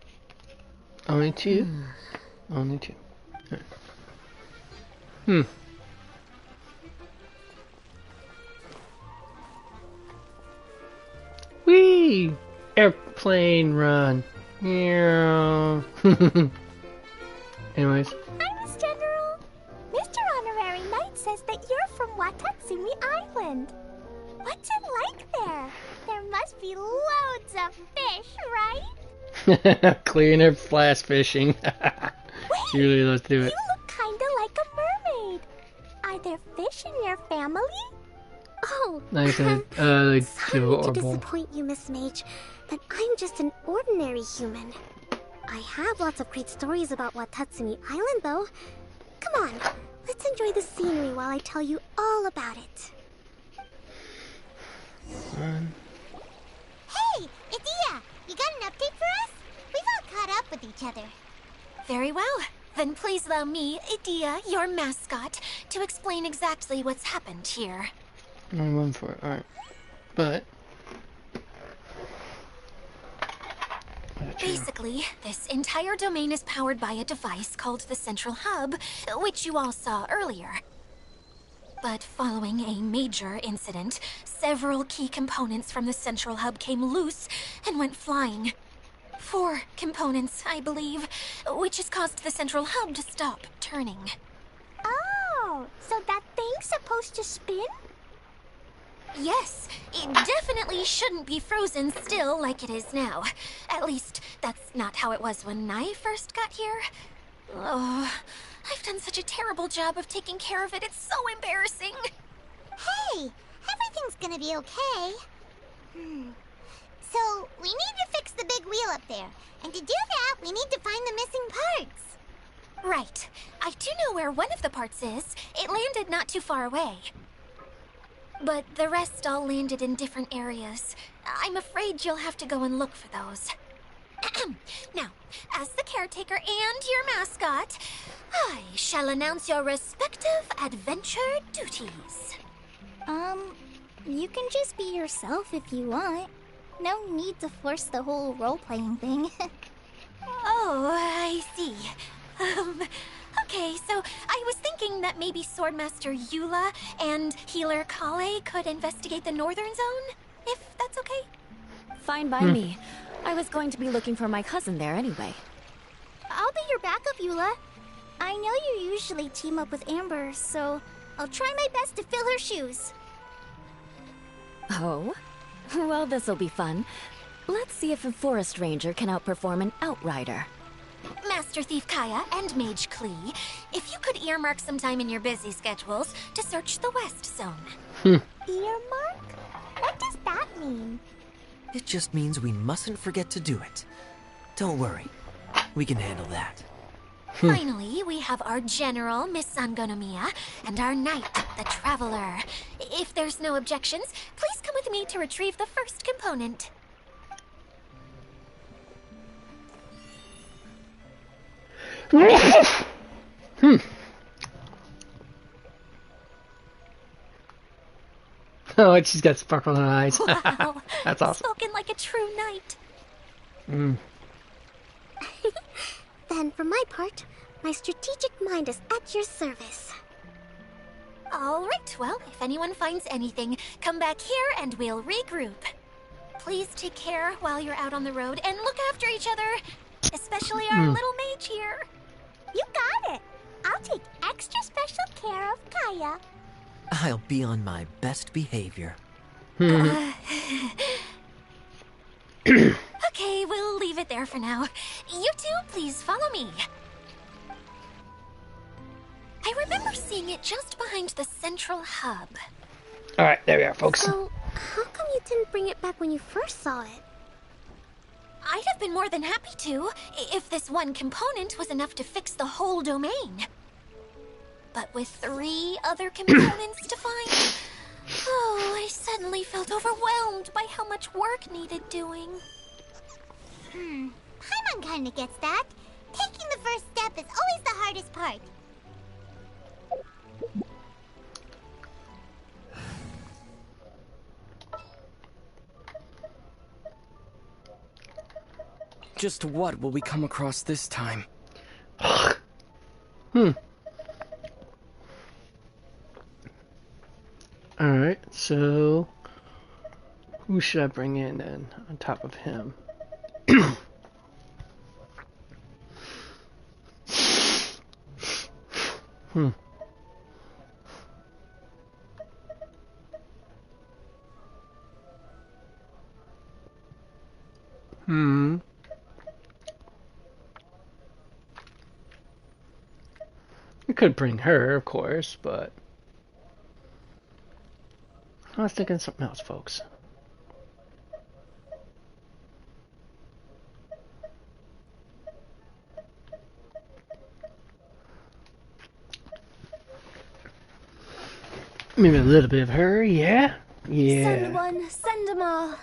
Only two? Only two. Whee! Airplane run. Yeah. Anyways. Hi, Miss General. Mr. Honorary Knight says that you're from Watatsumi Island. What's it like there? There must be loads of fish, right? Clearing her flash fishing. She really loves to do it. You look kinda like a mermaid. Are there fish in your family? Oh, Nice and sorry to adorable. disappoint you, Miss Mage, but I'm just an ordinary human. I have lots of great stories about Watatsumi Island, though. Come on, let's enjoy the scenery while I tell you all about it. Hey, Edea! You got an update for us? We've all caught up with each other. Very well. Then please allow me, Edea, your mascot, to explain exactly what's happened here. I'm one for it. Alright. But basically, this entire domain is powered by a device called the Central Hub, which you all saw earlier. But following a major incident, several key components from the Central Hub came loose and went flying. 4 components, I believe, which has caused the Central Hub to stop turning. Oh, so that thing's supposed to spin? Yes, it definitely shouldn't be frozen still like it is now. At least, that's not how it was when I first got here. Oh, I've done such a terrible job of taking care of it. It's so embarrassing. Hey, everything's gonna be okay. So, we need to fix the big wheel up there. And to do that, we need to find the missing parts. Right. I do know where one of the parts is. It landed not too far away. But the rest all landed in different areas. I'm afraid you'll have to go and look for those. Now, as the caretaker and your mascot, I shall announce your respective adventure duties. You can just be yourself if you want. No need to force the whole role-playing thing. Oh, I see. Okay, so I was thinking that maybe Swordmaster Eula and Healer Kale could investigate the northern zone, if that's okay? Fine by me. I was going to be looking for my cousin there anyway. I'll be your backup, Eula. I know you usually team up with Amber, so I'll try my best to fill her shoes. Oh? Well, this'll be fun. Let's see if a forest ranger can outperform an outrider. Master Thief Kaya and Mage Klee, if you could earmark some time in your busy schedules to search the West Zone. Earmark? What does that mean? It just means we mustn't forget to do it. Don't worry. We can handle that. Finally, we have our general, Miss Sangonomiya, and our knight, the Traveler. If there's no objections, please come with me to retrieve the first component. Oh, she's got sparkle in her eyes. Wow, That's awesome. spoken like a true knight. Then, for my part, my strategic mind is at your service. All right, well, if anyone finds anything, come back here and we'll regroup. Please take care while you're out on the road and look after each other, especially our little mage here. You got it. I'll take extra special care of Kaya. I'll be on my best behavior. Okay, we'll leave it there for now. You two, please follow me. I remember seeing it just behind the central hub. Alright, there we are, folks. So, how come you didn't bring it back when you first saw it? I'd have been more than happy to, if this one component was enough to fix the whole domain. But with 3 other components to find, I suddenly felt overwhelmed by how much work needed doing. Paimon kinda gets that. Taking the first step is always the hardest part. Just what will we come across this time? Alright, so who should I bring in then on top of him? We could bring her, of course, but I was thinking something else, folks. Maybe a little bit of her, yeah? Yeah. Send one, send them all.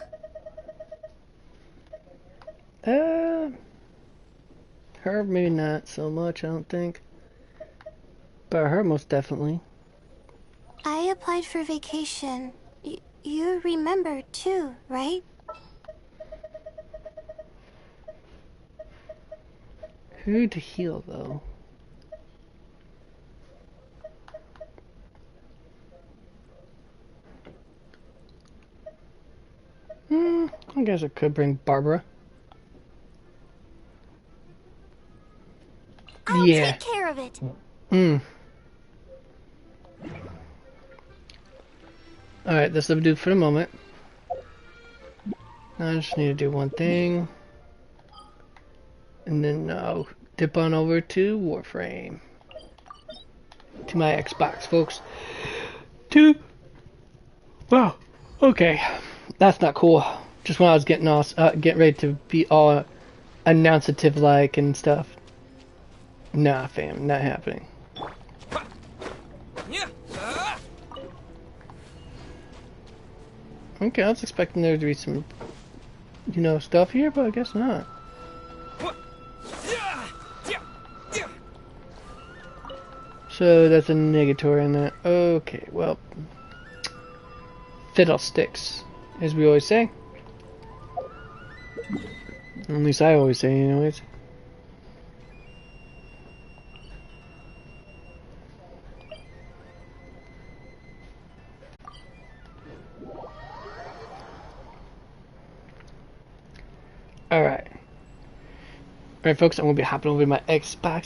Her maybe not so much, I don't think. But her most definitely. I applied for vacation. You remember too, right? Who to heal though? I guess I could bring Barbara. I'll take care of it. Alright, this will do for the moment. Now I just need to do one thing. And then I'll dip on over to Warframe. To my Xbox, folks. Wow. Okay. That's not cool. Just when I was getting ready to be all announceative like and stuff. Nah, fam, not happening. Okay, I was expecting there to be some, stuff here, but I guess not. So that's a negatory on that. Okay, well, fiddlesticks, as we always say. At least I always say, anyways. Alright, folks, I'm going to be hopping over to my Xbox